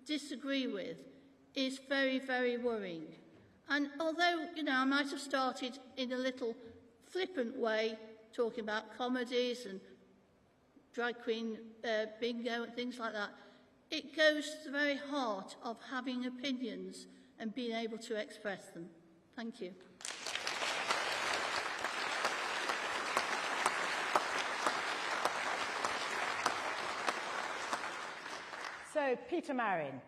disagree with is very, very worrying. And although, I might have started in a little flippant way, talking about comedies and drag queen bingo and things like that, it goes to the very heart of having opinions and being able to express them. Thank you. So, Peter Marin.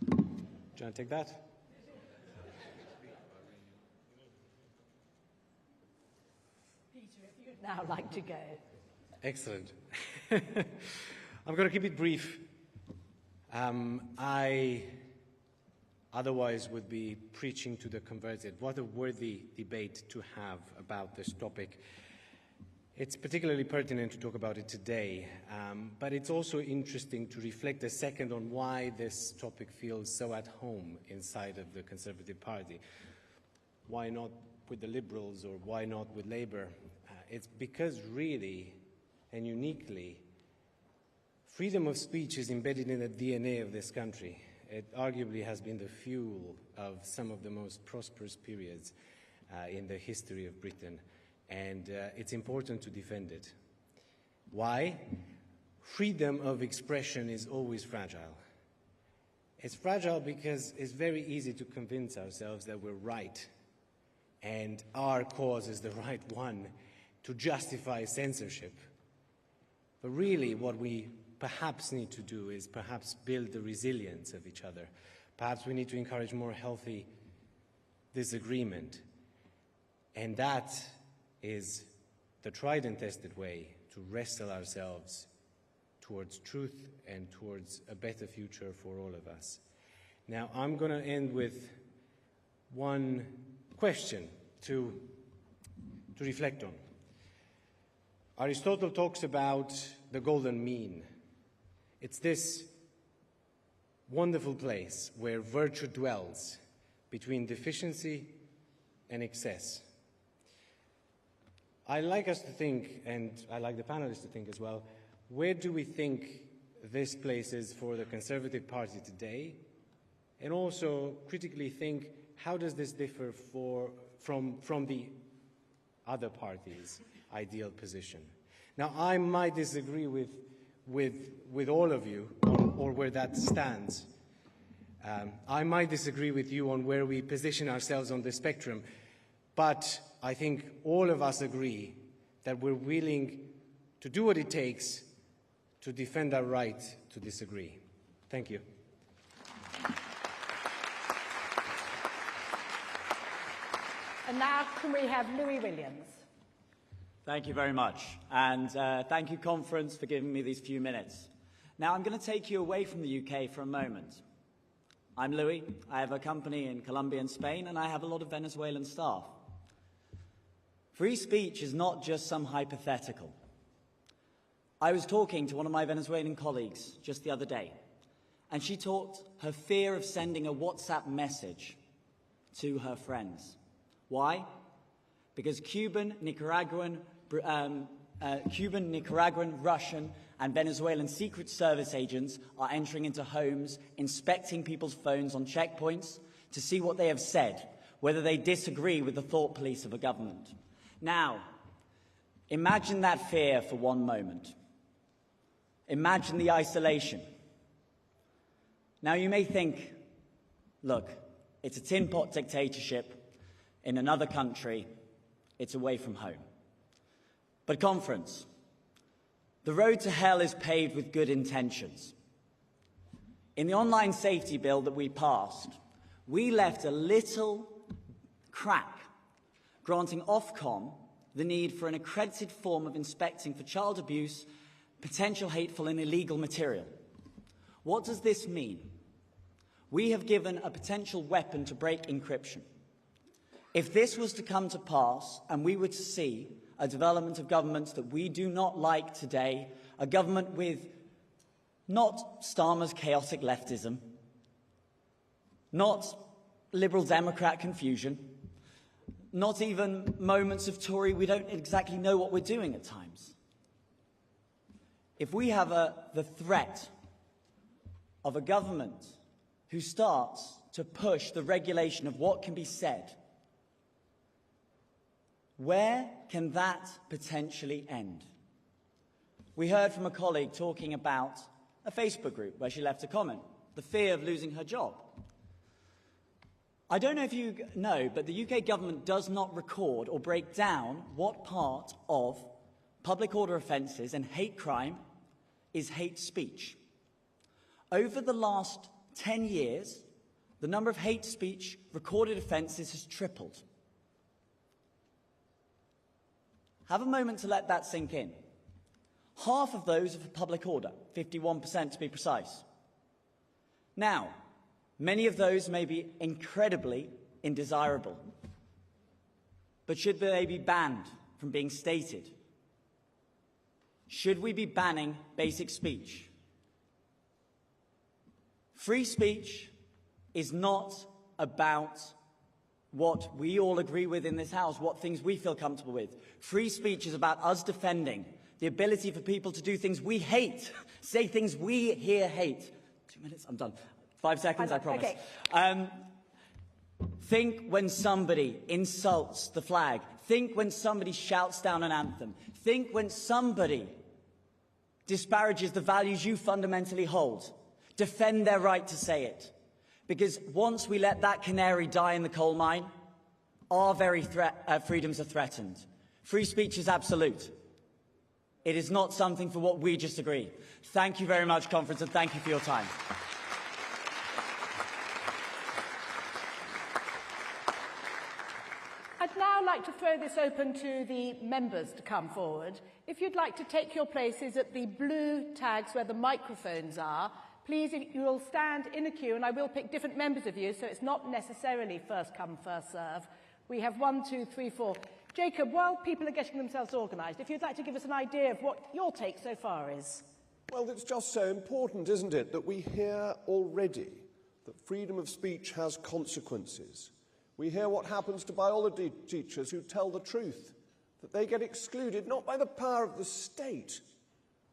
Do you want to take that? Peter, if you'd now like to go. Excellent. I'm going to keep it brief. I otherwise would be preaching to the converted. What a worthy debate to have about this topic. It's particularly pertinent to talk about it today, but it's also interesting to reflect a second on why this topic feels so at home inside of the Conservative Party. Why not with the Liberals, or why not with Labour? It's because really and uniquely, freedom of speech is embedded in the DNA of this country. It arguably has been the fuel of some of the most prosperous periods in the history of Britain, and it's important to defend it. Why? Freedom of expression is always fragile. It's fragile because it's very easy to convince ourselves that we're right and our cause is the right one to justify censorship. But really what we perhaps need to do is perhaps build the resilience of each other. Perhaps we need to encourage more healthy disagreement. And that is the tried and tested way to wrestle ourselves towards truth and towards a better future for all of us. Now, I'm going to end with one question to reflect on. Aristotle talks about the golden mean. It's this wonderful place where virtue dwells between deficiency and excess. I like us to think, and I like the panelists to think as well, where do we think this place is for the Conservative Party today? And also critically think, how does this differ from the other parties' ideal position? Now, I might disagree with all of you or where that stands. I might disagree with you on where we position ourselves on the spectrum, but I think all of us agree that we're willing to do what it takes to defend our right to disagree. Thank you. And now can we have Louis Williams? Thank you very much. And thank you, conference, for giving me these few minutes. Now, I'm going to take you away from the UK for a moment. I'm Louis. I have a company in Colombia and Spain, and I have a lot of Venezuelan staff. Free speech is not just some hypothetical. I was talking to one of my Venezuelan colleagues just the other day, and she talked her fear of sending a WhatsApp message to her friends. Why? Because Cuban, Nicaraguan, Russian, and Venezuelan Secret Service agents are entering into homes, inspecting people's phones on checkpoints to see what they have said, whether they disagree with the thought police of a government. Now, imagine that fear for one moment. Imagine the isolation. Now, you may think, look, it's a tin pot dictatorship in another country. It's away from home. But conference, the road to hell is paved with good intentions. In the online safety bill that we passed, we left a little crack, granting Ofcom the need for an accredited form of inspecting for child abuse, potential hateful and illegal material. What does this mean? We have given a potential weapon to break encryption. If this was to come to pass, and we were to see a development of governments that we do not like today, a government with not Starmer's chaotic leftism, not Liberal Democrat confusion, not even moments of Tory, we don't exactly know what we're doing at times. If we have the threat of a government who starts to push the regulation of what can be said, where can that potentially end? We heard from a colleague talking about a Facebook group where she left a comment, the fear of losing her job. I don't know if you know, but the UK government does not record or break down what part of public order offences and hate crime is hate speech. Over the last 10 years, the number of hate speech recorded offences has tripled. Have a moment to let that sink in. Half of those are for public order, 51% to be precise. Now, many of those may be incredibly indesirable, but should they be banned from being stated? Should we be banning basic speech? Free speech is not about what we all agree with in this House, what things we feel comfortable with. Free speech is about us defending the ability for people to do things we hate, say things we here hate. 2 minutes, I'm done. 5 seconds, I promise. Okay. Think when somebody insults the flag. Think when somebody shouts down an anthem. Think when somebody disparages the values you fundamentally hold. Defend their right to say it. Because once we let that canary die in the coal mine, our very freedoms are threatened. Free speech is absolute. It is not something for what we just agree. Thank you very much, Conference, and thank you for your time. I'd now like to throw this open to the members to come forward. If you'd like to take your places at the blue tags where the microphones are, please, you will stand in a queue, and I will pick different members of you, so it's not necessarily first come, first serve. We have 1, 2, 3, 4. Jacob, while people are getting themselves organised, if you'd like to give us an idea of what your take so far is. Well, it's just so important, isn't it, that we hear already that freedom of speech has consequences. We hear what happens to biology teachers who tell the truth, that they get excluded not by the power of the state,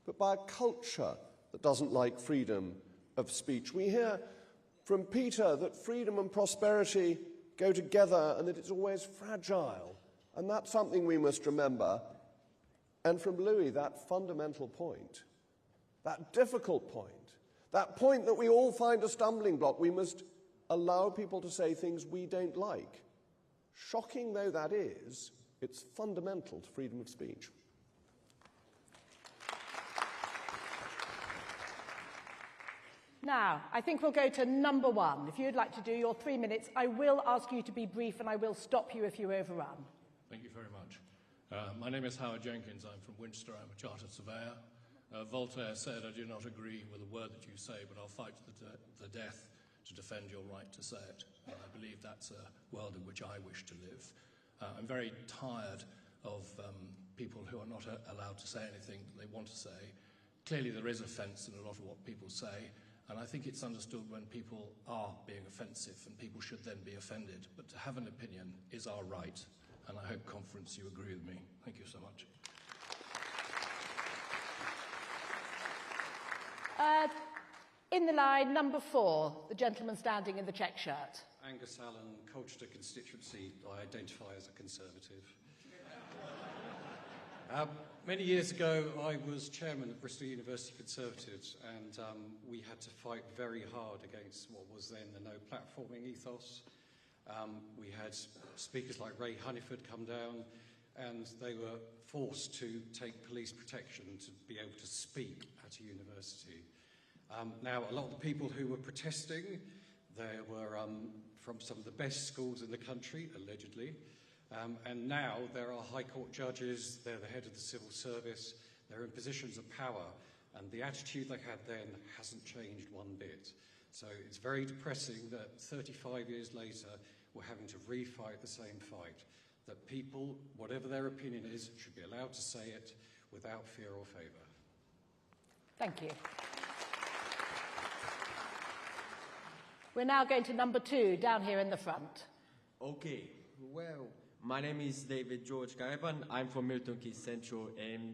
but by a culture that doesn't like freedom of speech. We hear from Peter that freedom and prosperity go together and that it's always fragile. And that's something we must remember. And from Louis, that fundamental point, that difficult point, that point that we all find a stumbling block, we must allow people to say things we don't like. Shocking though that is, it's fundamental to freedom of speech. Now, I think we'll go to number 1. If you'd like to do your 3 minutes, I will ask you to be brief and I will stop you if you overrun. Thank you very much. My name is Howard Jenkins. I'm from Winchester. I'm a chartered surveyor. Voltaire said, I do not agree with a word that you say, but I'll fight to the death to defend your right to say it. And I believe that's a world in which I wish to live. I'm very tired of people who are not allowed to say anything they want to say. Clearly there is offence in a lot of what people say, and I think it's understood when people are being offensive, and people should then be offended. But to have an opinion is our right, and I hope, Conference, you agree with me. Thank you so much. In the line, number 4, the gentleman standing in the check shirt. Angus Allen, Colchester constituency. I identify as a Conservative. Many years ago, I was chairman of Bristol University Conservatives, and we had to fight very hard against what was then the no platforming ethos. We had speakers like Ray Honeyford come down, and they were forced to take police protection to be able to speak at a university. Now, a lot of the people who were protesting, they were from some of the best schools in the country, allegedly. And now there are High Court judges, they're the head of the civil service, they're in positions of power, and the attitude they had then hasn't changed one bit. So it's very depressing that 35 years later, we're having to refight the same fight. That people, whatever their opinion is, should be allowed to say it without fear or favour. Thank you. We're now going to number 2, down here in the front. Okay, well, My name is David George Gariban. I'm from Milton Keynes Central, and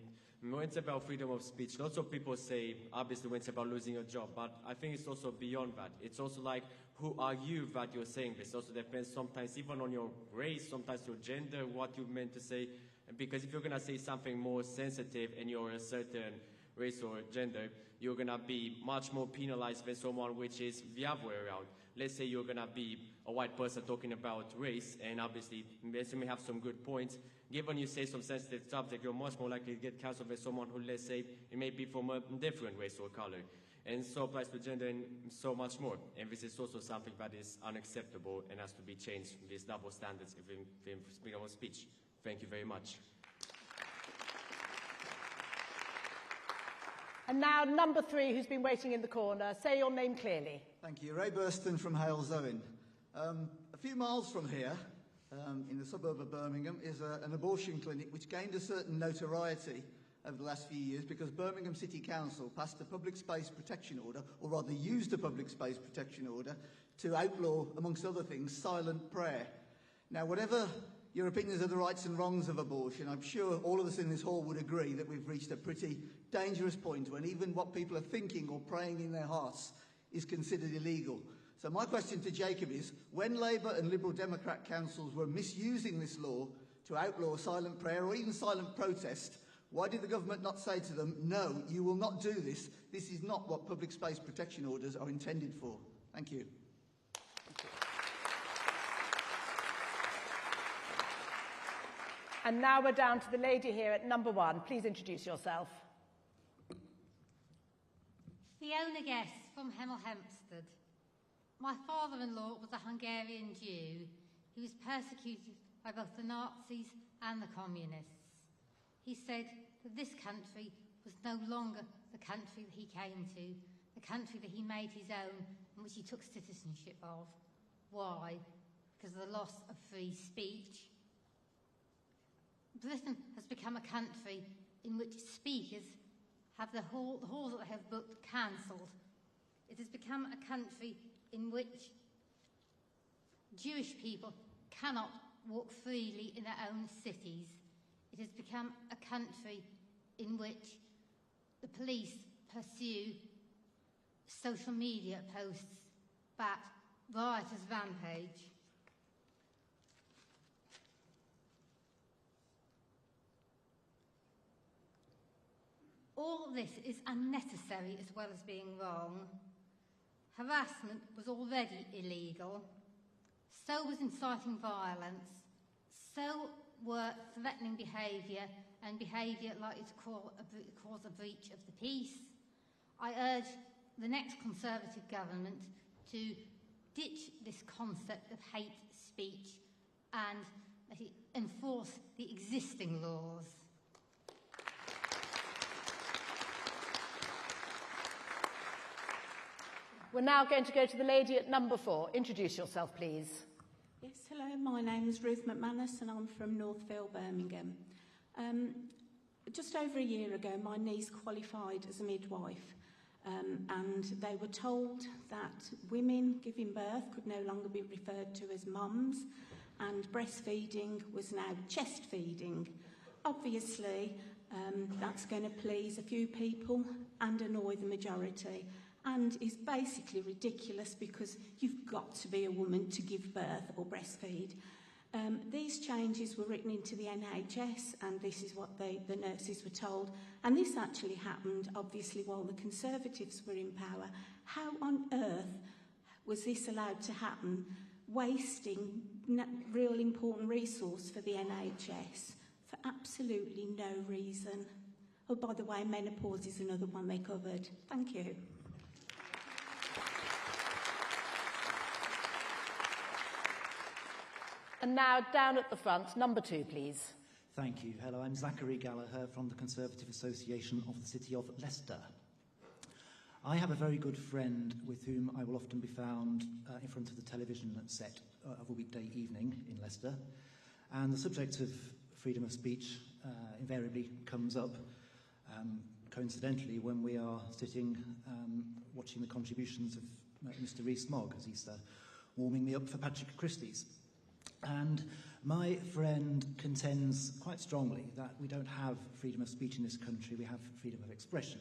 when it's about freedom of speech, lots of people say, obviously, when it's about losing a job, but I think it's also beyond that. It's also like, who are you that you're saying this? It also depends sometimes even on your race, sometimes your gender, what you meant to say. Because if you're going to say something more sensitive and you're a certain race or gender, you're going to be much more penalized than someone which is the other way around. Let's say you're going to be a white person talking about race, and obviously you may have some good points. Given you say some sensitive subject, you're much more likely to get cancelled than someone who, let's say, it may be from a different race or color. And so applies to gender and so much more. And this is also something that is unacceptable and has to be changed, these double standards in freedom of speech. Thank you very much. And now number 3, who's been waiting in the corner. Say your name clearly. Thank you. Ray Burston from Hales Owen. A few miles from here, in the suburb of Birmingham, is an abortion clinic which gained a certain notoriety over the last few years because Birmingham City Council passed a public space protection order, or rather used a public space protection order, to outlaw, amongst other things, silent prayer. Now, whatever your opinions of the rights and wrongs of abortion, I'm sure all of us in this hall would agree that we've reached a pretty dangerous point when even what people are thinking or praying in their hearts is considered illegal. So my question to Jacob is, when Labour and Liberal Democrat councils were misusing this law to outlaw silent prayer or even silent protest, why did the government not say to them, no, you will not do this, this is not what public space protection orders are intended for? Thank you. And now we're down to the lady here at number 1. Please introduce yourself. Fiona Guest from Hemel Hempstead. My father-in-law was a Hungarian Jew who was persecuted by both the Nazis and the communists. He said that this country was no longer the country that he came to, the country that he made his own and which he took citizenship of. Why? Because of the loss of free speech. Britain has become a country in which speakers have the halls that they have booked cancelled. It has become a country in which Jewish people cannot walk freely in their own cities. It has become a country in which the police pursue social media posts that rioters rampage. All this is unnecessary as well as being wrong. Harassment was already illegal. So was inciting violence. So were threatening behaviour and behaviour likely to cause a breach of the peace. I urge the next Conservative government to ditch this concept of hate speech and enforce the existing laws. We're now going to go to the lady at number 4. Introduce yourself, please. Yes, hello, my name is Ruth McManus and I'm from Northfield, Birmingham. Just over a year ago, my niece qualified as a midwife and they were told that women giving birth could no longer be referred to as mums and breastfeeding was now chest feeding. Obviously, that's going to please a few people and annoy the majority. And is basically ridiculous because you've got to be a woman to give birth or breastfeed. These changes were written into the NHS and this is what the nurses were told. And this actually happened, obviously, while the Conservatives were in power. How on earth was this allowed to happen, wasting real important resource for the NHS for absolutely no reason? Oh, by the way, menopause is another one they covered. Thank you. And now, down at the front, number 2, please. Thank you. Hello, I'm Zachary Gallagher from the Conservative Association of the City of Leicester. I have a very good friend with whom I will often be found in front of the television set of a weekday evening in Leicester. And the subject of freedom of speech invariably comes up, coincidentally, when we are sitting watching the contributions of Mr. Rees-Mogg as he's warming me up for Patrick Christie's. And My friend contends quite strongly that we don't have freedom of speech in this country, we have freedom of expression.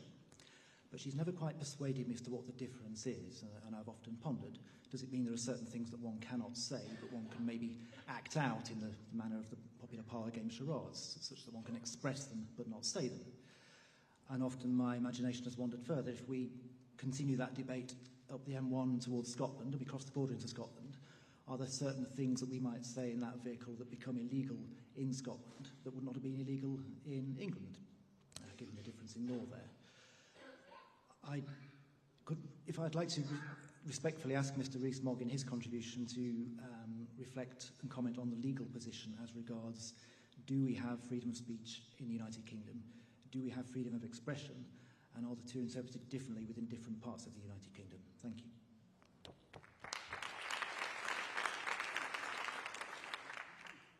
But she's never quite persuaded me as to what the difference is, and I've often pondered, does it mean there are certain things that one cannot say, but one can maybe act out in the manner of the popular parlour game charades, such that one can express them but not say them? And often my imagination has wandered further. If we continue that debate up the M1 towards Scotland, and we cross the border into Scotland, are there certain things that we might say in that vehicle that become illegal in Scotland that would not have been illegal in England, given the difference in law there? I'd like to respectfully ask Mr. Rees-Mogg in his contribution to reflect and comment on the legal position as regards, do we have freedom of speech in the United Kingdom? Do we have freedom of expression? And are the two interpreted differently within different parts of the United Kingdom? Thank you.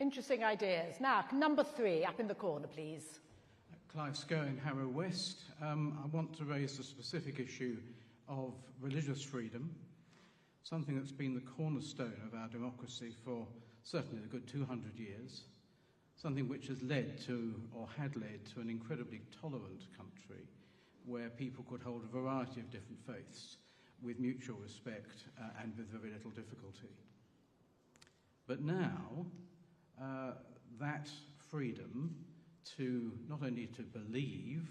Interesting ideas. Now, number 3, up in the corner, please. Clive Scowen, Harrow West. I want to raise the specific issue of religious freedom, something that's been the cornerstone of our democracy for certainly a good 200 years, something which has led to, or had led to, an incredibly tolerant country where people could hold a variety of different faiths with mutual respect and with very little difficulty. But now, that freedom to not only to believe,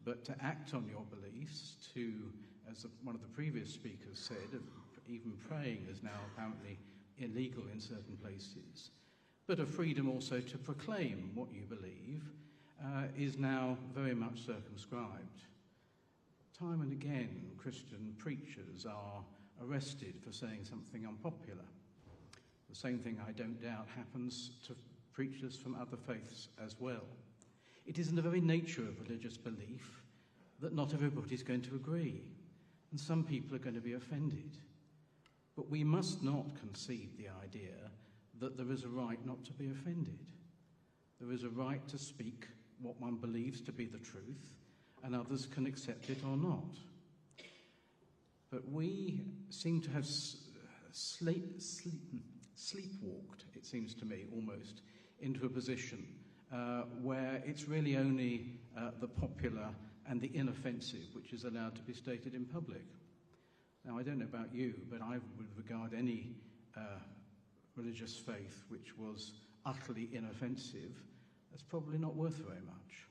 but to act on your beliefs, to, as one of the previous speakers said, even praying is now apparently illegal in certain places, but a freedom also to proclaim what you believe is now very much circumscribed. Time and again, Christian preachers are arrested for saying something unpopular. The same thing, I don't doubt, happens to preachers from other faiths as well. It is in the very nature of religious belief that not everybody's going to agree, and some people are going to be offended. But we must not concede the idea that there is a right not to be offended. There is a right to speak what one believes to be the truth, and others can accept it or not. But we seem to have sleepwalked, it seems to me, almost, into a position where it's really only the popular and the inoffensive which is allowed to be stated in public. Now, I don't know about you, but I would regard any religious faith which was utterly inoffensive as probably not worth very much.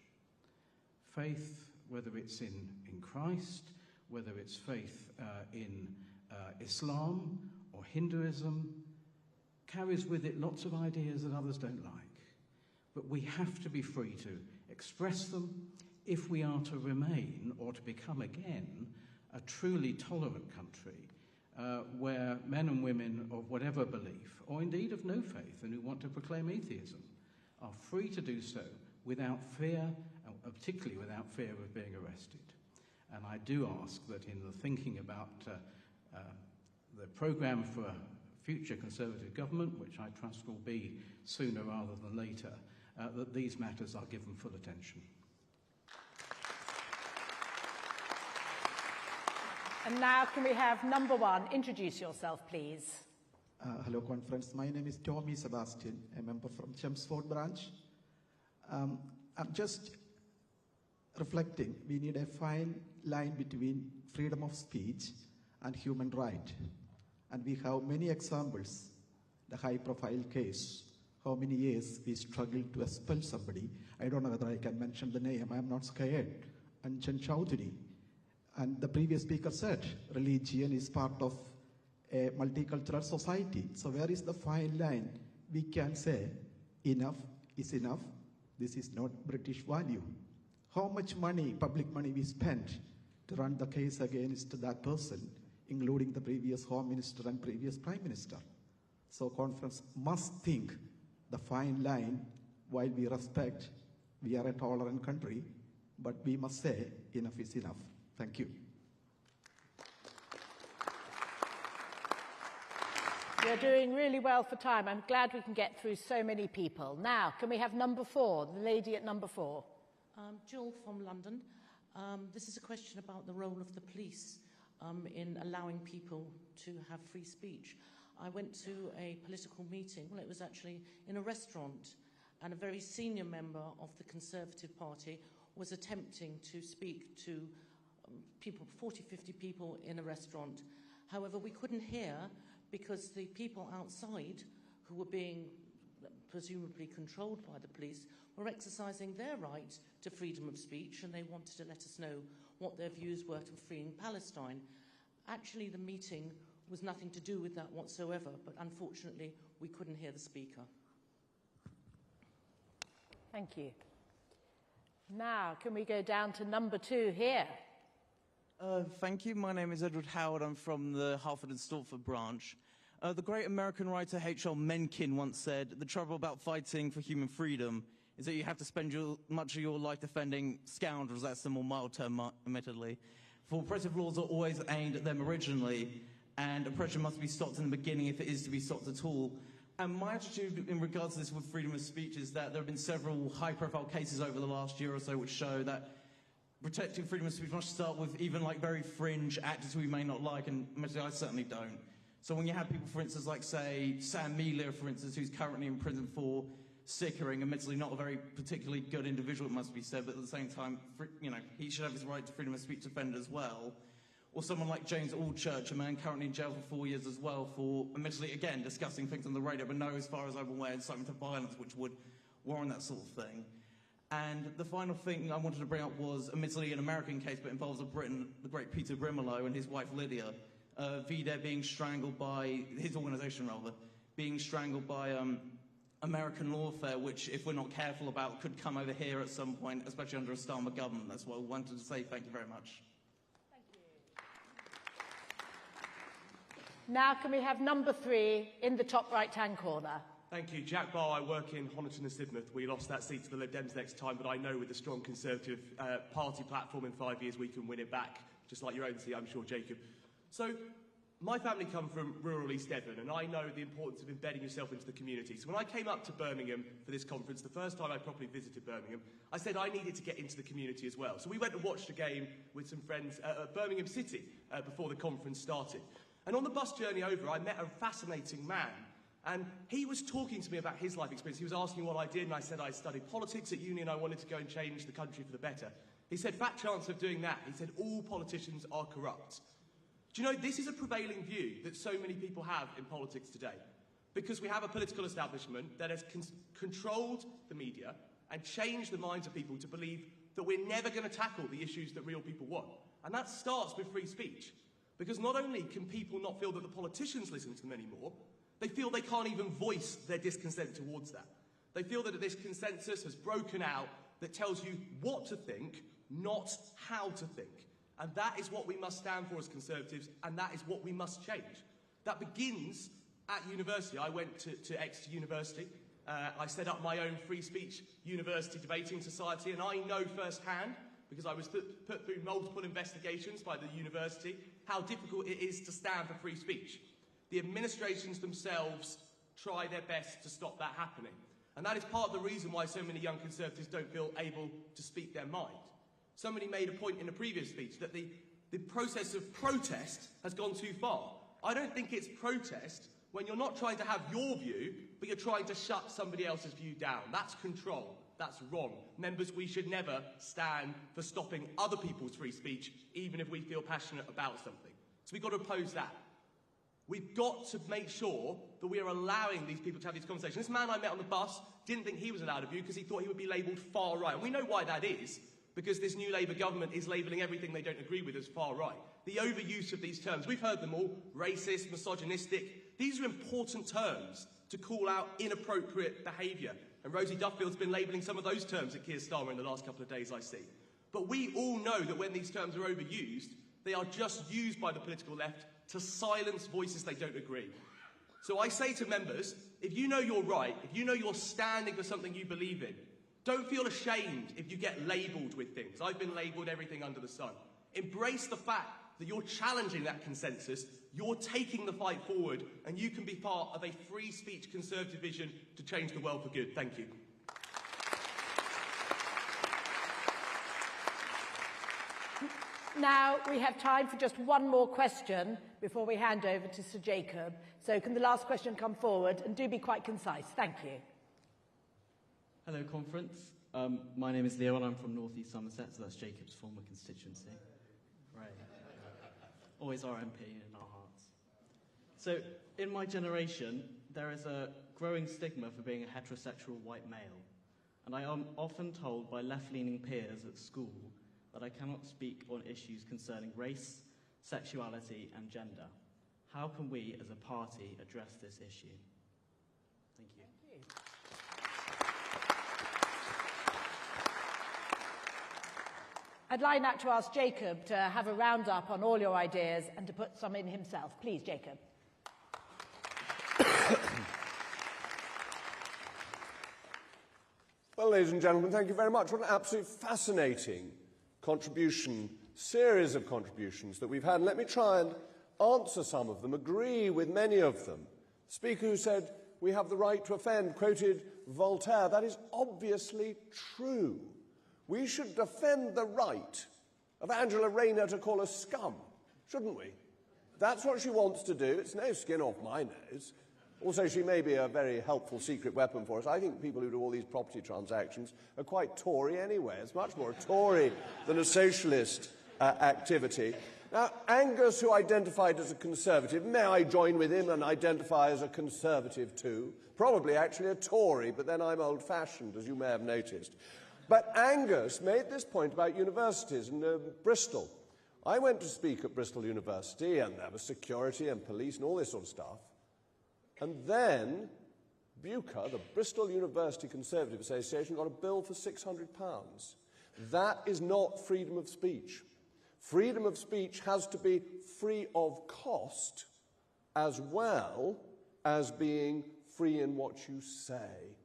Faith, whether it's in Christ, whether it's faith in Islam or Hinduism, carries with it lots of ideas that others don't like. But we have to be free to express them if we are to remain or to become again a truly tolerant country where men and women of whatever belief, or indeed of no faith, and who want to proclaim atheism, are free to do so without fear, and particularly without fear of being arrested. And I do ask that in the thinking about the programme for future Conservative government, which I trust will be sooner rather than later, that these matters are given full attention. And now can we have number 1? Introduce yourself, please. Hello, conference. My name is Tommy Sebastian, a member from Chelmsford branch. I'm just reflecting, we need a fine line between freedom of speech and human right. And we have many examples. The high-profile case, how many years we struggled to expel somebody. I don't know whether I can mention the name, I'm not scared. Anjan Chowdhury. And the previous speaker said, religion is part of a multicultural society. So where is the fine line? We can say, enough is enough. This is not British value. How much money, public money, we spent to run the case against that person, including the previous Home Minister and previous Prime Minister. So conference must think the fine line, while we respect, we are a tolerant country, but we must say enough is enough. Thank you. You're doing really well for time. I'm glad we can get through so many people. Now, can we have number 4, the lady at number 4? Jill from London. This is a question about the role of the police in allowing people to have free speech. I went to a political meeting, well, it was actually in a restaurant, and a very senior member of the Conservative Party was attempting to speak to people, 40, 50 people in a restaurant. However, we couldn't hear because the people outside, who were being presumably controlled by the police, were exercising their right to freedom of speech, and they wanted to let us know what their views were to freeing Palestine. Actually, the meeting was nothing to do with that whatsoever, but unfortunately, we couldn't hear the speaker. Thank you. Now, can we go down to number 2 here? Thank you. My name is Edward Howard. I'm from the Hartford and Stortford branch. The great American writer H.L. Mencken once said, "The trouble about fighting for human freedom is that you have to spend much of your life defending scoundrels." That's the more mild term, admittedly. For oppressive laws are always aimed at them originally, and oppression must be stopped in the beginning if it is to be stopped at all. And my attitude in regards to this with freedom of speech is that there have been several high-profile cases over the last year or so which show that protecting freedom of speech must start with even like very fringe actors who we may not like, and I certainly don't. So when you have people, for instance, like, say, Sam Mealer, for instance, who's currently in prison for sickering, admittedly not a very particularly good individual, it must be said, but at the same time, you know, he should have his right to freedom of speech defended as well. Or someone like James Allchurch, a man currently in jail for 4 years as well for, admittedly, again, discussing things on the radio, but no, as far as I'm aware, incitement to violence, which would warrant that sort of thing. And the final thing I wanted to bring up was, admittedly, an American case, but involves a Briton, the great Peter Brimelow and his wife Lydia. VDER being strangled by, his organisation rather, being strangled by American lawfare, which, if we're not careful about, could come over here at some point, especially under a Starmer government. That's what I wanted to say. Thank you very much. Thank you. Now can we have number 3 in the top right-hand corner? Thank you. Jack Barr. I work in Honiton and Sidmouth. We lost that seat to the Lib Dems next time, but I know with the strong Conservative party platform in 5 years we can win it back, just like your own seat, I'm sure, Jacob. So, my family come from rural East Devon, and I know the importance of embedding yourself into the community. So when I came up to Birmingham for this conference, the first time I properly visited Birmingham, I said I needed to get into the community as well. So we went and watched a game with some friends at Birmingham City before the conference started. And on the bus journey over, I met a fascinating man. And he was talking to me about his life experience. He was asking what I did, and I said I studied politics at uni and I wanted to go and change the country for the better. He said, fat chance of doing that. He said, all politicians are corrupt. Do you know, this is a prevailing view that so many people have in politics today. Because we have a political establishment that has controlled the media and changed the minds of people to believe that we're never going to tackle the issues that real people want. And that starts with free speech. Because not only can people not feel that the politicians listen to them anymore, they feel they can't even voice their discontent towards that. They feel that this consensus has broken out that tells you what to think, not how to think. And that is what we must stand for as Conservatives, and that is what we must change. That begins at university. I went to Exeter University. I set up my own free speech university debating society, and I know firsthand, because I was put through multiple investigations by the university, how difficult it is to stand for free speech. The administrations themselves try their best to stop that happening. And that is part of the reason why so many young Conservatives don't feel able to speak their mind. Somebody made a point in a previous speech that the process of protest has gone too far. I don't think it's protest when you're not trying to have your view, but you're trying to shut somebody else's view down. That's control. That's wrong. Members, we should never stand for stopping other people's free speech, even if we feel passionate about something. So we've got to oppose that. We've got to make sure that we are allowing these people to have these conversations. This man I met on the bus didn't think he was allowed a view because he thought he would be labelled far right. And we know why that is. Because this new Labour government is labelling everything they don't agree with as far right. The overuse of these terms, we've heard them all, racist, misogynistic. These are important terms to call out inappropriate behaviour. And Rosie Duffield's been labelling some of those terms at Keir Starmer in the last couple of days, I see. But we all know that when these terms are overused, they are just used by the political left to silence voices they don't agree. So I say to members, if you know you're right, if you know you're standing for something you believe in, don't feel ashamed if you get labelled with things. I've been labelled everything under the sun. Embrace the fact that you're challenging that consensus, you're taking the fight forward, and you can be part of a free speech Conservative vision to change the world for good. Thank you. now we have time for just one more question before we hand over to Sir Jacob. So can the last question come forward? And do be quite concise. Thank you. Hello, conference. My name is Leo and I'm from North East Somerset, so that's Jacob's former constituency. Right. Always our MP in our hearts. So, in my generation, there is a growing stigma for being a heterosexual white male. And I am often told by left-leaning peers at school that I cannot speak on issues concerning race, sexuality and gender. How can we, as a party, address this issue? Thank you. I'd like now to ask Jacob to have a roundup on all your ideas and to put some in himself. Please, Jacob. Well, ladies and gentlemen, thank you very much. What an absolutely fascinating contribution, series of contributions that we've had. And let me try and answer some of them, agree with many of them. The speaker who said, we have the right to offend, quoted Voltaire. That is obviously true. We should defend the right of Angela Rayner to call us scum, shouldn't we? That's what she wants to do. It's no skin off my nose. Also, she may be a very helpful secret weapon for us. I think people who do all these property transactions are quite Tory anyway. It's much more a Tory than a socialist activity. Now, Angus, who identified as a Conservative, may I join with him and identify as a Conservative too? Probably actually a Tory, but then I'm old-fashioned, as you may have noticed. But Angus made this point about universities in Bristol. I went to speak at Bristol University, and there was security and police and all this sort of stuff. And then BUCA, the Bristol University Conservative Association, got a bill for £600. That is not freedom of speech. Freedom of speech has to be free of cost as well as being free in what you say.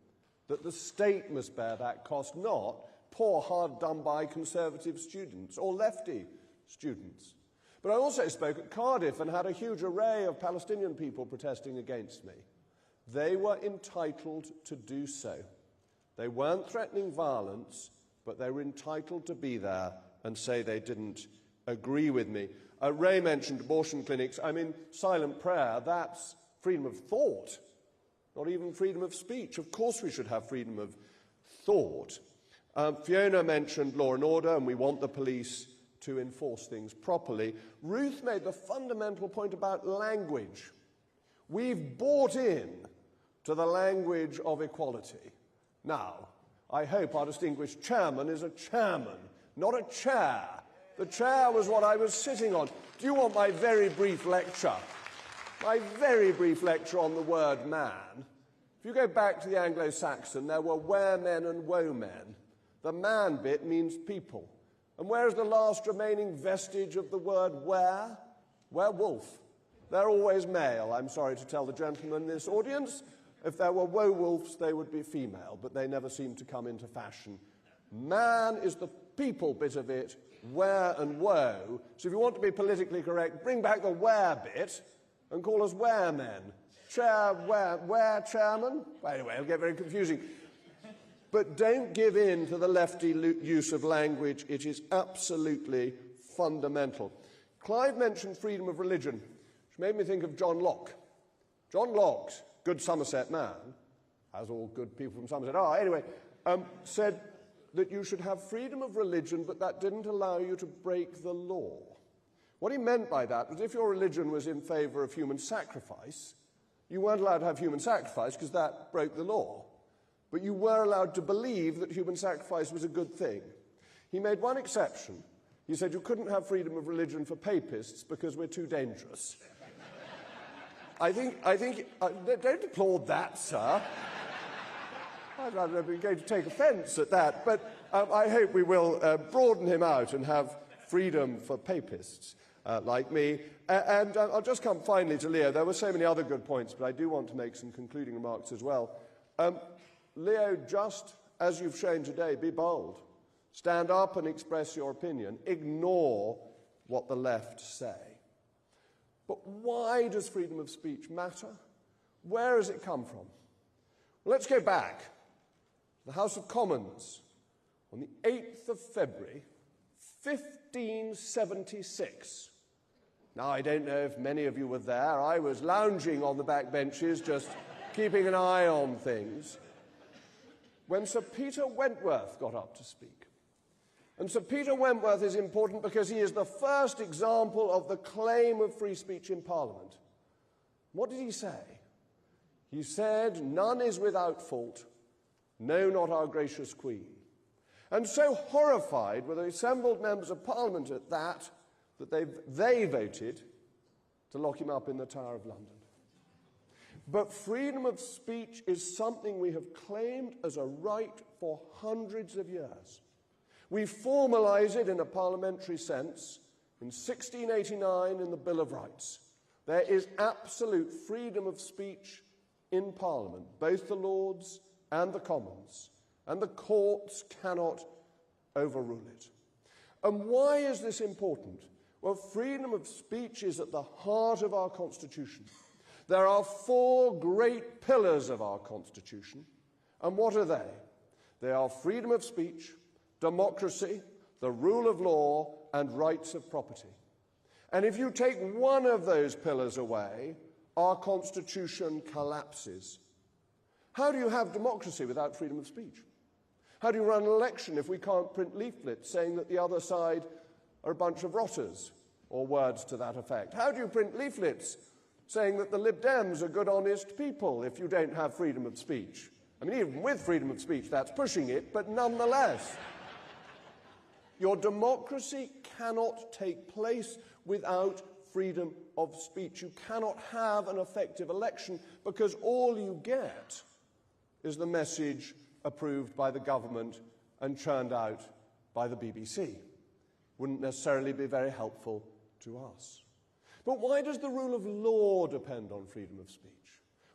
That the state must bear that cost, not poor, hard-done-by Conservative students or lefty students. But I also spoke at Cardiff and had a huge array of Palestinian people protesting against me. They were entitled to do so. They weren't threatening violence, but they were entitled to be there and say they didn't agree with me. Ray mentioned abortion clinics. I mean, silent prayer, that's freedom of thought. Not even freedom of speech. Of course we should have freedom of thought. Fiona mentioned law and order, and we want the police to enforce things properly. Ruth made the fundamental point about language. We've bought in to the language of equality. Now, I hope our distinguished chairman is a chairman, not a chair. The chair was what I was sitting on. Do you want my very brief lecture? My very brief lecture on the word man. If you go back to the Anglo-Saxon, there were were-men and woe-men. The man bit means people. And where is the last remaining vestige of the word were? Werewolf. They're always male, I'm sorry to tell the gentlemen in this audience. If there were woe-wolves, they would be female, but they never seem to come into fashion. Man is the people bit of it, were and woe. So if you want to be politically correct, bring back the were bit and call us were-men. Were chairman? Anyway, it'll get very confusing. But don't give in to the lefty use of language. It is absolutely fundamental. Clive mentioned freedom of religion, which made me think of John Locke. John Locke, good Somerset man, as all good people from Somerset are, anyway, said that you should have freedom of religion, but that didn't allow you to break the law. What he meant by that was if your religion was in favour of human sacrifice, you weren't allowed to have human sacrifice because that broke the law. But you were allowed to believe that human sacrifice was a good thing. He made one exception. He said you couldn't have freedom of religion for papists because we're too dangerous. I think, don't applaud that, sir. I'm going to take offence at that, but I hope we will broaden him out and have freedom for papists like me. And I'll just come finally to Leo. There were so many other good points, but I do want to make some concluding remarks as well. Leo, just as you've shown today, be bold. Stand up and express your opinion. Ignore what the left say. But why does freedom of speech matter? Where has it come from? Well, let's go back. The House of Commons, on the 8th of February, 1576. Now, I don't know if many of you were there. I was lounging on the back benches, just keeping an eye on things, when Sir Peter Wentworth got up to speak. And Sir Peter Wentworth is important because he is the first example of the claim of free speech in Parliament. What did he say? He said, "None is without fault, no, not our gracious Queen." And so horrified were the assembled members of Parliament at that they voted to lock him up in the Tower of London. But freedom of speech is something we have claimed as a right for hundreds of years. We formalise it in a parliamentary sense in 1689 in the Bill of Rights. There is absolute freedom of speech in Parliament, both the Lords and the Commons, and the courts cannot overrule it. And why is this important? Well, freedom of speech is at the heart of our Constitution. There are four great pillars of our Constitution, and what are they? They are freedom of speech, democracy, the rule of law, and rights of property. And if you take one of those pillars away, our Constitution collapses. How do you have democracy without freedom of speech? How do you run an election if we can't print leaflets saying that the other side are a bunch of rotters, or words to that effect? How do you print leaflets saying that the Lib Dems are good, honest people if you don't have freedom of speech? I mean, even with freedom of speech, that's pushing it, but nonetheless. Your democracy cannot take place without freedom of speech. You cannot have an effective election because all you get is the message approved by the government and churned out by the BBC. Wouldn't necessarily be very helpful to us. But why does the rule of law depend on freedom of speech?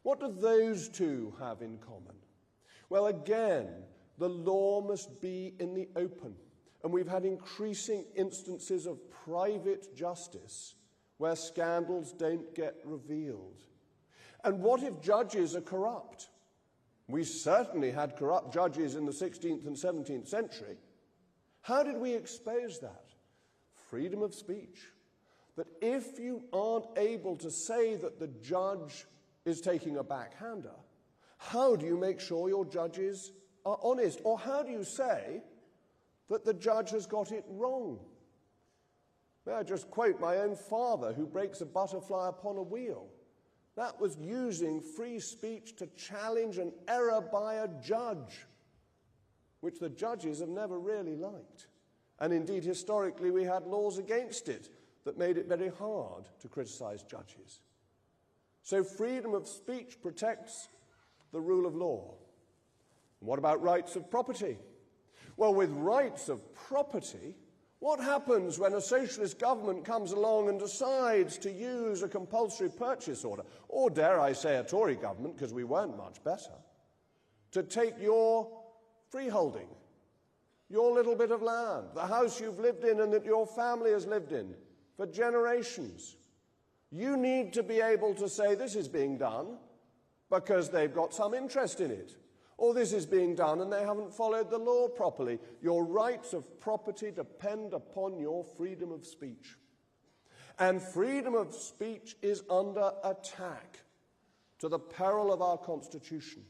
What do those two have in common? Well, again, the law must be in the open. And we've had increasing instances of private justice where scandals don't get revealed. And what if judges are corrupt? We certainly had corrupt judges in the 16th and 17th century. How did we expose that? Freedom of speech. That if you aren't able to say that the judge is taking a backhander, how do you make sure your judges are honest? Or how do you say that the judge has got it wrong? May I just quote my own father, who breaks a butterfly upon a wheel. That was using free speech to challenge an error by a judge, which the judges have never really liked. And indeed, historically, we had laws against it that made it very hard to criticize judges. So freedom of speech protects the rule of law. And what about rights of property? Well, with rights of property, what happens when a socialist government comes along and decides to use a compulsory purchase order, or dare I say a Tory government, because we weren't much better, to take your freeholding, your little bit of land, the house you've lived in and that your family has lived in for generations? You need to be able to say this is being done because they've got some interest in it, or this is being done and they haven't followed the law properly. Your rights of property depend upon your freedom of speech. And freedom of speech is under attack, to the peril of our Constitution.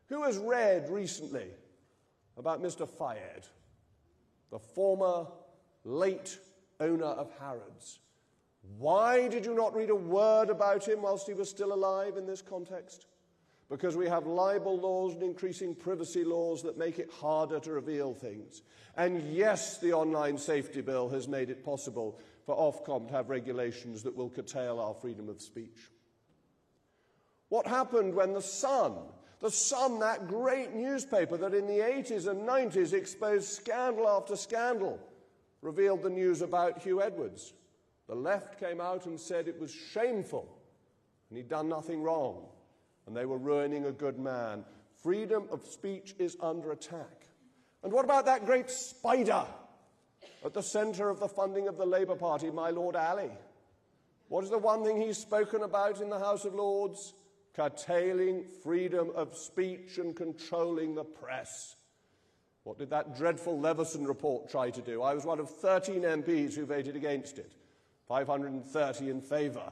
Who has read recently about Mr. Fayed, the former late owner of Harrods? Why did you not read a word about him whilst he was still alive in this context? Because we have libel laws and increasing privacy laws that make it harder to reveal things. And yes, the Online Safety Bill has made it possible for Ofcom to have regulations that will curtail our freedom of speech. What happened when The Sun, that great newspaper that in the 80s and 90s exposed scandal after scandal, revealed the news about Hugh Edwards? The left came out and said it was shameful and he'd done nothing wrong, and they were ruining a good man. Freedom of speech is under attack. And what about that great spider at the centre of the funding of the Labour Party, my Lord Ali? What is the one thing he's spoken about in the House of Lords? Curtailing freedom of speech and controlling the press. What did that dreadful Leveson report try to do? I was one of 13 MPs who voted against it, 530 in favour.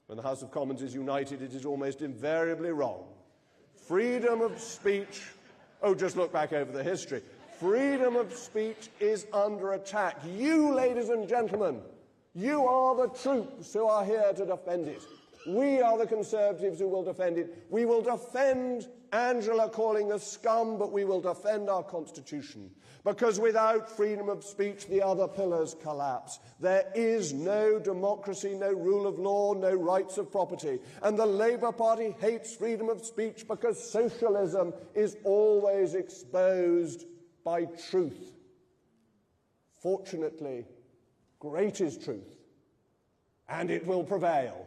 When the House of Commons is united, it is almost invariably wrong. Freedom of speech, oh, just look back over the history. Freedom of speech is under attack. You, ladies and gentlemen, you are the troops who are here to defend it. We are the Conservatives who will defend it. We will defend Angela calling us scum, but we will defend our Constitution. Because without freedom of speech, the other pillars collapse. There is no democracy, no rule of law, no rights of property. And the Labour Party hates freedom of speech because socialism is always exposed by truth. Fortunately, great is truth, and it will prevail.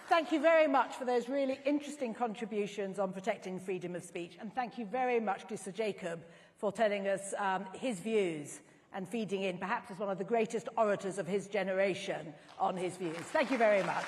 Thank you very much for those really interesting contributions on protecting freedom of speech, and thank you very much to Sir Jacob for telling us his views and feeding in, perhaps as one of the greatest orators of his generation, on his views. Thank you very much.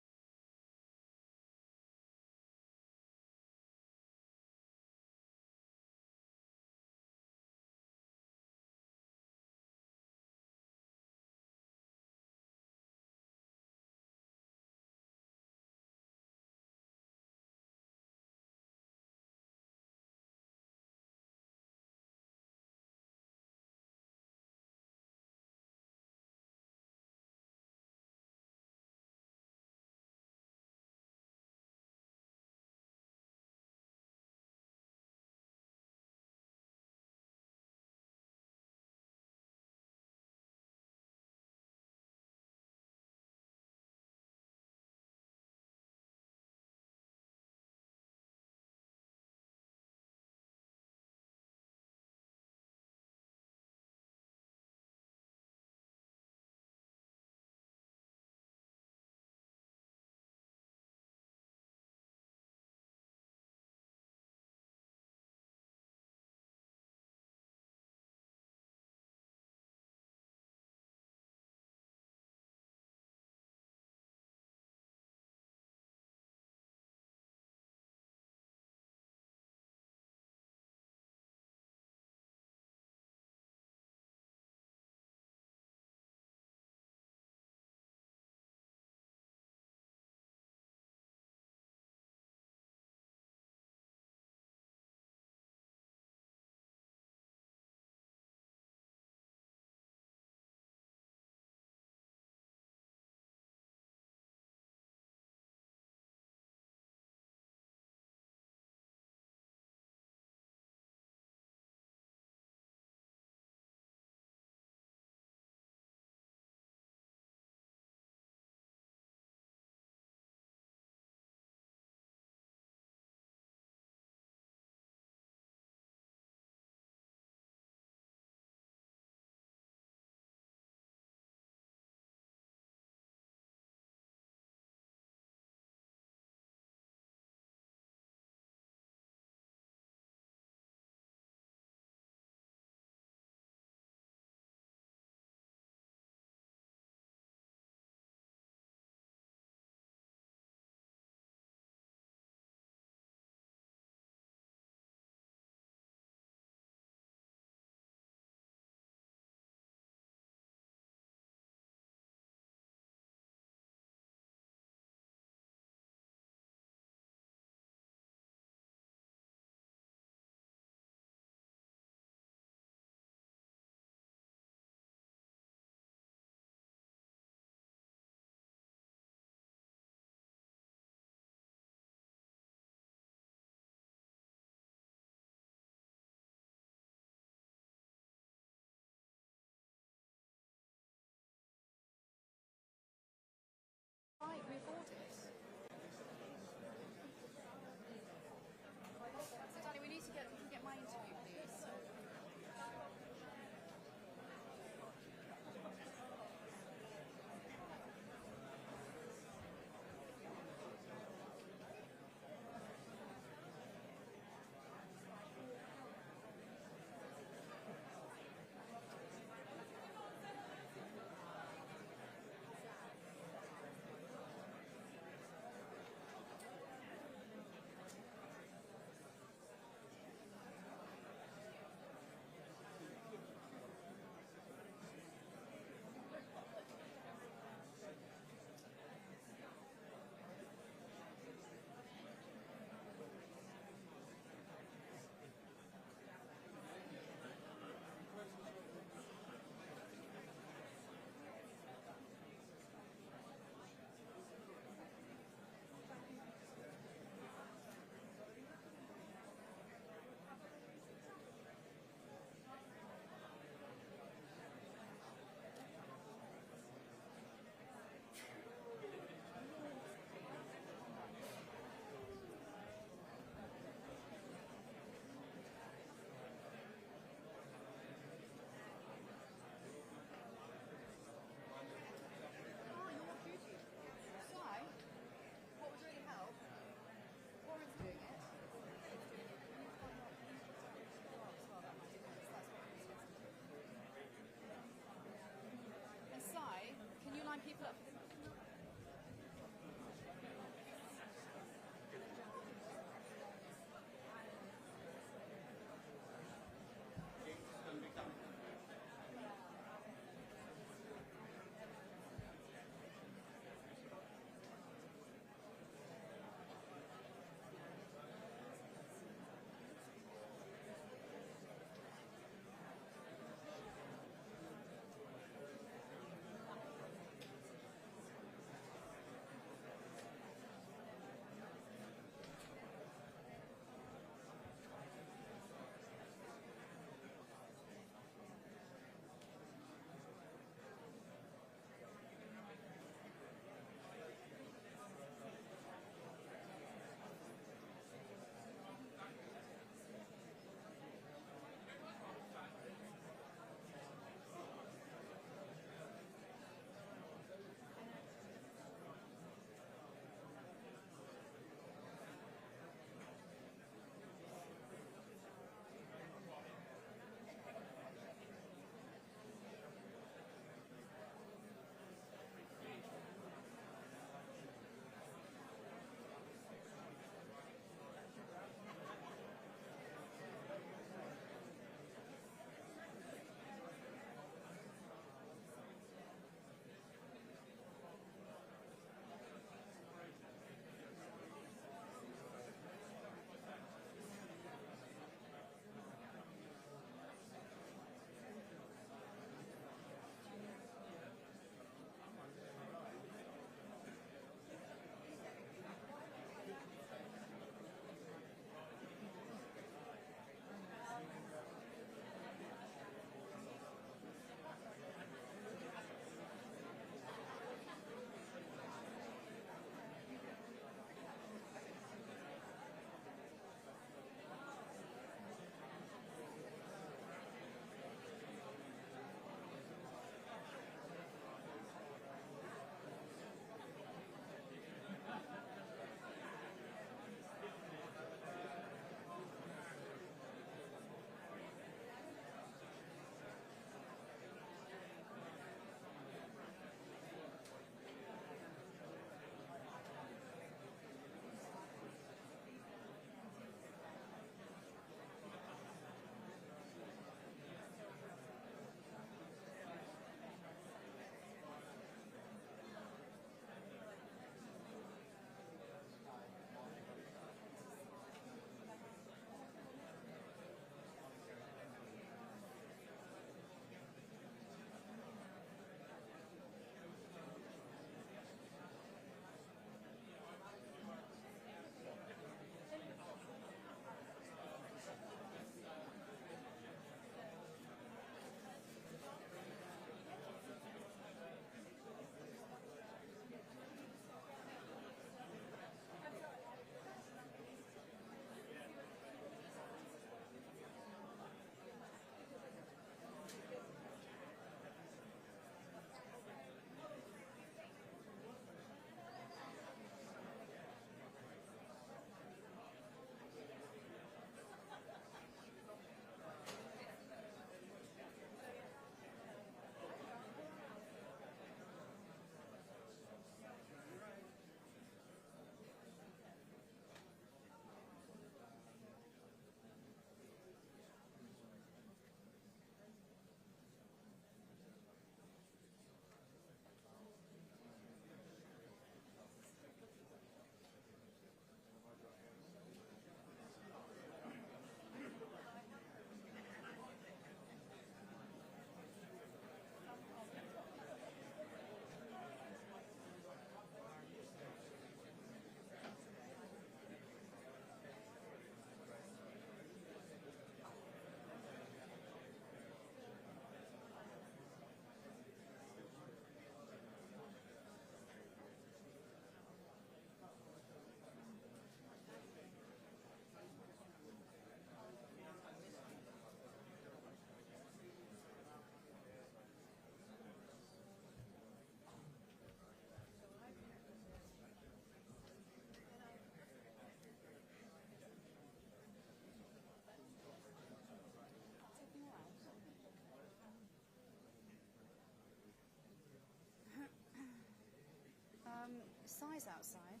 size outside?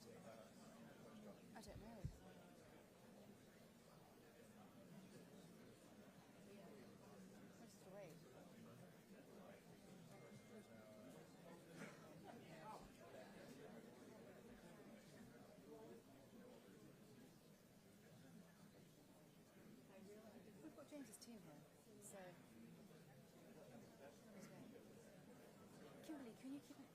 I don't know. We'll just wait. We've got James's team here, so... Kimberly, can you keep it?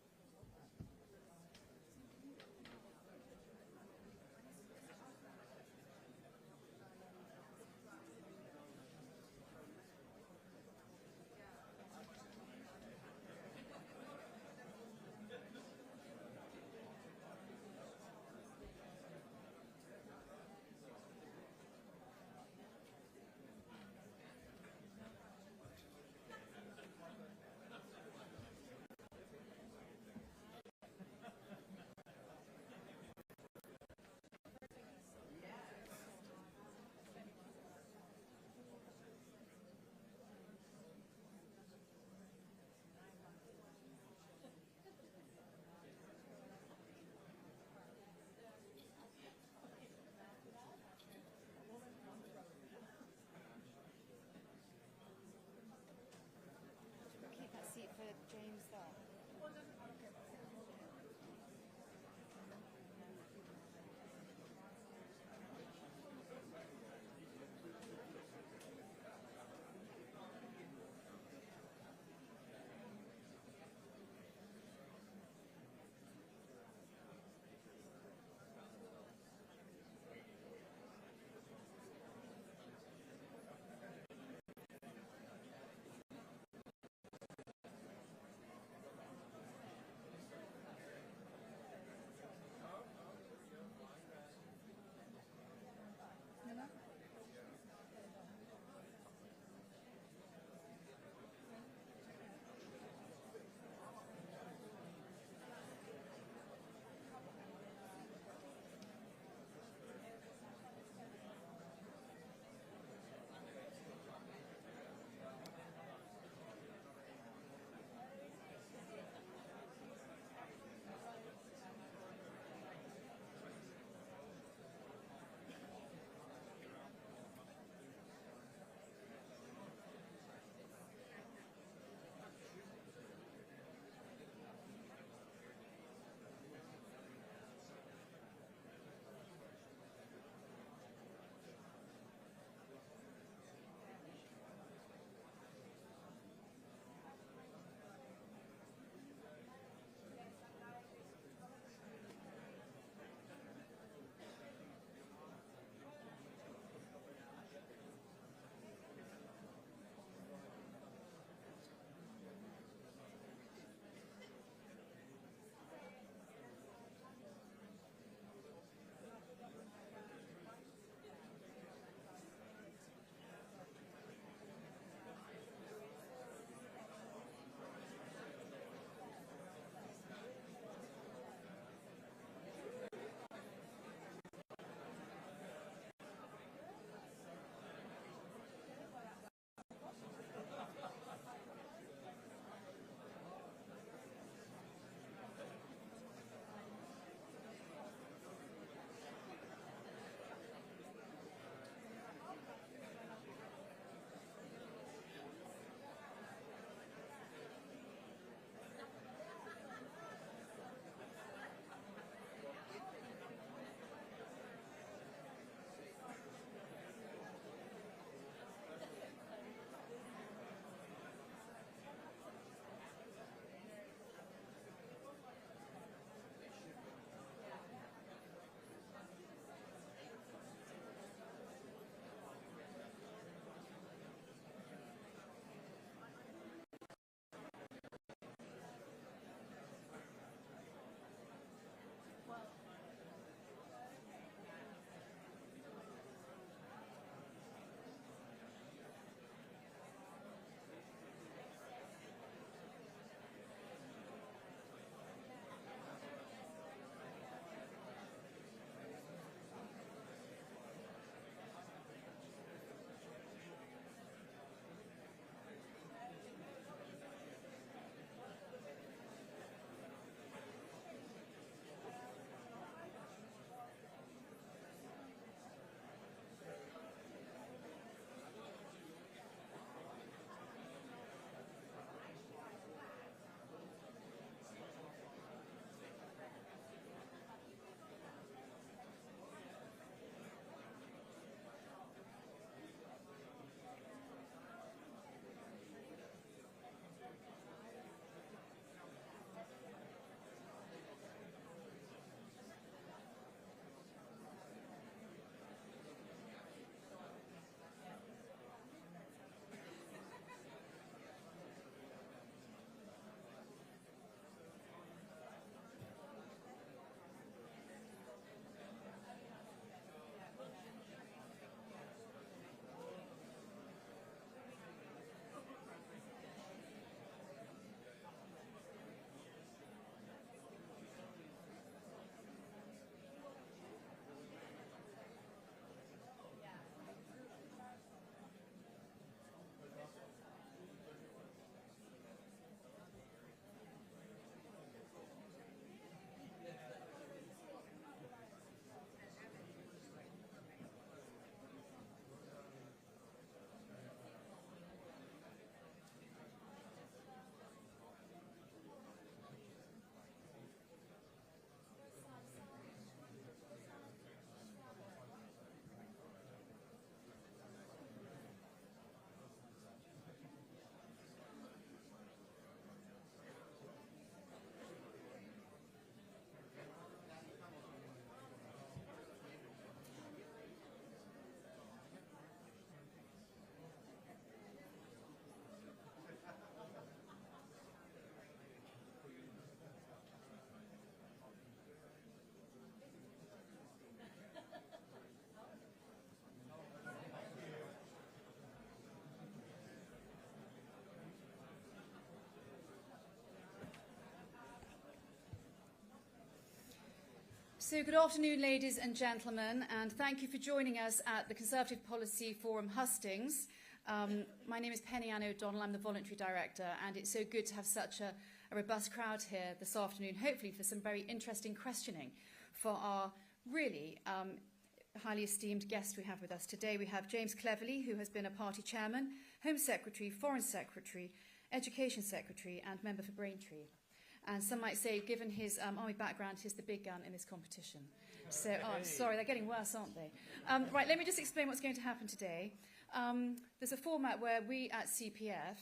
So good afternoon, ladies and gentlemen, and thank you for joining us at the Conservative Policy Forum Hustings. My name is Penny Ann O'Donnell, I'm the Voluntary Director, and it's so good to have such a robust crowd here this afternoon, hopefully for some very interesting questioning for our really highly esteemed guest we have with us today. We have James Cleverly, who has been a party chairman, Home Secretary, Foreign Secretary, Education Secretary and member for Braintree. And some might say, given his army background, he's the big gun in this competition. So, I'm sorry, they're getting worse, aren't they? Right, let me just explain what's going to happen today. There's a format where we at CPF,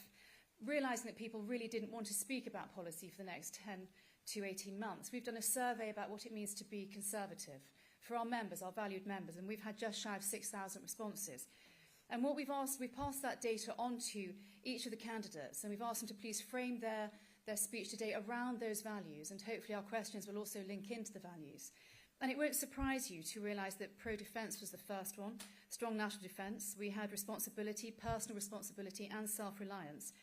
realising that people really didn't want to speak about policy for the next 10 to 18 months, we've done a survey about what it means to be Conservative for our members, our valued members, and we've had just shy of 6,000 responses. And what we've asked, we've passed that data on to each of the candidates, and we've asked them to please frame their speech today around those values, and hopefully our questions will also link into the values. And it won't surprise you to realise that pro-defence was the first one, strong national defence. We had responsibility, personal responsibility and self-reliance.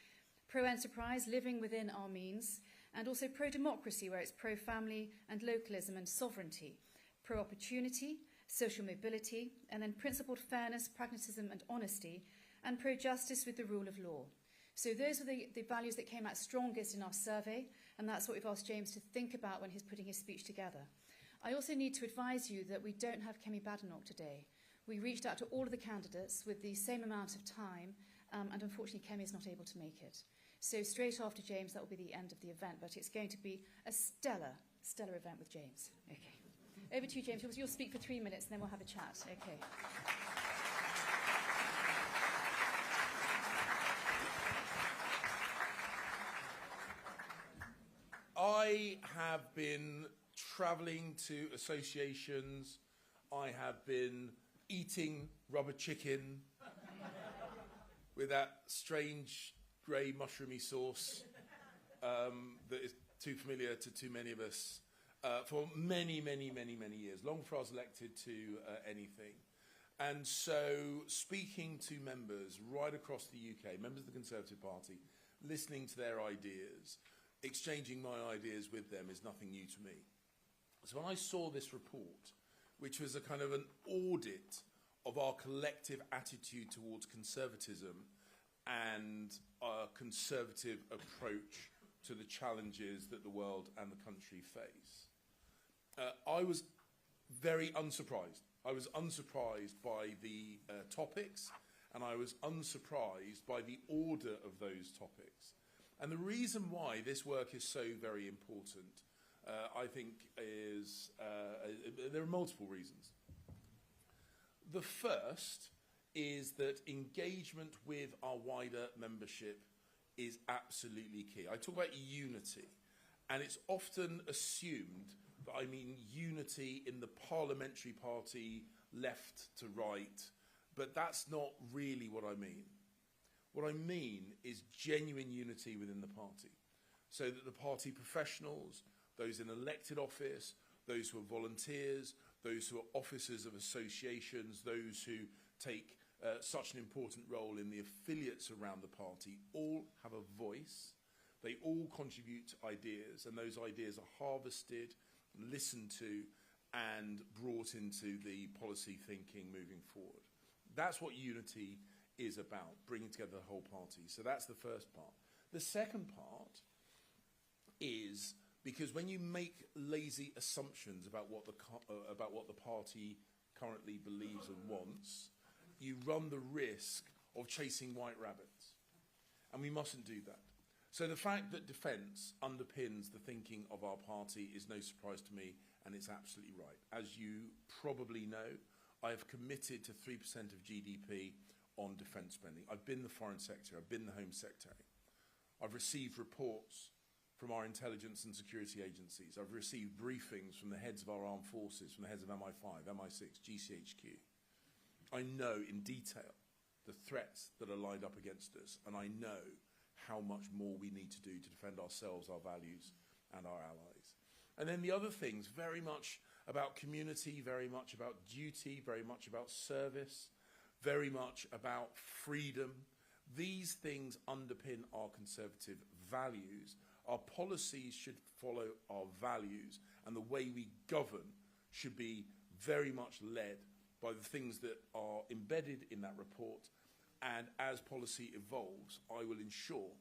Pro-enterprise, living within our means, and also pro-democracy, where it's pro-family and localism and sovereignty. Pro-opportunity, social mobility, and then principled fairness, pragmatism and honesty, and pro-justice with the rule of law. So those are the values that came out strongest in our survey, and that's what we've asked James to think about when he's putting his speech together. I also need to advise you that we don't have Kemi Badenoch today. We reached out to all of the candidates with the same amount of time, and unfortunately Kemi is not able to make it. So straight after James, that will be the end of the event, but it's going to be a stellar event with James. Okay. Over to you, James. You'll speak for 3 minutes, and then we'll have a chat. Okay. I have been travelling to associations. I have been eating rubber chicken with that strange grey mushroomy sauce that is too familiar to too many of us for many years, long before I was elected to anything. And so speaking to members right across the UK, members of the Conservative Party, listening to their ideas, exchanging my ideas with them is nothing new to me. So when I saw this report, which was a kind of an audit of our collective attitude towards conservatism and our conservative approach to the challenges that the world and the country face, I was very unsurprised. I was unsurprised by the topics, and I was unsurprised by the order of those topics. And the reason why this work is so very important, I think, is there are multiple reasons. The first is that engagement with our wider membership is absolutely key. I talk about unity, and it's often assumed that I mean unity in the parliamentary party, left to right, but that's not really what I mean. What I mean is genuine unity within the party, so that the party professionals, those in elected office, those who are volunteers, those who are officers of associations, those who take such an important role in the affiliates around the party, all have a voice. They all contribute to ideas, and those ideas are harvested, listened to, and brought into the policy thinking moving forward. That's what unity is about, bringing together the whole party. So that's the first part. The second part is because when you make lazy assumptions about what the party currently believes and wants, you run the risk of chasing white rabbits. And we mustn't do that. So the fact that defence underpins the thinking of our party is no surprise to me, and it's absolutely right. As you probably know, I have committed to 3% of GDP on defence spending. I've been the Foreign Secretary, I've been the Home Secretary. I've received reports from our intelligence and security agencies. I've received briefings from the heads of our armed forces, from the heads of MI5, MI6, GCHQ. I know in detail the threats that are lined up against us, and I know how much more we need to do to defend ourselves, our values, and our allies. And then the other things, very much about community, very much about duty, very much about service, very much about freedom. These things underpin our conservative values. Our policies should follow our values, and the way we govern should be very much led by the things that are embedded in that report. And as policy evolves, I will ensure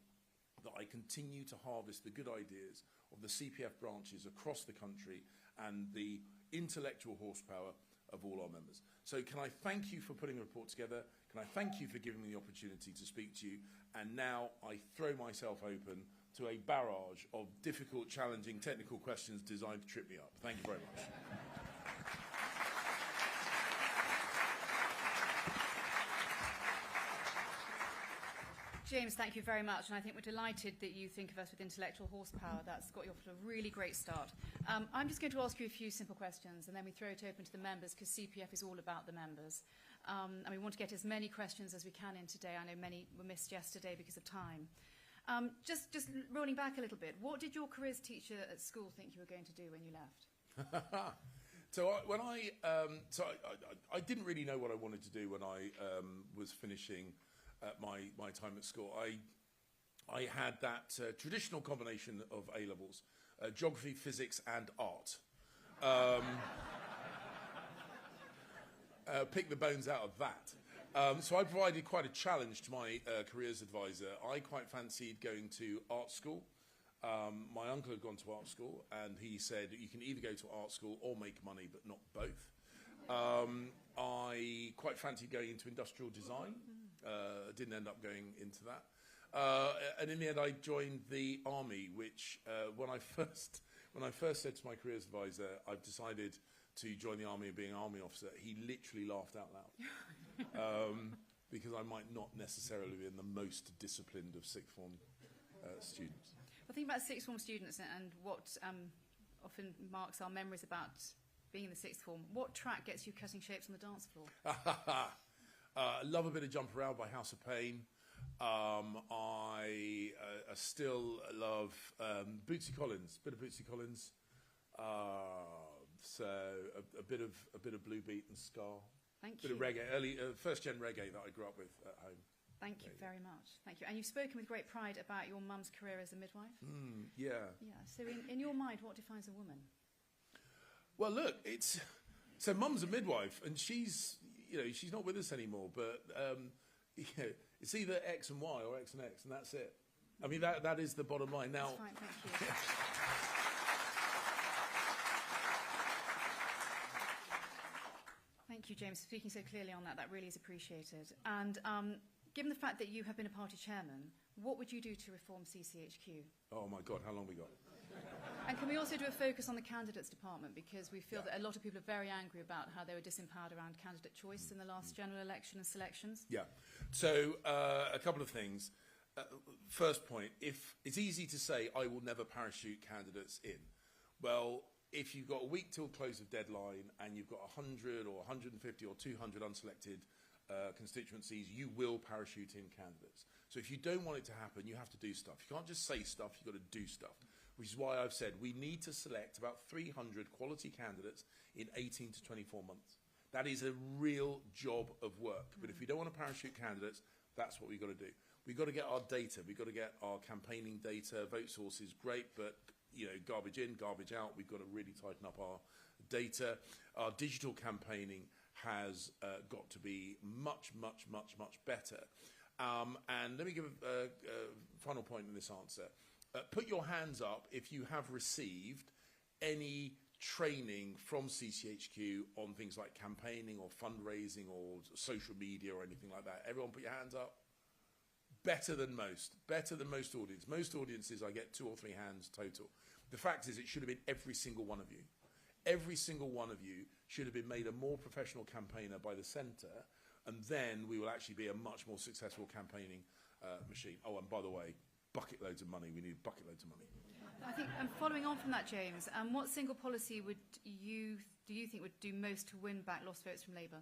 that I continue to harvest the good ideas of the CPF branches across the country and the intellectual horsepower of all our members. So can I thank you for putting the report together? Can I thank you for giving me the opportunity to speak to you? And now I throw myself open to a barrage of difficult, challenging technical questions designed to trip me up. Thank you very much. James, thank you very much, and I think we're delighted that you think of us with intellectual horsepower. That's got you off to a really great start. I'm just going to ask you a few simple questions, and then we throw it open to the members, because CPF is all about the members. And we want to get as many questions as we can in today. I know many were missed yesterday because of time. Just rolling back a little bit, what did your careers teacher at school think you were going to do when you left? So I didn't really know what I wanted to do when I was finishing my time at school. I had that traditional combination of A-levels, geography, physics and art. Pick the bones out of that. So I provided quite a challenge to my careers advisor. I quite fancied going to art school. My uncle had gone to art school, and he said you can either go to art school or make money, but not both. I quite fancied going into industrial design. Didn't end up going into that. And in the end, I joined the army, which when I first said to my careers advisor, I've decided to join the army and being an army officer, he literally laughed out loud. Because I might not necessarily be in the most disciplined of sixth form students. Well, think about sixth form students and what often marks our memories about being in the sixth form. What track gets you cutting shapes on the dance floor? Love a bit of Jump Around by House of Pain. I still love Bootsy Collins, bit of Bootsy Collins. So a bit of Blue Beat and ska. Thank you. Bit of reggae, early first gen reggae that I grew up with at home. Thank you very much. Thank you. And you've spoken with great pride about your mum's career as a midwife. Yeah. Yeah. So in your mind, what defines a woman? Well, look, so mum's a midwife, and she's not with us anymore. But it's either X and Y or X and X, and that's it. I mean, that is the bottom line. Now, that's fine, thank you. Thank you, James, for speaking so clearly on that. That really is appreciated. And given the fact that you have been a party chairman, what would you do to reform CCHQ? Oh my God, how long have we got? And can we also do a focus on the candidates department, because we feel that a lot of people are very angry about how they were disempowered around candidate choice in the last general election and selections? Yeah. So a couple of things. First point, if it's easy to say I will never parachute candidates in. Well, if you've got a week till close of deadline and you've got 100 or 150 or 200 unselected constituencies, you will parachute in candidates. So if you don't want it to happen, you have to do stuff. You can't just say stuff, you've got to do stuff. Which is why I've said we need to select about 300 quality candidates in 18 to 24 months. That is a real job of work. But if we don't want to parachute candidates, that's what we've got to do. We've got to get our data. We've got to get our campaigning data. Vote sources, great, but garbage in, garbage out. We've got to really tighten up our data. Our digital campaigning has got to be much, much, much, much better. And let me give a final point in this answer. Put your hands up if you have received any training from CCHQ on things like campaigning or fundraising or social media or anything like that. Everyone put your hands up. Better than most audiences. Most audiences I get 2 or 3 hands total. The fact is it should have been every single one of you. Every single one of you should have been made a more professional campaigner by the centre, and then we will actually be a much more successful campaigning machine. Oh, and by the way, bucket loads of money. We need bucket loads of money. I think, and following on from that, James, what single policy do you think would do most to win back lost votes from Labour?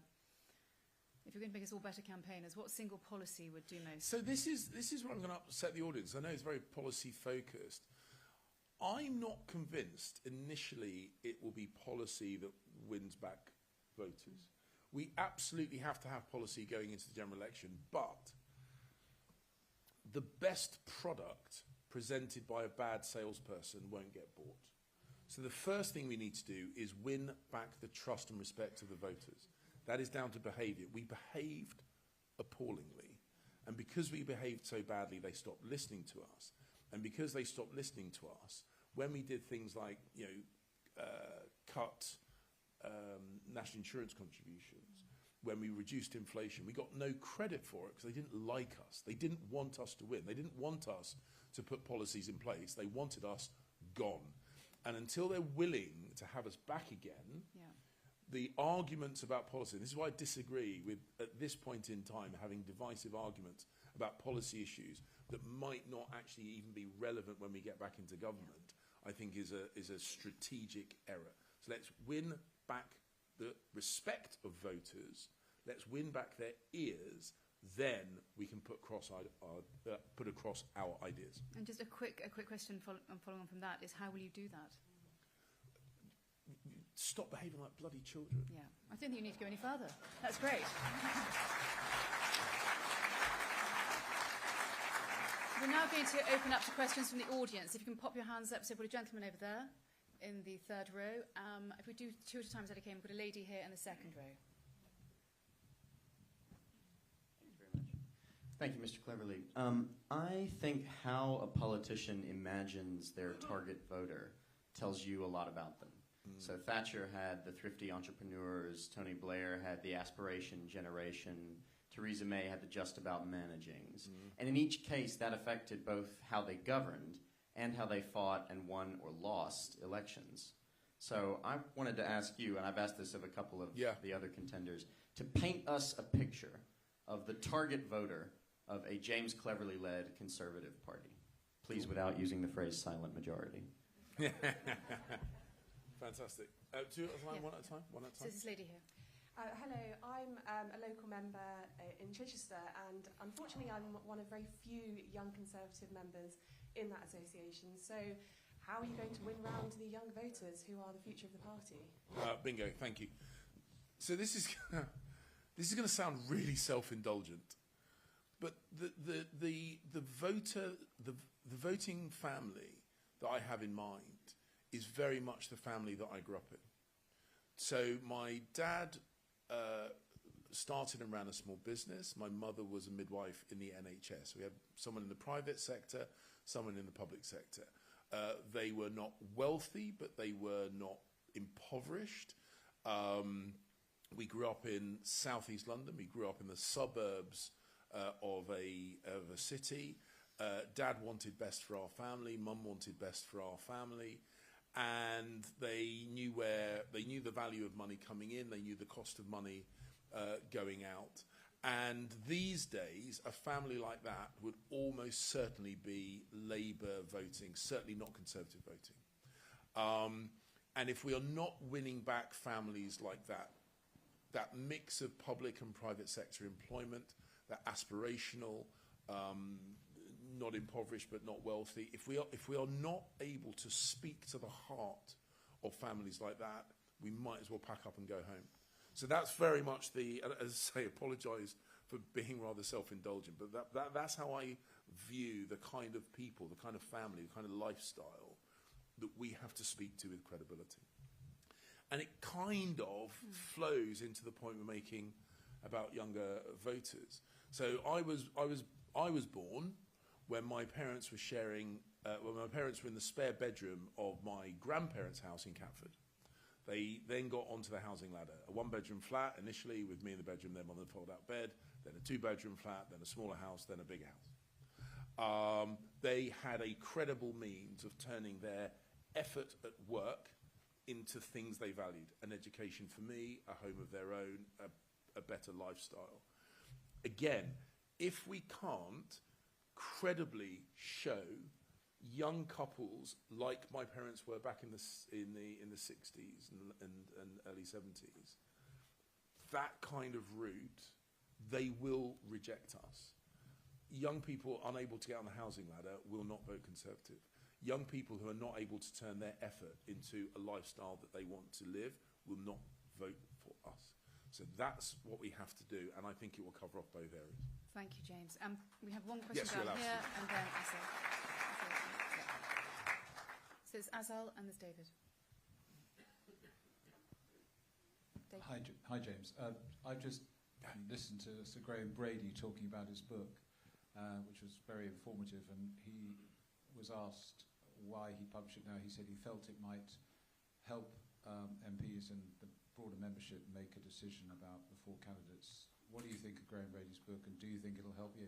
If you're going to make us all better campaigners, what single policy would do most? So this is where I'm going to upset the audience. I know it's very policy focused. I'm not convinced initially it will be policy that wins back voters. We absolutely have to have policy going into the general election, but the best product presented by a bad salesperson won't get bought. So the first thing we need to do is win back the trust and respect of the voters. That is down to behaviour. We behaved appallingly. And because we behaved so badly, they stopped listening to us. And because they stopped listening to us, when we did things like, cut national insurance contributions, when we reduced inflation, we got no credit for it because they didn't like us. They didn't want us to win. They didn't want us to put policies in place. They wanted us gone. And until they're willing to have us back again, the arguments about policy, this is why I disagree with, at this point in time, having divisive arguments about policy issues that might not actually even be relevant when we get back into government, I think is a strategic error. So let's win back the respect of voters, let's win back their ears, then we can put across our ideas. And just a quick question following on from that is, how will you do that? Stop behaving like bloody children. Yeah, I don't think you need to go any further. That's great. We're now going to open up to questions from the audience. If you can pop your hands up, so we've got a gentleman over there in the third row. If we do two at a time, is that okay? We've got a lady here in the second row. Thank you, Mr. Cleverly. I think how a politician imagines their target voter tells you a lot about them. So Thatcher had the thrifty entrepreneurs, Tony Blair had the aspiration generation, Theresa May had the just about managings. And in each case, that affected both how they governed and how they fought and won or lost elections. So I wanted to ask you, and I've asked this of a couple of the other contenders, to paint us a picture of the target voter of a James Cleverly-led Conservative Party. Please, without using the phrase silent majority. Fantastic. Two at a time, one at a time? One at a time. So this lady here. Hello, I'm a local member in Chichester, and unfortunately I'm one of very few young Conservative members in that association. So how are you going to win round the young voters who are the future of the party? Bingo, thank you. So this is going to sound really self-indulgent, but the voting family that I have in mind is very much the family that I grew up in. So my dad started and ran a small business. My mother was a midwife in the NHS. We had someone in the private sector, someone in the public sector. They were not wealthy, but they were not impoverished. We grew up in southeast London. We grew up in the suburbs of a city. Dad wanted best for our family. Mum wanted best for our family. And they knew the value of money coming in. They knew the cost of money going out. And these days, a family like that would almost certainly be Labour voting, certainly not Conservative voting. And if we are not winning back families like that, that mix of public and private sector employment, that aspirational, not impoverished but not wealthy, if we are not able to speak to the heart of families like that, we might as well pack up and go home. So that's very much as I say, apologise for being rather self-indulgent, but that's how I view the kind of people, the kind of family, the kind of lifestyle that we have to speak to with credibility. And it kind of flows into the point we're making about younger voters. So I was born when my parents were sharing, when my parents were in the spare bedroom of my grandparents' house in Catford. They then got onto the housing ladder. A one-bedroom flat initially with me in the bedroom, then on the fold-out bed, then a two-bedroom flat, then a smaller house, then a bigger house. They had a credible means of turning their effort at work into things they valued. An education for me, a home of their own, a better lifestyle. Again, if we can't credibly show young couples like my parents were back in the 60s and early 70s, that kind of route, they will reject us. Young people unable to get on the housing ladder will not vote Conservative. Young people who are not able to turn their effort into a lifestyle that they want to live will not vote for us. So that's what we have to do, and I think it will cover off both areas. Thank you, James. We have one question Yes, down you're here, allowed. and then Azal. So it's Azal and there's David. say. Hi James. I've just listened to Sir Graham Brady talking about his book, which was very informative, and he was asked why he published it now. He said he felt it might help MPs and the broader membership make a decision about the four candidates. What do you think of Graham Brady's book, and do you think it'll help you?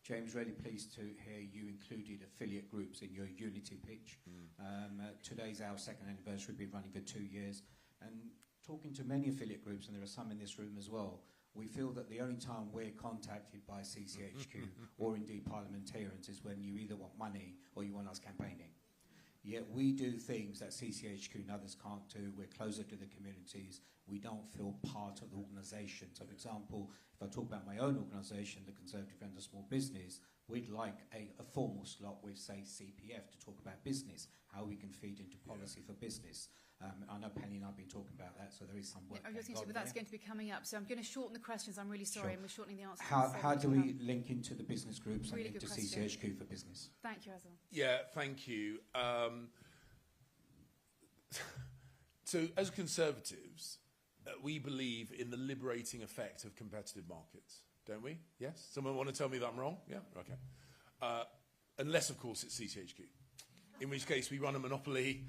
James, really pleased to hear you included affiliate groups in your Unity pitch. Today's our second anniversary, we've been running for 2 years. And talking to many affiliate groups, and there are some in this room as well, we feel that the only time we're contacted by CCHQ or indeed parliamentarians is when you either want money or you want us campaigning. Yet we do things that CCHQ and others can't do. We're closer to the communities. We don't feel part of the organisation. So, for example, if I talk about my own organisation, the Conservative Friends of Small Business, we'd like a formal slot with, say, CPF to talk about business, how we can feed into policy for business. I know Penny and I have been talking about that, so there is some work. I was going to say, but that's going to be coming up. So I'm going to shorten the questions. I'm really sorry, and we're shortening the answers. How do we link into the business groups really and into question. CCHQ for business? Thank you, Azal. Yeah, thank you. So as Conservatives, we believe in the liberating effect of competitive markets, don't we? Yes? Someone want to tell me that I'm wrong? Yeah? Okay. Unless, of course, it's CCHQ, in which case we run a monopoly,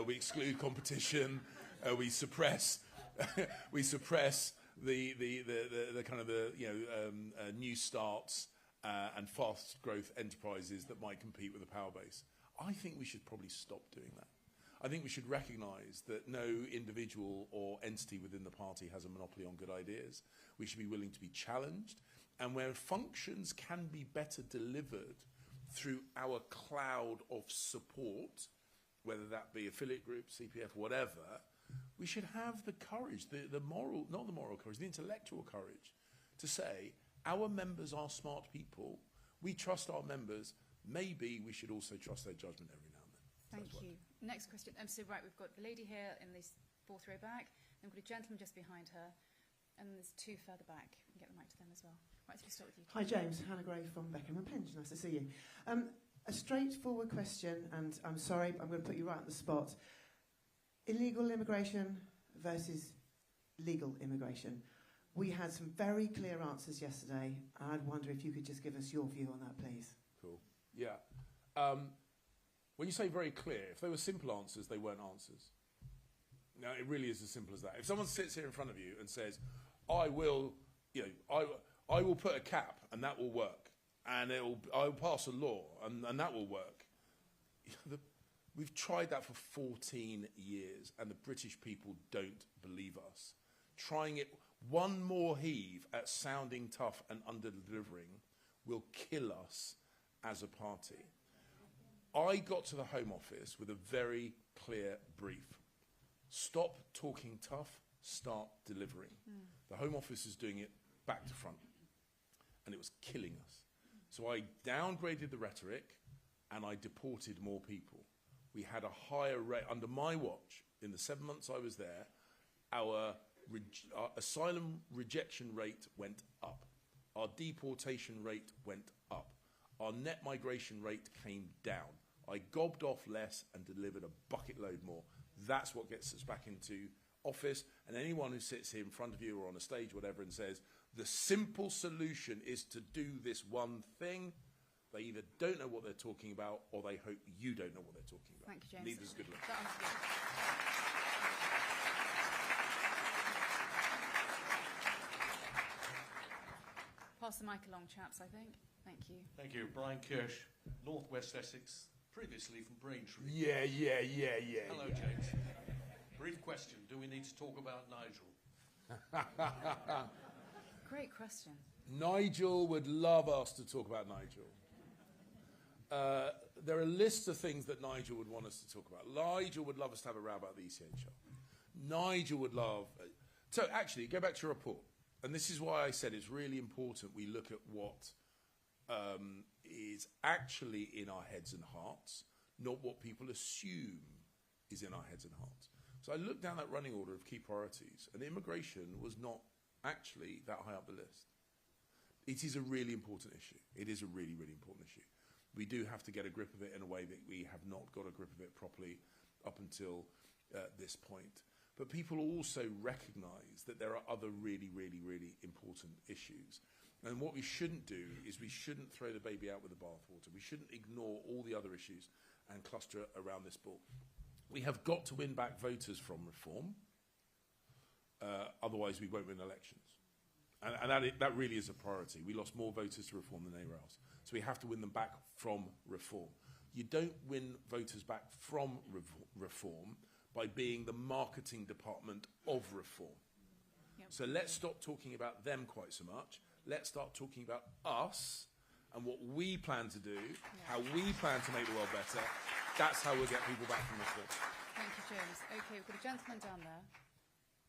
we exclude competition, we suppress the kind of the new starts and fast growth enterprises that might compete with the power base. I think we should probably stop doing that. I think we should recognise that no individual or entity within the party has a monopoly on good ideas. We should be willing to be challenged, and where functions can be better delivered through our cloud of support, whether that be affiliate groups, CPF, whatever, we should have the courage, the moral, not the moral courage, the intellectual courage to say, our members are smart people, we trust our members, maybe we should also trust their judgment every now and then. Thank you. Next question. So, right, we've got the lady here in this fourth row back, then we've got a gentleman just behind her, and there's two further back. We can get the mic to them as well. Right, so we start with you. Hi, James. Hannah Gray from Beckham and Penge. Nice to see you. A straightforward question, and I'm sorry, I'm going to put you right on the spot. Illegal immigration versus legal immigration. We had some very clear answers yesterday, and I'd wonder if you could just give us your view on that, please. Cool. Yeah. When you say very clear, if they were simple answers, they weren't answers. No, it really is as simple as that. If someone sits here in front of you and says, I will put a cap and that will work, and I will pass a law and that will work. We've tried that for 14 years and the British people don't believe us. Trying it one more heave at sounding tough and under-delivering will kill us as a party. I got to the Home Office with a very clear brief. Stop talking tough, start delivering. The Home Office is doing it back to front, and it was killing us. So I downgraded the rhetoric, and I deported more people. We had a higher rate, under my watch, in the 7 months I was there, our asylum rejection rate went up. Our deportation rate went up. Our net migration rate came down. I gobbed off less and delivered a bucket load more. That's what gets us back into office. And anyone who sits here in front of you or on a stage, whatever, and says, the simple solution is to do this one thing, they either don't know what they're talking about or they hope you don't know what they're talking about. Thank you, James. Neither's good luck. Pass the mic along, chaps, I think. Thank you. Thank you. Brian Kirsch, North West Essex, previously from Braintree. Yeah. Hello, James. Brief question. Do we need to talk about Nigel? Great question. Nigel would love us to talk about Nigel. There are lists of things that Nigel would want us to talk about. Nigel would love us to have a row about the ECHL. Nigel would love... So actually, go back to your report. And this is why I said it's really important we look at what is actually in our heads and hearts, not what people assume is in our heads and hearts. So I looked down that running order of key priorities, and immigration was not actually that high up the list. It is a really important issue. It is a really, really important issue. We do have to get a grip of it in a way that we have not got a grip of it properly up until this point. But people also recognise that there are other really, really, really important issues. And what we shouldn't do is we shouldn't throw the baby out with the bathwater. We shouldn't ignore all the other issues and cluster around this ball. We have got to win back voters from reform. Otherwise, we won't win elections. And that really is a priority. We lost more voters to reform than anywhere else. So we have to win them back from reform. You don't win voters back from reform by being the marketing department of reform. Yep. So let's stop talking about them quite so much. Let's start talking about us and what we plan to do, how we plan to make the world better. That's how we'll get people back from reform. Thank you, James. Okay, we've got a gentleman down there.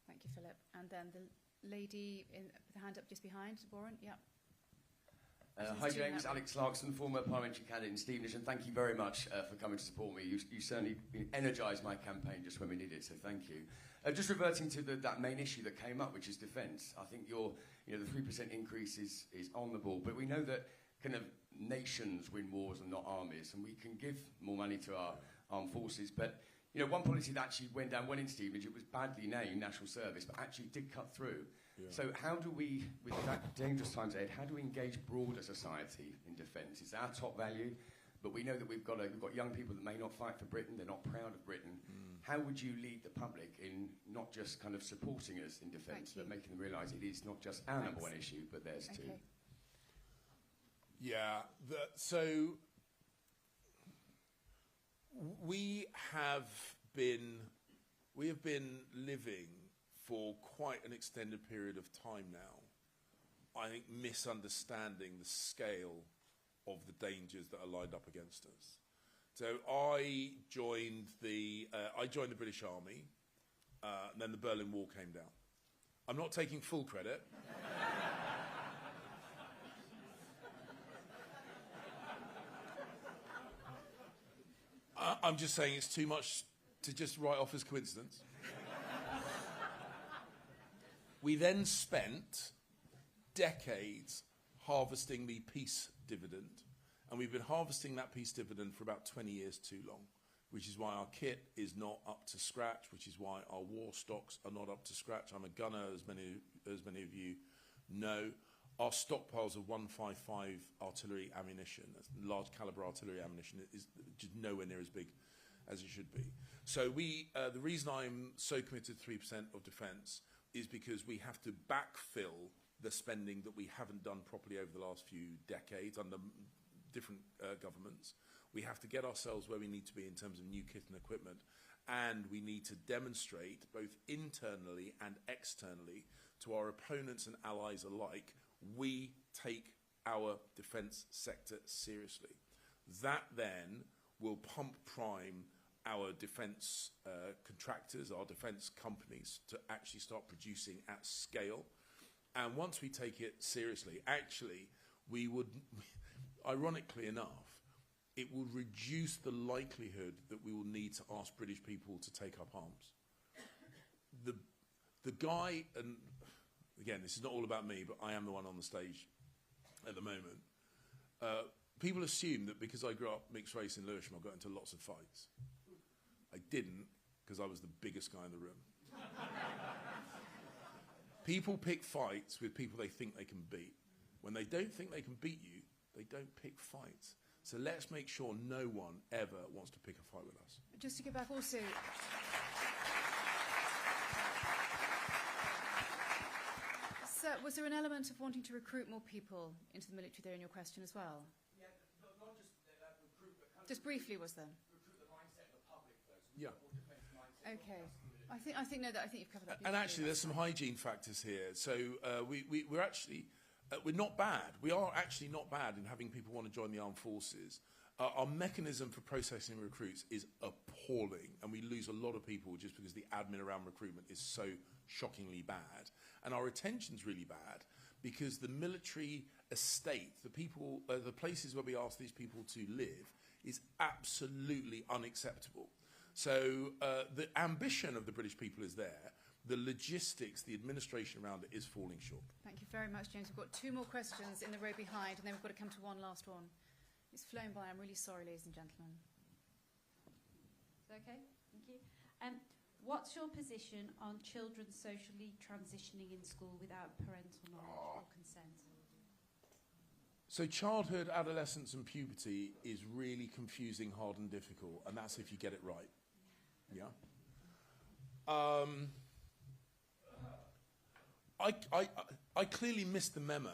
Thank you, Philip. And then the lady with the hand up just behind, Warren. Yeah. Hi James, Alex Clarkson, former parliamentary candidate in Stevenage, and thank you very much for coming to support me. You certainly energised my campaign just when we needed it, so thank you. Just reverting to that main issue that came up, which is defence. I think the 3% increase is on the ball, but we know that kind of nations win wars and not armies, and we can give more money to our armed forces, but one policy that actually went down well in Stevenage, it was badly named National Service, but actually did cut through. Yeah. So how do we, with that dangerous times ahead, how do we engage broader society in defence? It's our top value, but we know that we've got young people that may not fight for Britain, they're not proud of Britain. How would you lead the public in not just kind of supporting us in defence, but making them realise it is not just our number one issue, but theirs too? Yeah, so we have been living for quite an extended period of time now, I think, misunderstanding the scale of the dangers that are lined up against us. So I joined the British Army, and then the Berlin Wall came down. I'm not taking full credit. I'm just saying it's too much to just write off as coincidence. We then spent decades harvesting the peace dividend, and we've been harvesting that peace dividend for about 20 years too long, which is why our kit is not up to scratch, which is why our war stocks are not up to scratch. I'm a gunner, as many of you know. Our stockpiles of 155 artillery ammunition, large caliber artillery ammunition, is just nowhere near as big as it should be. So the reason I'm so committed to 3% of defence is because we have to backfill the spending that we haven't done properly over the last few decades under different governments. We have to get ourselves where we need to be in terms of new kit and equipment, and we need to demonstrate both internally and externally to our opponents and allies alike, we take our defence sector seriously. That then will pump prime our defence contractors, our defence companies, to actually start producing at scale. And once we take it seriously, actually, we would, ironically enough, it will reduce the likelihood that we will need to ask British people to take up arms. The guy, and again, this is not all about me, but I am the one on the stage at the moment. People assume that because I grew up mixed race in Lewisham, I got into lots of fights. I didn't, because I was the biggest guy in the room. People pick fights with people they think they can beat. When they don't think they can beat you, they don't pick fights. So let's make sure no one ever wants to pick a fight with us. Just to go back also... Was there an element of wanting to recruit more people into the military there in your question as well? Yeah, not just recruit, but kind of just briefly, was there? Recruit the mindset of the public, though. So Yeah. Okay. I think you've covered that. And actually, there's some hygiene factors here. So we're actually we're not bad. We are actually not bad in having people want to join the armed forces. Our mechanism for processing recruits is appalling, and we lose a lot of people just because the admin around recruitment is so shockingly bad. And our retention's really bad because the military estate, the people, the places where we ask these people to live, is absolutely unacceptable. So the ambition of the British people is there. The logistics, the administration around it is falling short. Thank you very much, James. We've got 2 more questions in the row behind, and then we've got to come to one last one. It's flown by. I'm really sorry, ladies and gentlemen. Is that okay? Thank you. What's your position on children socially transitioning in school without parental knowledge or consent? So childhood, adolescence and puberty is really confusing, hard and difficult, and that's if you get it right. Yeah? I clearly missed the memo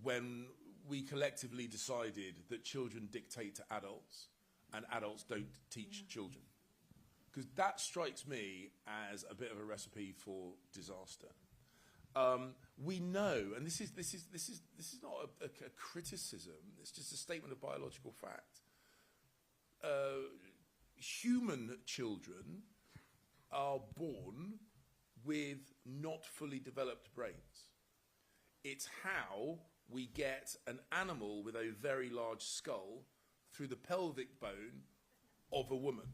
when we collectively decided that children dictate to adults and adults don't teach children. Because that strikes me as a bit of a recipe for disaster. We know, and this is not a criticism, it's just a statement of biological fact. Human children are born with not fully developed brains. It's how we get an animal with a very large skull through the pelvic bone of a woman.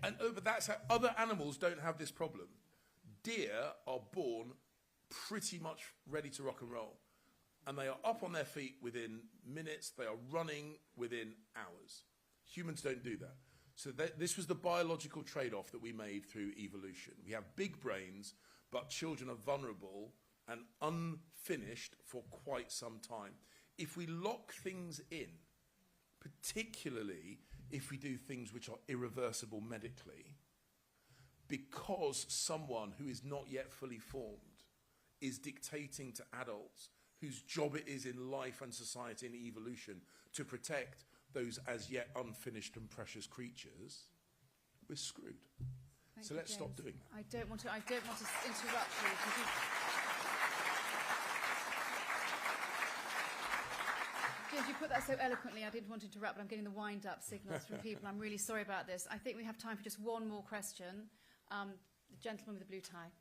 But that's how other animals don't have this problem. Deer are born pretty much ready to rock and roll. And they are up on their feet within minutes. They are running within hours. Humans don't do that. So this was the biological trade-off that we made through evolution. We have big brains, but children are vulnerable and unfinished for quite some time. If we lock things in, particularly if we do things which are irreversible medically, because someone who is not yet fully formed is dictating to adults whose job it is in life and society and evolution to protect those as yet unfinished and precious creatures, we're screwed. Thank so you, let's James. stop doing that. I don't want to interrupt you. James, you put that so eloquently. I didn't want to interrupt, but I'm getting the wind-up signals from people. I'm really sorry about this. I think we have time for just one more question. The gentleman with the blue tie.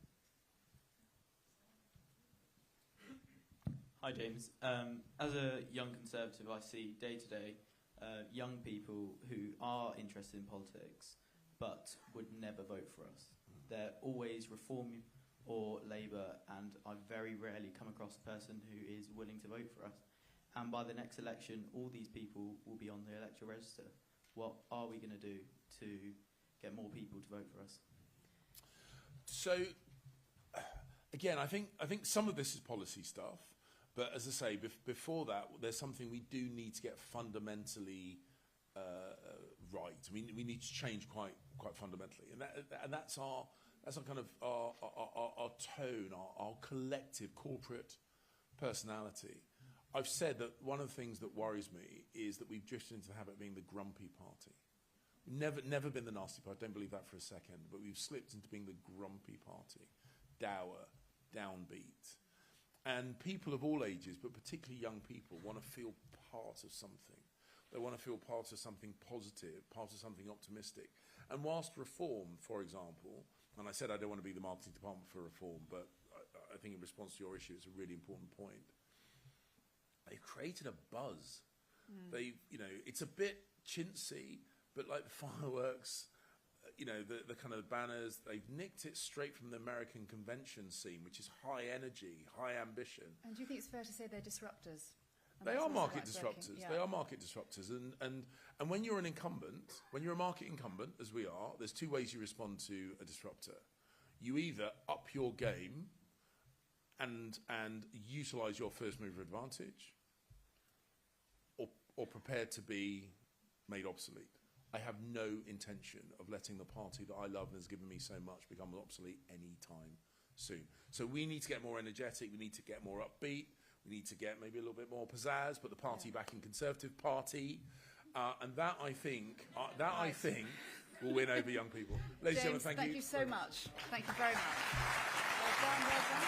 Hi, James. As a young Conservative, I see day to day young people who are interested in politics but would never vote for us. They're always Reform or Labour, and I very rarely come across a person who is willing to vote for us. And by the next election, all these people will be on the electoral register. What are we going to do to get more people to vote for us? So, again, I think some of this is policy stuff. But as I say, before that, there's something we do need to get fundamentally right. I mean, we need to change quite fundamentally, and that's our kind of our tone, our collective corporate personality. I've said that one of the things that worries me is that we've drifted into the habit of being the grumpy party. We've never been the nasty party. Don't believe that for a second. But we've slipped into being the grumpy party, dour, downbeat. And people of all ages, but particularly young people, want to feel part of something. They want to feel part of something positive, part of something optimistic. And whilst Reform, for example, and I said I don't want to be the marketing department for Reform, but I think in response to your issue, it's a really important point. They've created a buzz. It's a bit chintzy, but like the fireworks, the kind of banners, they've nicked it straight from the American convention scene, which is high energy, high ambition. And do you think it's fair to say they're disruptors? They are market disruptors. Yeah. They are market disruptors. And when you're an incumbent, when you're a market incumbent, as we are, there's 2 ways you respond to a disruptor. You either up your game and utilise your first mover advantage, or prepare to be made obsolete. I have no intention of letting the party that I love and has given me so much become obsolete any time soon. So we need to get more energetic, we need to get more upbeat, we need to get maybe a little bit more pizzazz, put the party back in Conservative Party, and that I think will win over young people. Ladies and James, gentlemen, thank you so much. Thank you very much. Well done, well done.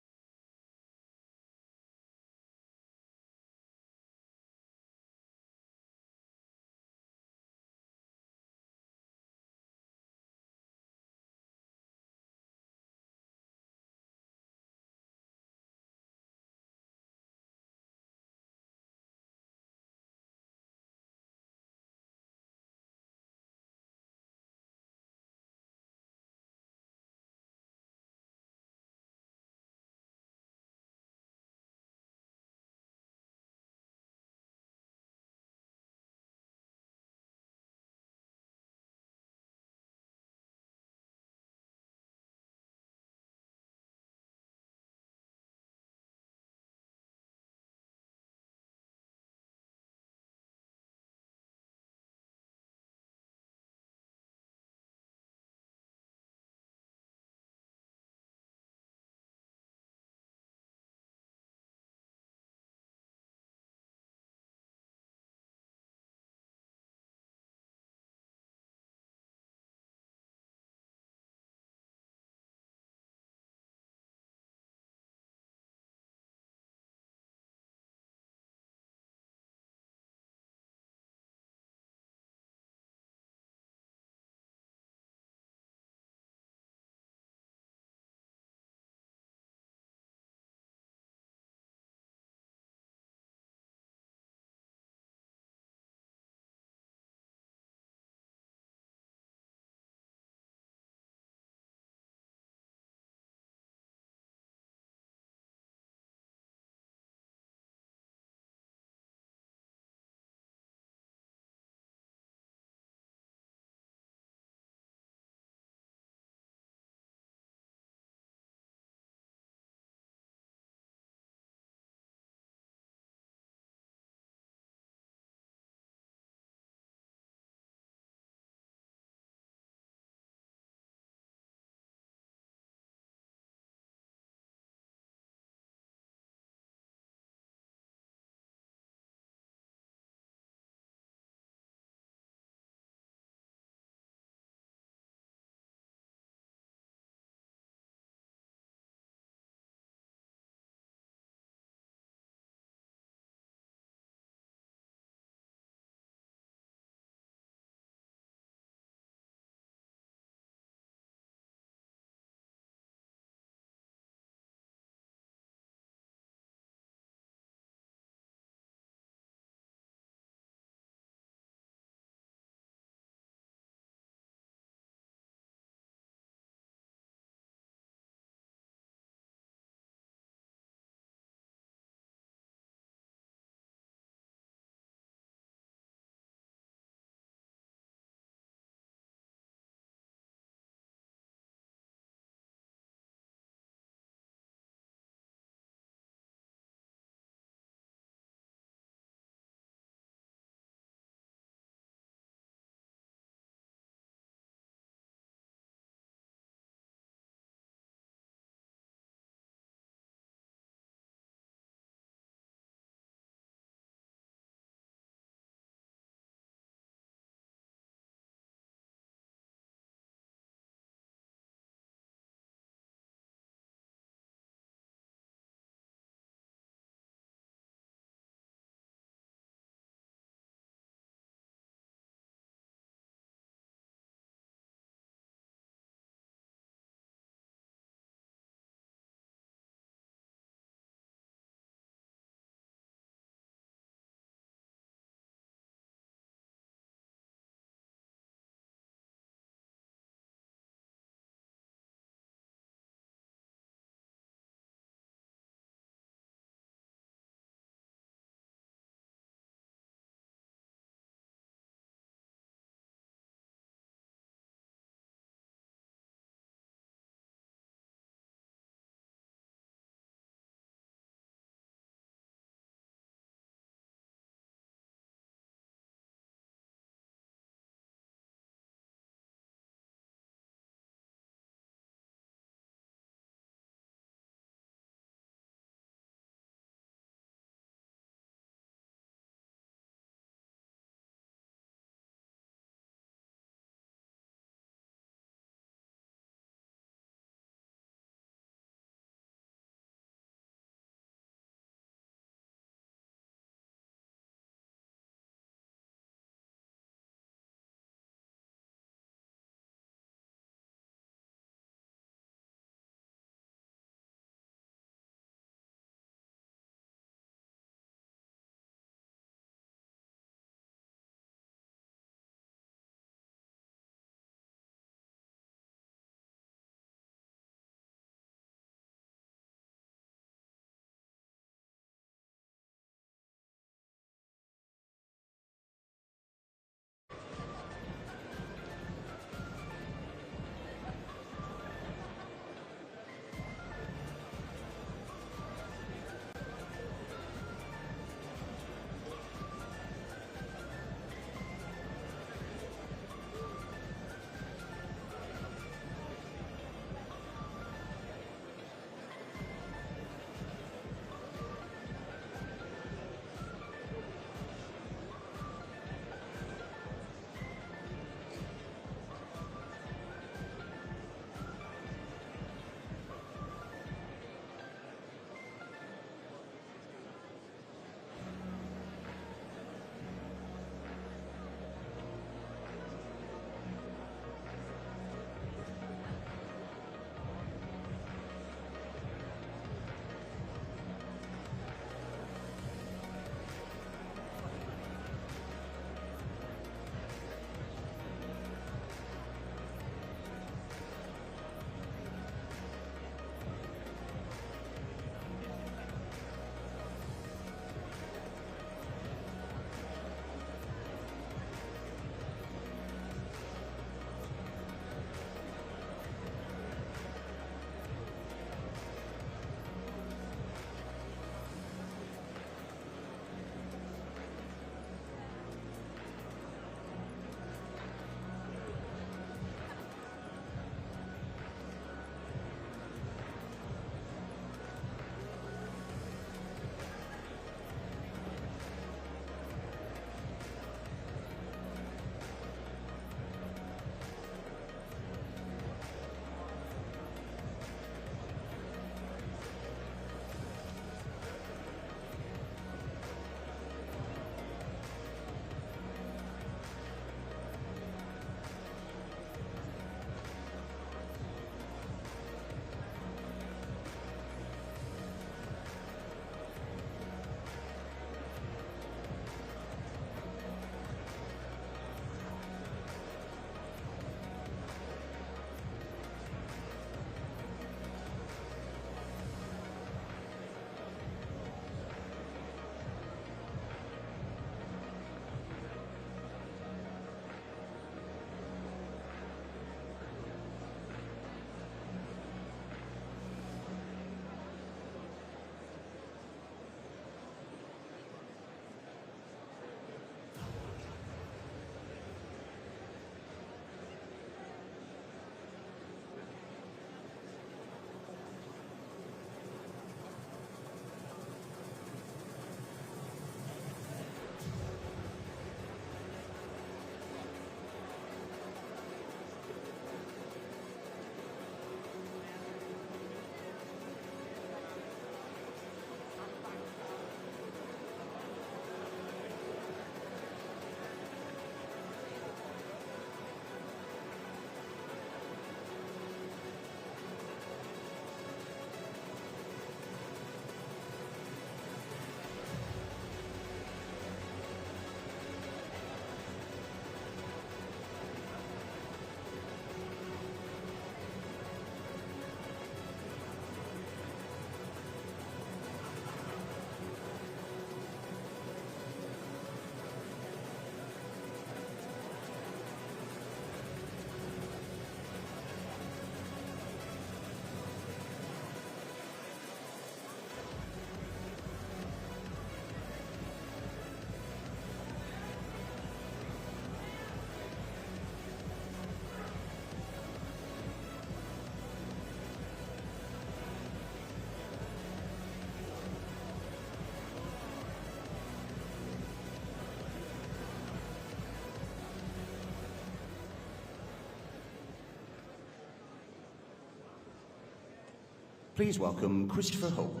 Please welcome Christopher Hope.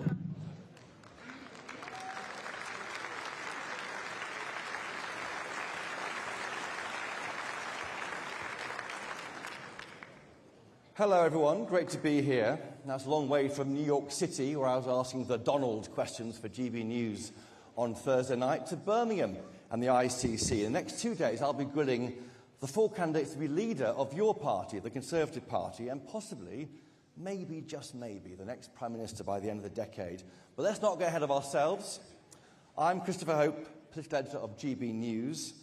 Hello everyone, great to be here. Now it's a long way from New York City, where I was asking the Donald questions for GB News on Thursday night, to Birmingham and the ICC. In the next 2 days I'll be grilling the 4 candidates to be leader of your party, the Conservative Party, and possibly, maybe, just maybe, the next Prime Minister by the end of the decade. But let's not get ahead of ourselves. I'm Christopher Hope, political editor of GB News.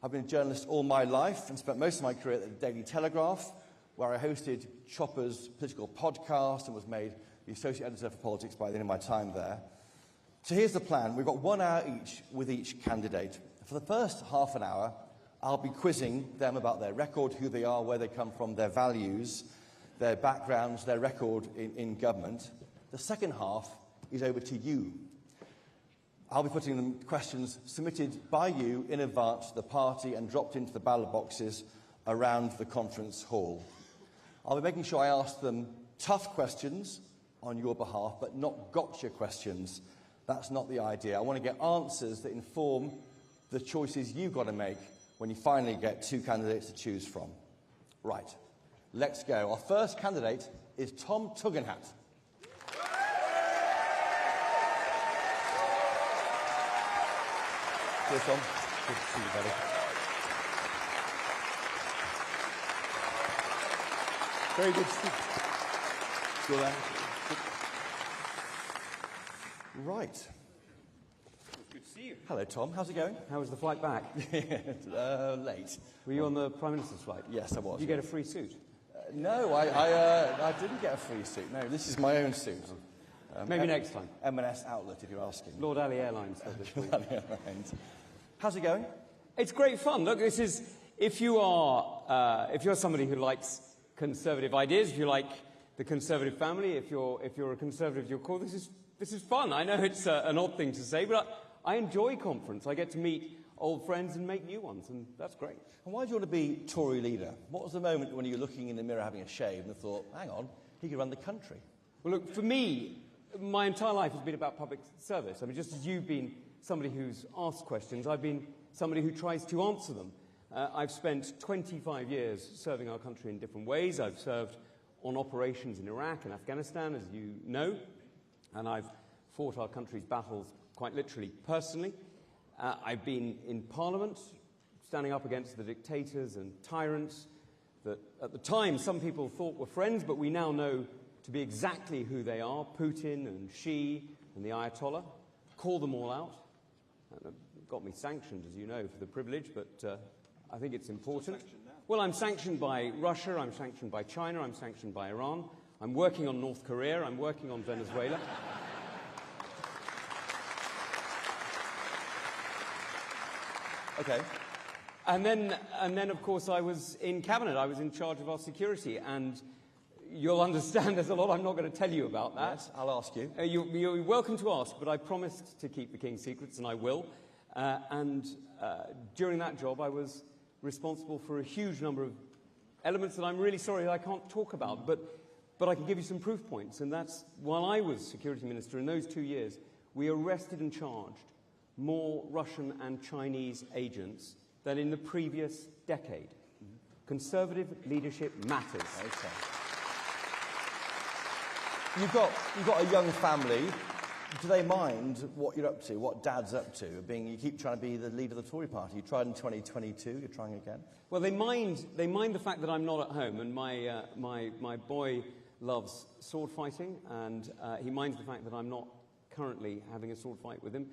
I've been a journalist all my life and spent most of my career at the Daily Telegraph, where I hosted Chopper's political podcast and was made the associate editor for politics by the end of my time there. So here's the plan. We've got 1 hour each with each candidate. For the first half an hour, I'll be quizzing them about their record, who they are, where they come from, their values, their backgrounds, their record in government. The second half is over to you. I'll be putting them questions submitted by you in advance to the party and dropped into the ballot boxes around the conference hall. I'll be making sure I ask them tough questions on your behalf, but not gotcha questions. That's not the idea. I want to get answers that inform the choices you've got to make when you finally get 2 candidates to choose from. Right, let's go. Our first candidate is Tom Tugendhat. Cheers, Tom. Good to see you, buddy. Very good to see you. Right. Good to see you. Hello, Tom. How's it going? How was the flight back? Late. Were you on the Prime Minister's flight? Yes, I was. Did you get a free suit? No, I didn't get a free suit. No, this is my own suit. Maybe next time. M&S Outlet, if you're asking. Lord Ali Airlines said this week. Airlines. How's it going? It's great fun. Look, this is if you're somebody who likes conservative ideas, if you like the Conservative family, if you're a Conservative to your core, this is fun. I know it's an odd thing to say, but I enjoy conference. I get to meet old friends and make new ones, and that's great. And why do you want to be Tory leader? What was the moment when you were looking in the mirror having a shave and thought, hang on, he could run the country? Well, look, for me, my entire life has been about public service. I mean, just as you've been somebody who's asked questions, I've been somebody who tries to answer them. I've spent 25 years serving our country in different ways. I've served on operations in Iraq and Afghanistan, as you know, and I've fought our country's battles quite literally personally. I've been in Parliament, standing up against the dictators and tyrants that at the time some people thought were friends, but we now know to be exactly who they are, Putin and Xi and the Ayatollah. Call them all out. It got me sanctioned, as you know, for the privilege, but I think it's important. Well, I'm sanctioned by Russia, I'm sanctioned by China, I'm sanctioned by Iran, I'm working on North Korea, I'm working on Venezuela. Okay. And then, of course, I was in Cabinet. I was in charge of our security, and you'll understand there's a lot I'm not going to tell you about that. Yes, I'll ask you. You're welcome to ask, but I promised to keep the King's secrets, and I will. During that job, I was responsible for a huge number of elements that I'm really sorry I can't talk about, but I can give you some proof points. And that's, while I was Security Minister in those 2 years, we arrested and charged more Russian and Chinese agents than in the previous decade. Conservative leadership matters. Okay. You've got a young family. Do they mind what you're up to, what Dad's up to? You keep trying to be the leader of the Tory party. You tried in 2022. You're trying again. Well, they mind the fact that I'm not at home, and my boy loves sword fighting, and he minds the fact that I'm not currently having a sword fight with him,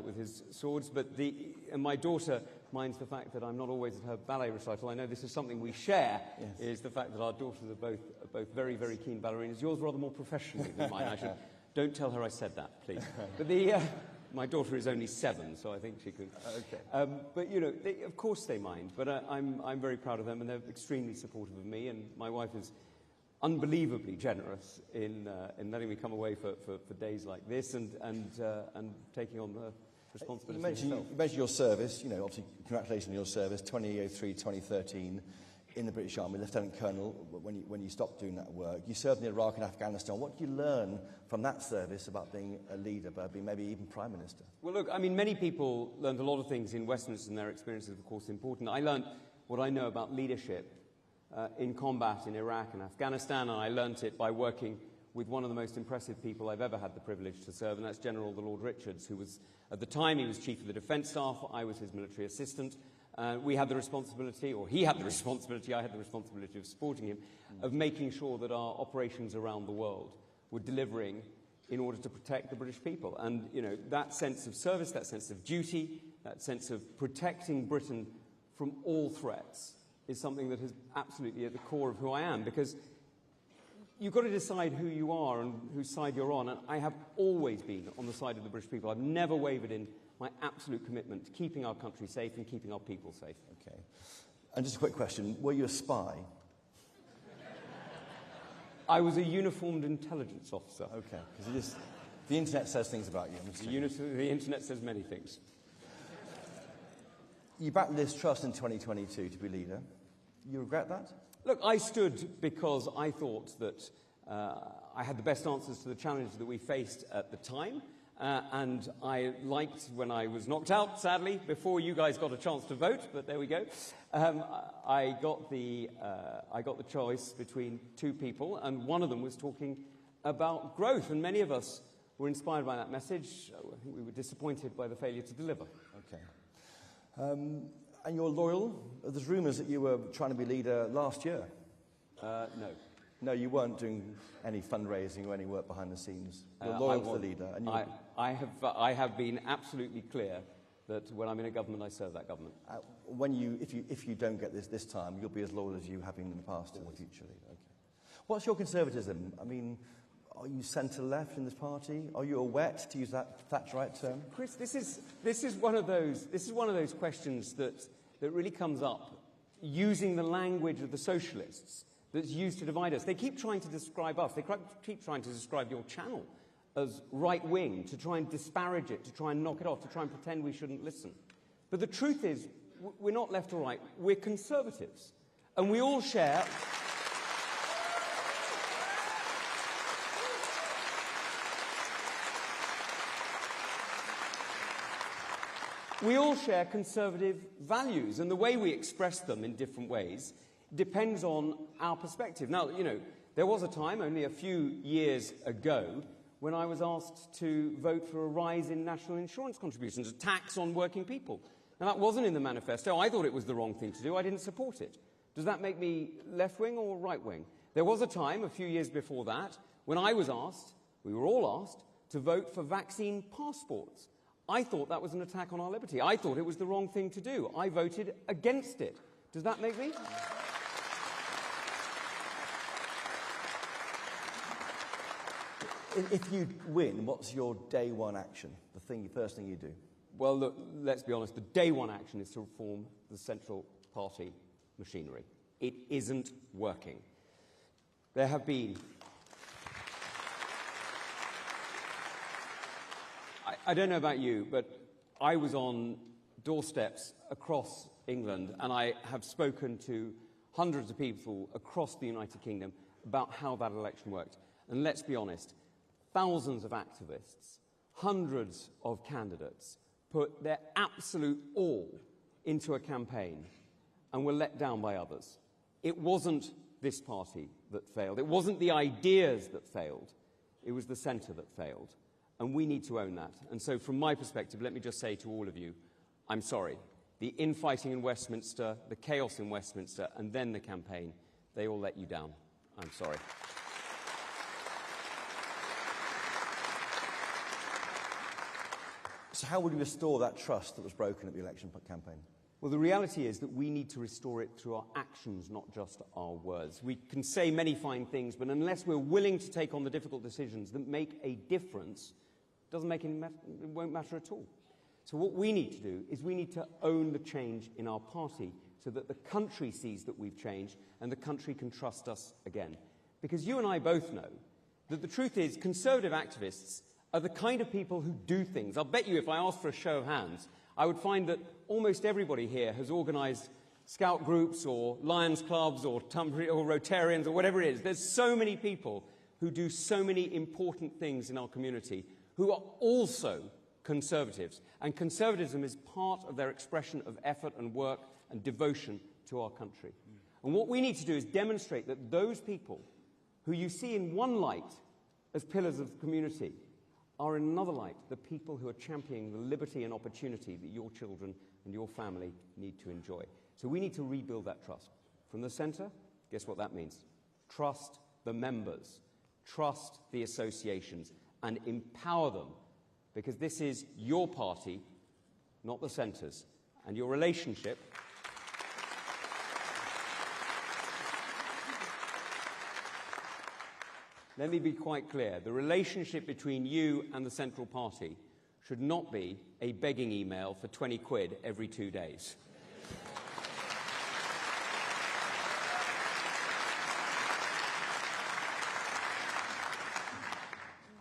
with his swords. And my daughter minds the fact that I'm not always at her ballet recital. I know this is something we share. Yes. Is the fact that our daughters are both very, very keen ballerinas. Yours rather more professionally than mine. Don't tell her I said that, please. But my daughter is only 7, so I think she could. Okay. But of course they mind. But I'm very proud of them, and they're extremely supportive of me. And my wife is unbelievably generous in letting me come away for days like this and taking on the responsibility. You mentioned your service. Obviously, congratulations on your service. 2003, 2013. in the British Army, Lieutenant Colonel, when you stopped doing that work. You served in Iraq and Afghanistan. What did you learn from that service about being a leader, about being maybe even Prime Minister? Well, look, I mean, many people learned a lot of things in Westminster, and their experiences, of course, important. I learned what I know about leadership in combat in Iraq and Afghanistan, and I learnt it by working with one of the most impressive people I've ever had the privilege to serve, and that's General the Lord Richards, who was, at the time, he was Chief of the Defence Staff. I was his military assistant. We had the responsibility, or he had the responsibility, I had the responsibility of supporting him, of making sure that our operations around the world were delivering in order to protect the British people. And, you know, that sense of service, that sense of duty, that sense of protecting Britain from all threats is something that is absolutely at the core of who I am, because you've got to decide who you are and whose side you're on, and I have always been on the side of the British people. I've never wavered in my absolute commitment to keeping our country safe and keeping our people safe. Okay. And just a quick question, were you a spy? I was a uniformed intelligence officer. Okay, because the internet says things about you. The internet says many things. You backed Liz Truss in 2022 to be leader. You regret that? Look, I stood because I thought that I had the best answers to the challenges that we faced at the time. And I liked when I was knocked out, sadly, before you guys got a chance to vote, but there we go. I got the choice between two people, and one of them was talking about growth, and many of us were inspired by that message. I think we were disappointed by the failure to deliver. Okay. And you're loyal? There's rumours that you were trying to be leader last year. No. No, you weren't doing any fundraising or any work behind the scenes. You're loyal to the leader. And I have been absolutely clear that when I'm in a government, I serve that government. If you don't get this time, you'll be as loyal as you have been in the past in the future leader. Okay. What's your conservatism? I mean, are you centre-left in this party? Are you a wet, to use that Thatcherite term? Chris, this is one of those questions that really comes up using the language of the socialists that's used to divide us. They keep trying to describe us. They keep trying to describe your channel as right-wing, to try and disparage it, to try and knock it off, to try and pretend we shouldn't listen. But the truth is, we're not left or right. We're conservatives. And we all share... We all share conservative values, and the way we express them in different ways depends on our perspective. Now, you know, there was a time, only a few years ago, when I was asked to vote for a rise in national insurance contributions, a tax on working people. Now, that wasn't in the manifesto. I thought it was the wrong thing to do. I didn't support it. Does that make me left-wing or right-wing? There was a time, a few years before that, when I was asked, we were all asked, to vote for vaccine passports. I thought that was an attack on our liberty. I thought it was the wrong thing to do. I voted against it. Does that make me? If you win, what's your day one action, the first thing you do? Well, look, let's be honest. The day one action is to reform the central party machinery. It isn't working. There have been... I don't know about you, but I was on doorsteps across England, and I have spoken to hundreds of people across the United Kingdom about how that election worked. And let's be honest, thousands of activists, hundreds of candidates put their absolute all into a campaign and were let down by others. It wasn't this party that failed. It wasn't the ideas that failed. It was the centre that failed. And we need to own that. And so from my perspective, let me just say to all of you, I'm sorry. The infighting in Westminster, the chaos in Westminster, and then the campaign, they all let you down. I'm sorry. So how would you restore that trust that was broken at the election campaign? Well, the reality is that we need to restore it through our actions, not just our words. We can say many fine things, but unless we're willing to take on the difficult decisions that make a difference, it won't matter at all. So what we need to do is we need to own the change in our party so that the country sees that we've changed and the country can trust us again. Because you and I both know that the truth is conservative activists are the kind of people who do things. I'll bet you if I asked for a show of hands, I would find that almost everybody here has organised scout groups or Lions clubs or Rotarians or whatever it is. There's so many people who do so many important things in our community who are also conservatives. And conservatism is part of their expression of effort and work and devotion to our country. And what we need to do is demonstrate that those people who you see in one light as pillars of the community are in another light the people who are championing the liberty and opportunity that your children and your family need to enjoy. So we need to rebuild that trust. From the centre, guess what that means? Trust the members, trust the associations, and empower them, because this is your party, not the centre's, and your relationship... Let me be quite clear. The relationship between you and the central party should not be a begging email for 20 quid every 2 days.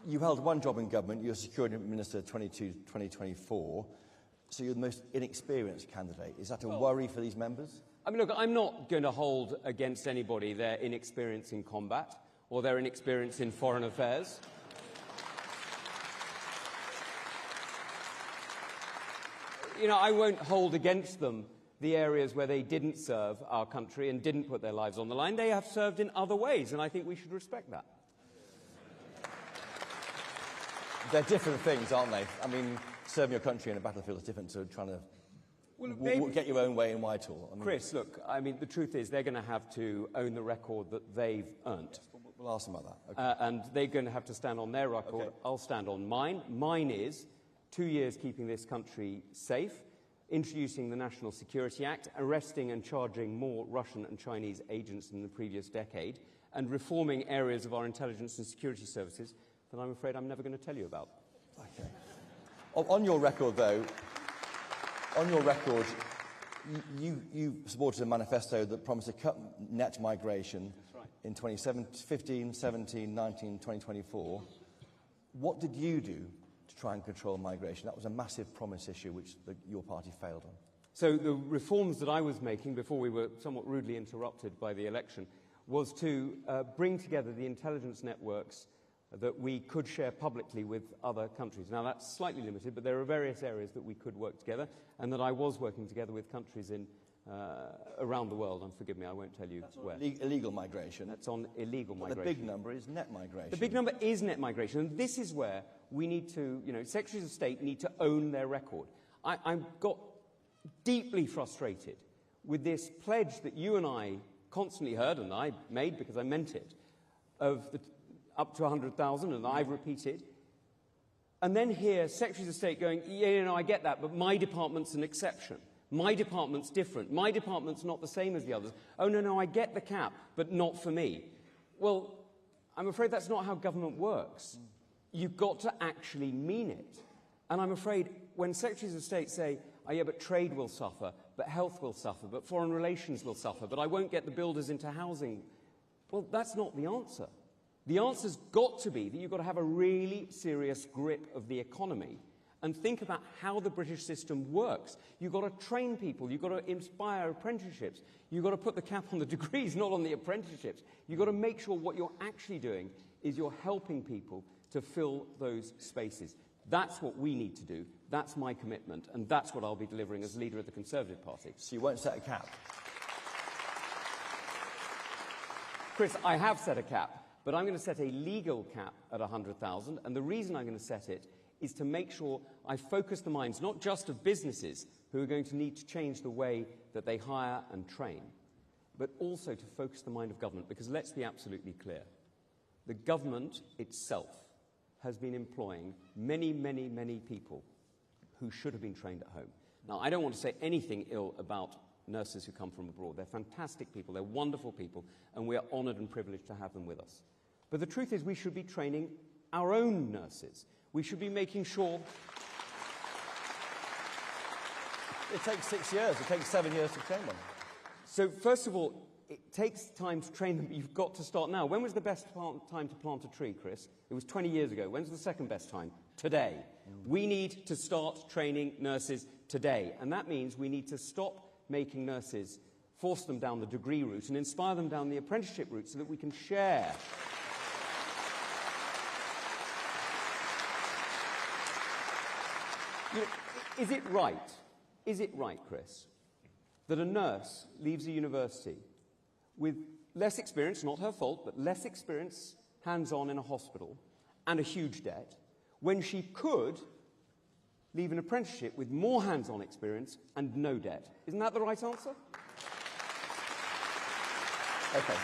You held one job in government. You're Security Minister 2024, so you're the most inexperienced candidate. Is that a worry for these members? I mean, look, I'm not going to hold against anybody their inexperience in combat or their inexperience in foreign affairs. You know, I won't hold against them the areas where they didn't serve our country and didn't put their lives on the line. They have served in other ways, and I think we should respect that. They're different things, aren't they? I mean, serving your country in a battlefield is different to trying to get your own way in Whitehall. I mean, Chris, look, I mean, the truth is they're going to have to own the record that they've earned. We'll ask them about that. Okay. And they're going to have to stand on their record. Okay. I'll stand on mine. Mine is 2 years keeping this country safe, introducing the National Security Act, arresting and charging more Russian and Chinese agents in the previous decade, and reforming areas of our intelligence and security services that I'm afraid I'm never going to tell you about. Okay. On your record, though, you supported a manifesto that promised to cut net migration in 2015, 17, 19, 2024. What did you do to try and control migration? That was a massive promise issue which your party failed on. So the reforms that I was making before we were somewhat rudely interrupted by the election was to bring together the intelligence networks that we could share publicly with other countries. Now, that's slightly limited, but there are various areas that we could work together, and that I was working together with countries in around the world. And forgive me, I won't tell you where. Illegal migration. That's on illegal migration. The big number is net migration. The big number is net migration, and this is where we need to, Secretaries of State need to own their record. I got deeply frustrated with this pledge that you and I constantly heard, and I made because I meant it, of up to 100,000, and I've repeated, and then hear Secretaries of State going, I get that, but my department's an exception. My department's different. My department's not the same as the others. Oh, no, I get the cap, but not for me. Well, I'm afraid that's not how government works. You've got to actually mean it. And I'm afraid when Secretaries of State say, but trade will suffer, but health will suffer, but foreign relations will suffer, but I won't get the builders into housing, well, that's not the answer. The answer's got to be that you've got to have a really serious grip of the economy and think about how the British system works. You've got to train people. You've got to inspire apprenticeships. You've got to put the cap on the degrees, not on the apprenticeships. You've got to make sure what you're actually doing is you're helping people to fill those spaces. That's what we need to do. That's my commitment, and that's what I'll be delivering as leader of the Conservative Party. So you won't set a cap? Chris, I have set a cap. But I'm going to set a legal cap at 100,000, and the reason I'm going to set it is to make sure I focus the minds not just of businesses who are going to need to change the way that they hire and train, but also to focus the mind of government, because let's be absolutely clear. The government itself has been employing many, many, many people who should have been trained at home. Now, I don't want to say anything ill about nurses who come from abroad. They're fantastic people, they're wonderful people, and we are honoured and privileged to have them with us. But the truth is we should be training our own nurses. We should be making sure... It takes 6 years, it takes 7 years to train them. So, first of all, it takes time to train them, but you've got to start now. When was the best time to plant a tree, Chris? It was 20 years ago. When's the second best time? Today. We need to start training nurses today, and that means we need to stop making nurses force them down the degree route and inspire them down the apprenticeship route so that we can share. You know, is it right, Chris, that a nurse leaves a university with less experience, not her fault, but less experience hands-on in a hospital and a huge debt, when she could leave an apprenticeship with more hands-on experience and no debt? Isn't that the right answer? Okay.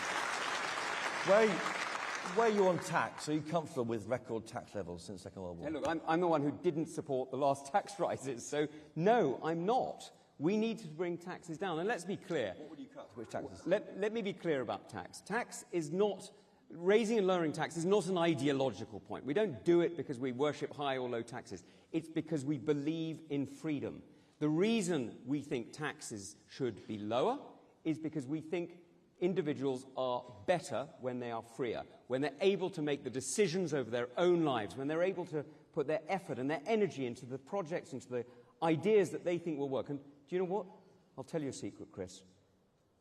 Where are you on tax? Are you comfortable with record tax levels since the Second World War? Hey, look, I'm the one who didn't support the last tax rises, so no, I'm not. We need to bring taxes down. And let's be clear. What would you cut? Which taxes? Let me be clear about tax. Tax is not... Raising and lowering tax is not an ideological point. We don't do it because we worship high or low taxes. It's because we believe in freedom. The reason we think taxes should be lower is because we think individuals are better when they are freer, when they're able to make the decisions over their own lives, when they're able to put their effort and their energy into the projects, into the ideas that they think will work. And do you know what? I'll tell you a secret, Chris.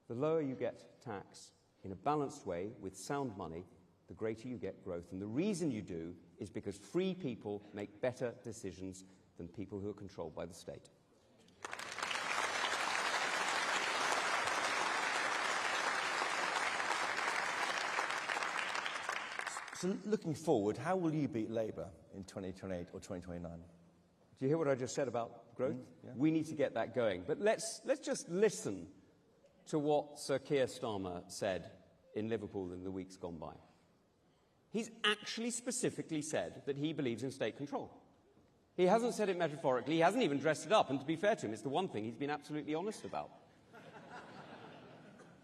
The lower you get tax in a balanced way with sound money, the greater you get growth. And the reason you do is because free people make better decisions than people who are controlled by the state. So looking forward, how will you beat Labour in 2028 or 2029? Do you hear what I just said about growth? Yeah. We need to get that going. But let's just listen to what Sir Keir Starmer said in Liverpool in the weeks gone by. He's actually specifically said that he believes in state control. He hasn't said it metaphorically. He hasn't even dressed it up. And to be fair to him, it's the one thing he's been absolutely honest about.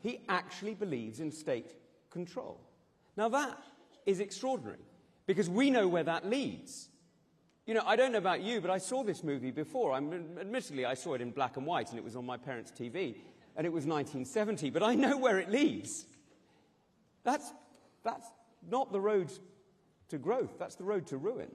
He actually believes in state control. Now that is extraordinary, because we know where that leads. You know, I don't know about you, but I saw this movie before. Admittedly, I saw it in black and white, and it was on my parents' TV, and it was 1970, but I know where it leads. That's not the road to growth. That's the road to ruin.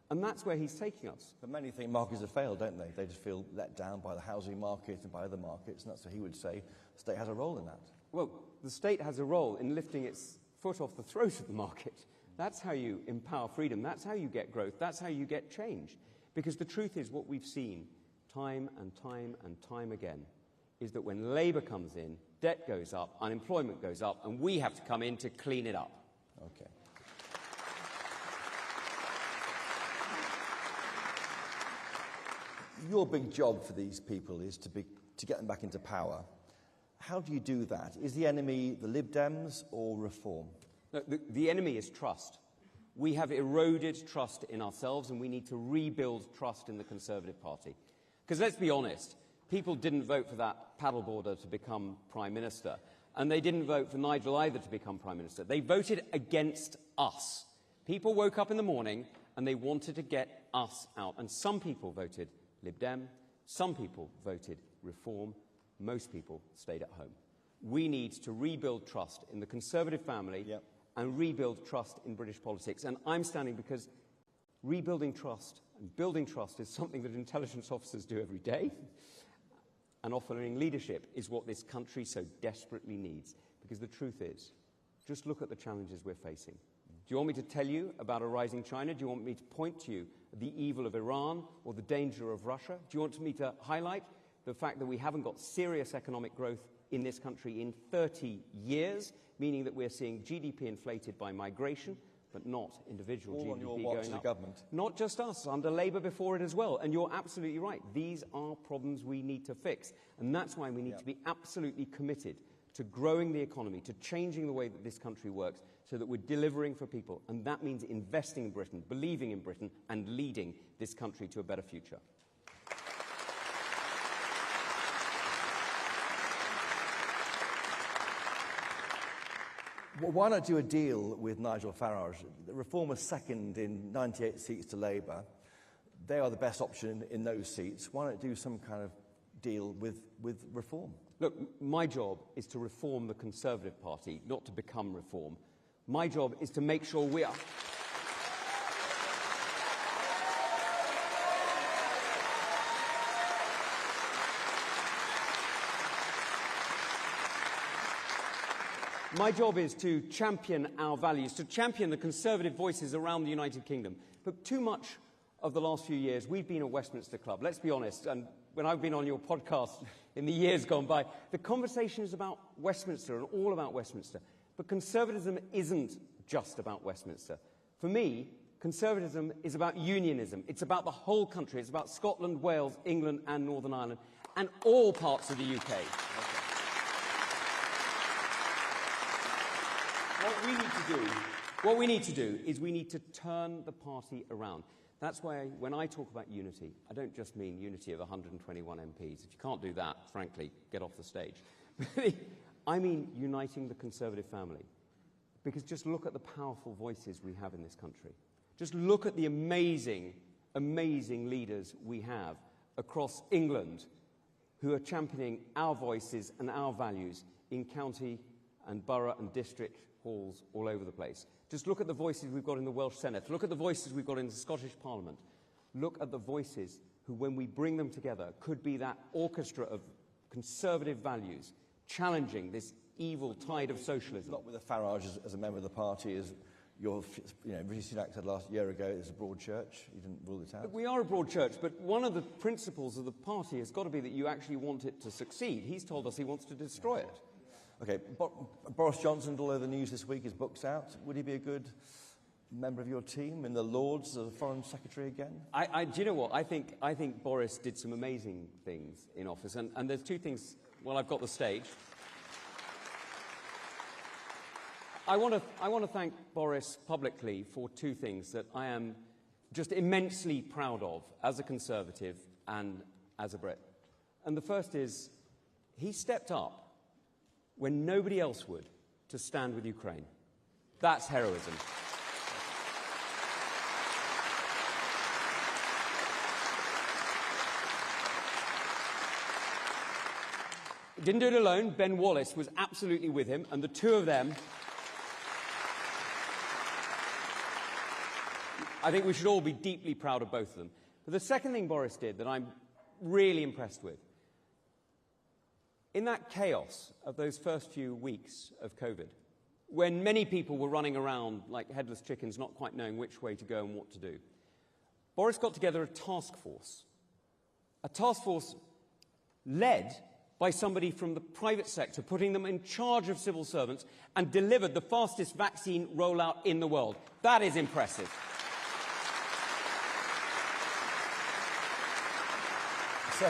And that's where he's taking us. But many think markets have failed, don't they? They just feel let down by the housing market and by other markets, and that's what he would say. The state has a role in that. Well, the state has a role in lifting its foot off the throat of the market. That's how you empower freedom. That's how you get growth. That's how you get change. Because the truth is, what we've seen time and time and time again is that when Labour comes in, debt goes up, unemployment goes up, and we have to come in to clean it up. Okay. Your big job for these people is to get them back into power. How do you do that? Is the enemy the Lib Dems or reform? No, the enemy is trust. We have eroded trust in ourselves, and we need to rebuild trust in the Conservative Party. Because let's be honest, people didn't vote for that paddleboarder to become Prime Minister, and they didn't vote for Nigel either to become Prime Minister. They voted against us. People woke up in the morning and they wanted to get us out. And some people voted Lib Dem, some people voted Reform, most people stayed at home. We need to rebuild trust in the Conservative family and rebuild trust in British politics. And I'm standing because rebuilding trust and building trust is something that intelligence officers do every day. And offering leadership is what this country so desperately needs. Because the truth is, just look at the challenges we're facing. Do you want me to tell you about a rising China? Do you want me to point to you the evil of Iran or the danger of Russia? Do you want me to highlight the fact that we haven't got serious economic growth in this country in 30 years, meaning that we're seeing GDP inflated by migration, but not individual all GDP on your watch, going up. the government. Not just us, under Labour before it as well. And you're absolutely right. These are problems we need to fix. And that's why we need to be absolutely committed to growing the economy, to changing the way that this country works, so that we're delivering for people. And that means investing in Britain, believing in Britain, and leading this country to a better future. Well, why not do a deal with Nigel Farage? The Reform was second in 98 seats to Labour. They are the best option in those seats. Why not do some kind of deal with Reform? Look, my job is to reform the Conservative Party, not to become Reform. My job is to make sure we are... My job is to champion our values, to champion the conservative voices around the United Kingdom. But too much of the last few years, we've been a Westminster club. Let's be honest, and when I've been on your podcast in the years gone by, the conversation is about Westminster and all about Westminster. But conservatism isn't just about Westminster. For me, conservatism is about unionism. It's about the whole country. It's about Scotland, Wales, England and Northern Ireland and all parts of the UK. What we need to do is we need to turn the party around. That's why when I talk about unity, I don't just mean unity of 121 MPs. If you can't do that, frankly, get off the stage. I mean uniting the Conservative family. Because just look at the powerful voices we have in this country. Just look at the amazing, amazing leaders we have across England who are championing our voices and our values in county and borough and district halls all over the place. Just look at the voices we've got in the Welsh Senate. Look at the voices we've got in the Scottish Parliament. Look at the voices who, when we bring them together, could be that orchestra of conservative values challenging this evil tide of socialism. Not with the Farage as a member of the party, as your, Rishi Sunak said last year ago, it's a broad church. You didn't rule it out. Look, we are a broad church, but one of the principles of the party has got to be that you actually want it to succeed. He's told us he wants to destroy it. Okay, Boris Johnson, all over the news this week, his book's out. Would he be a good member of your team in the Lords as a Foreign Secretary again? Do you know what? I think Boris did some amazing things in office, and there's two things. Well, I've got the stage. I want to thank Boris publicly for two things that I am just immensely proud of as a Conservative and as a Brit. And the first is he stepped up when nobody else would to stand with Ukraine. That's heroism. He didn't do it alone. Ben Wallace was absolutely with him, and the two of them, I think we should all be deeply proud of both of them. But the second thing Boris did that I'm really impressed with, in that chaos of those first few weeks of COVID, when many people were running around like headless chickens, not quite knowing which way to go and what to do, Boris got together a task force led by somebody from the private sector, putting them in charge of civil servants, and delivered the fastest vaccine rollout in the world. That is impressive. So,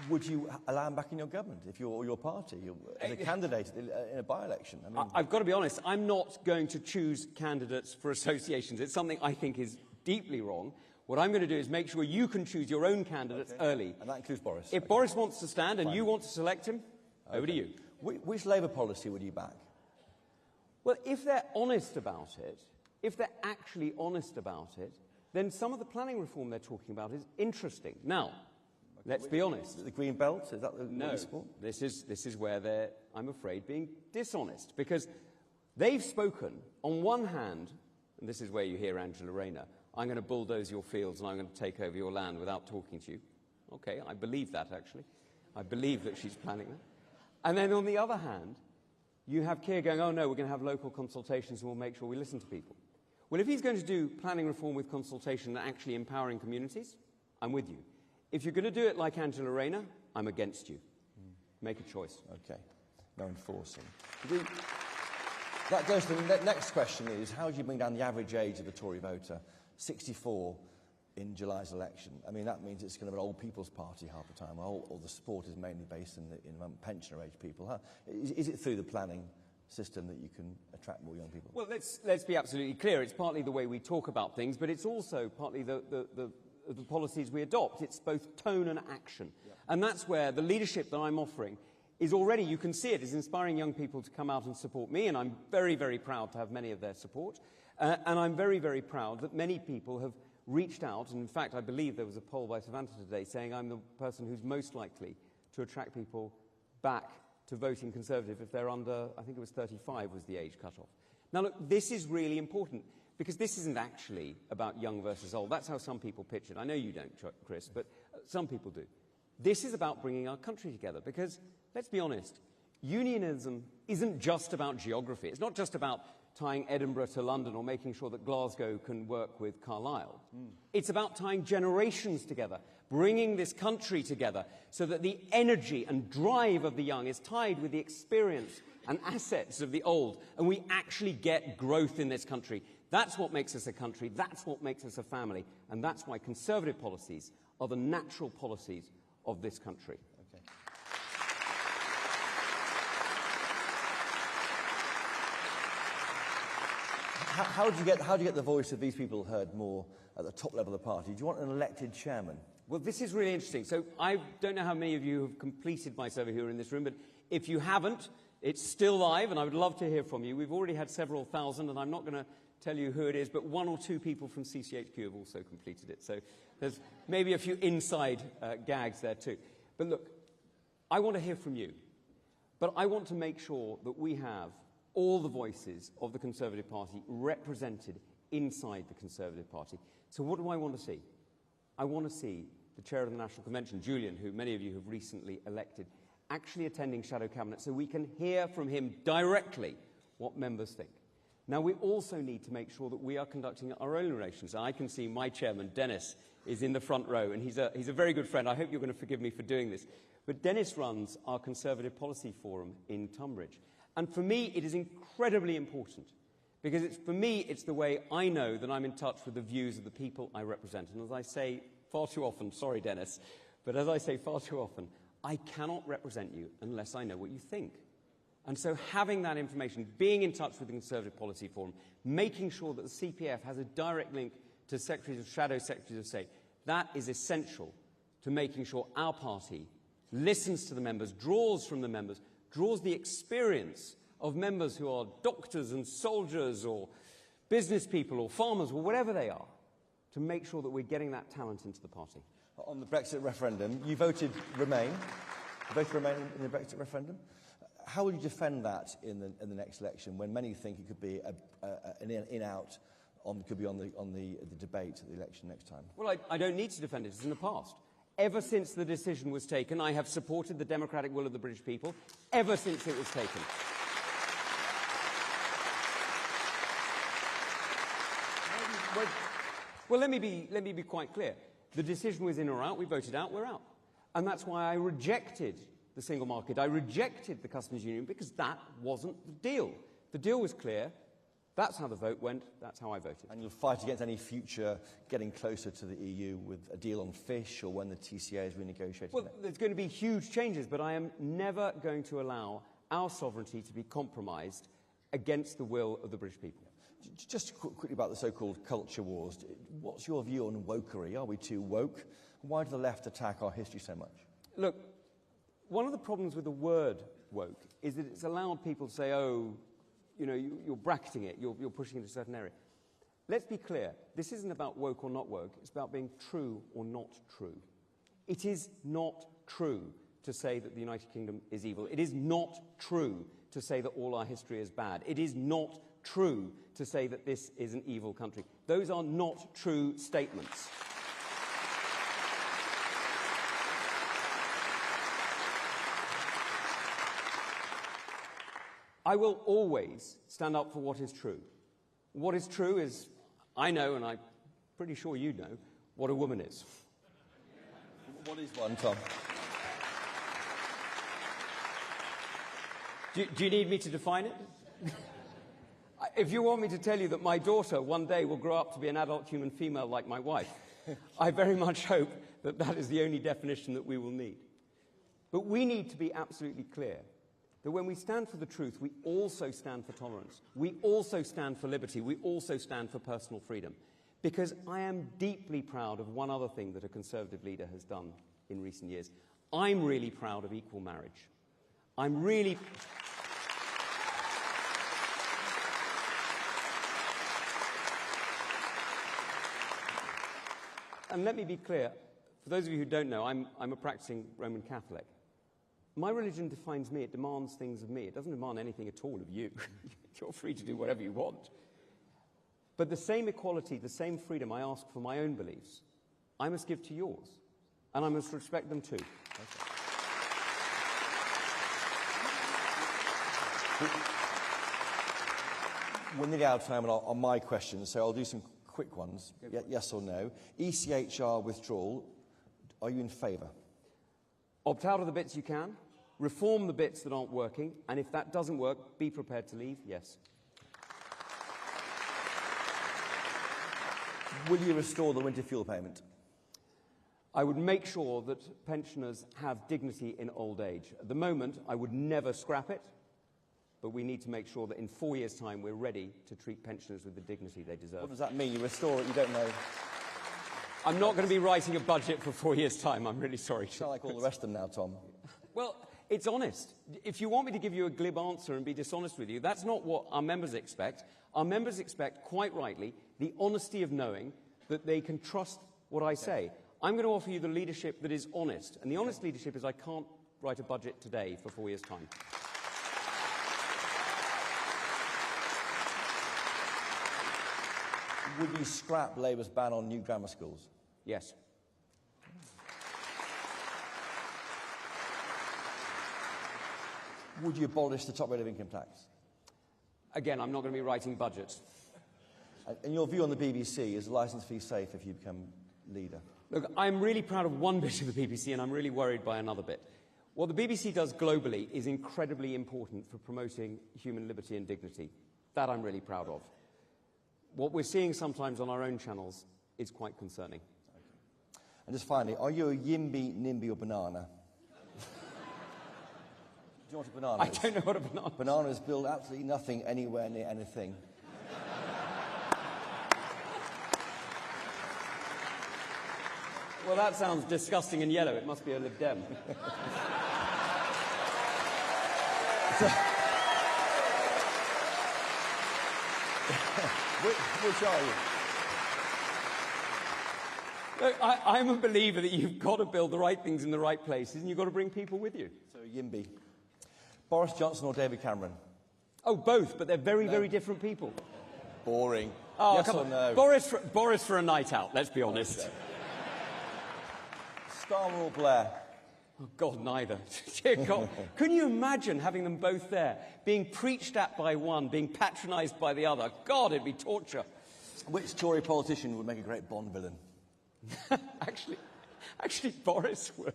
would you allow him back in your government if you're your party, as a candidate in a by-election? I mean, I've got to be honest, I'm not going to choose candidates for associations. It's something I think is deeply wrong. What I'm going to do is make sure you can choose your own candidates early. And that includes Boris. If Boris wants to stand and you want to select him, over to you. Which Labour policy would you back? Well, if they're honest about it, if they're actually honest about it, then some of the planning reform they're talking about is interesting. Now, let's be honest. The Green Belt, is that the No, this is where they're, I'm afraid, being dishonest. Because they've spoken, on one hand, and this is where you hear Angela Rayner, I'm going to bulldoze your fields and I'm going to take over your land without talking to you. Okay, I believe that, actually. I believe that she's planning that. And then on the other hand, you have Keir going, oh no, we're going to have local consultations and we'll make sure we listen to people. Well, if he's going to do planning reform with consultation and actually empowering communities, I'm with you. If you're going to do it like Angela Rayner, I'm against you. Make a choice. Okay. No enforcing. That goes to the next question is, how do you bring down the average age of the Tory voter? 64 in July's election. I mean, that means it's going to be an old people's party half the time. All the support is mainly based in pensioner-age people. Huh? Is it through the planning system that you can attract more young people? Well, let's be absolutely clear. It's partly the way we talk about things, but it's also partly the policies we adopt. It's both tone and action. Yeah. And that's where the leadership that I'm offering is already, you can see it, is inspiring young people to come out and support me, and I'm very, very proud to have many of their support. And I'm very, very proud that many people have reached out, and in fact, I believe there was a poll by Savanta today saying I'm the person who's most likely to attract people back to voting Conservative if they're under, I think it was 35 was the age cut-off. Now look, this is really important, because this isn't actually about young versus old. That's how some people pitch it. I know you don't, Chris, but some people do. This is about bringing our country together, because, let's be honest, unionism isn't just about geography. It's not just about tying Edinburgh to London or making sure that Glasgow can work with Carlisle. It's about tying generations together, bringing this country together so that the energy and drive of the young is tied with the experience and assets of the old, and we actually get growth in this country. That's what makes us a country, that's what makes us a family, and that's why Conservative policies are the natural policies of this country. How do you get the voice of these people heard more at the top level of the party? Do you want an elected chairman? Well, this is really interesting. So I don't know how many of you have completed my survey who are in this room, but if you haven't, it's still live, and I would love to hear from you. We've already had several thousand, and I'm not going to tell you who it is, but 1 or 2 people from CCHQ have also completed it. So there's maybe a few inside gags there too. But look, I want to hear from you, but I want to make sure that we have all the voices of the Conservative Party represented inside the Conservative Party. So what do I want to see? I want to see the chair of the National Convention, Julian, who many of you have recently elected, actually attending Shadow Cabinet so we can hear from him directly what members think. Now, we also need to make sure that we are conducting our own relations. I can see my chairman, Dennis, is in the front row, and he's a very good friend. I hope you're going to forgive me for doing this. But Dennis runs our Conservative Policy Forum in Tunbridge. And for me, it is incredibly important, because for me, it's the way I know that I'm in touch with the views of the people I represent. And as I say far too often, sorry, Dennis, but as I say far too often, I cannot represent you unless I know what you think. And so having that information, being in touch with the Conservative Policy Forum, making sure that the CPF has a direct link to Secretaries of Shadow Secretaries of State, that is essential to making sure our party listens to the members, draws from the members, draws the experience of members who are doctors and soldiers or business people or farmers or whatever they are, to make sure that we're getting that talent into the party. On the Brexit referendum, you voted Remain. You voted Remain in the Brexit referendum. How will you defend that in the next election, when many think it could be an in-out, could be on the debate at the election next time? Well, I don't need to defend it. It's in the past. Ever since the decision was taken, I have supported the democratic will of the British people, ever since it was taken. Well, let me be quite clear. The decision was in or out. We voted out, we're out. And that's why I rejected the single market. I rejected the customs union, because that wasn't the deal. The deal was clear. That's how the vote went. That's how I voted. And you'll fight against any future getting closer to the EU with a deal on fish, or when the TCA is renegotiated? Well, there's going to be huge changes, but I am never going to allow our sovereignty to be compromised against the will of the British people. Just quickly about the so-called culture wars. What's your view on wokery? Are we too woke? Why does the left attack our history so much? Look, one of the problems with the word woke is that it's allowed people to say, oh, you know, you're bracketing it, you're pushing it into a certain area. Let's be clear. This isn't about woke or not woke. It's about being true or not true. It is not true to say that the United Kingdom is evil. It is not true to say that all our history is bad. It is not true to say that this is an evil country. Those are not true statements. I will always stand up for what is true. What is true is, I know, and I'm pretty sure you know, what a woman is. What is one, Tom? Do you need me to define it? If you want me to tell you that my daughter one day will grow up to be an adult human female like my wife, I very much hope that that is the only definition that we will need. But we need to be absolutely clear that when we stand for the truth, we also stand for tolerance. We also stand for liberty. We also stand for personal freedom. Because I am deeply proud of one other thing that a Conservative leader has done in recent years. I'm really proud of equal marriage. I'm really... And let me be clear, for those of you who don't know, I'm a practicing Roman Catholic. My religion defines me, it demands things of me. It doesn't demand anything at all of you. You're free to do whatever you want. But the same equality, the same freedom I ask for my own beliefs, I must give to yours. And I must respect them too. Okay. We're nearly out of time on my questions, so I'll do some quick ones. Yes or no. ECHR withdrawal, are you in favour? Opt out of the bits you can, reform the bits that aren't working, and if that doesn't work, be prepared to leave, yes. Will you restore the winter fuel payment? I would make sure that pensioners have dignity in old age. At the moment, I would never scrap it, but we need to make sure that in 4 years' time we're ready to treat pensioners with the dignity they deserve. What does that mean? You restore it, you don't know? I'm not going to be writing a budget for 4 years' time, I'm really sorry. You sound like all the rest of them now, Tom. Well, it's honest. If you want me to give you a glib answer and be dishonest with you, that's not what our members expect. Our members expect, quite rightly, the honesty of knowing that they can trust what I say. I'm going to offer you the leadership that is honest, and the honest leadership is I can't write a budget today for 4 years' time. Would you scrap Labour's ban on new grammar schools? Yes. Would you abolish the top rate of income tax? Again, I'm not going to be writing budgets. And your view on the BBC, is the licence fee safe if you become leader? Look, I'm really proud of one bit of the BBC and I'm really worried by another bit. What the BBC does globally is incredibly important for promoting human liberty and dignity. That I'm really proud of. What we're seeing sometimes on our own channels is quite concerning. And just finally, are you a Yimby, Nimby or banana? Do you know what a banana is? I don't know what a banana is. Bananas build absolutely nothing anywhere near anything. Well, that sounds disgusting and yellow. It must be a Lib Dem. Which are you? Look, I'm a believer that you've got to build the right things in the right places and you've got to bring people with you. So, Yimby. Boris Johnson or David Cameron? Oh, both, but they're very, very different people. Boring. Oh, yes come or on. no? Boris for a night out, let's be honest. Okay. Starmer or Blair? Oh, God, neither. Dear God. Can you imagine having them both there, being preached at by one, being patronised by the other? God, it'd be torture. Which Tory politician would make a great Bond villain? Actually, Boris would.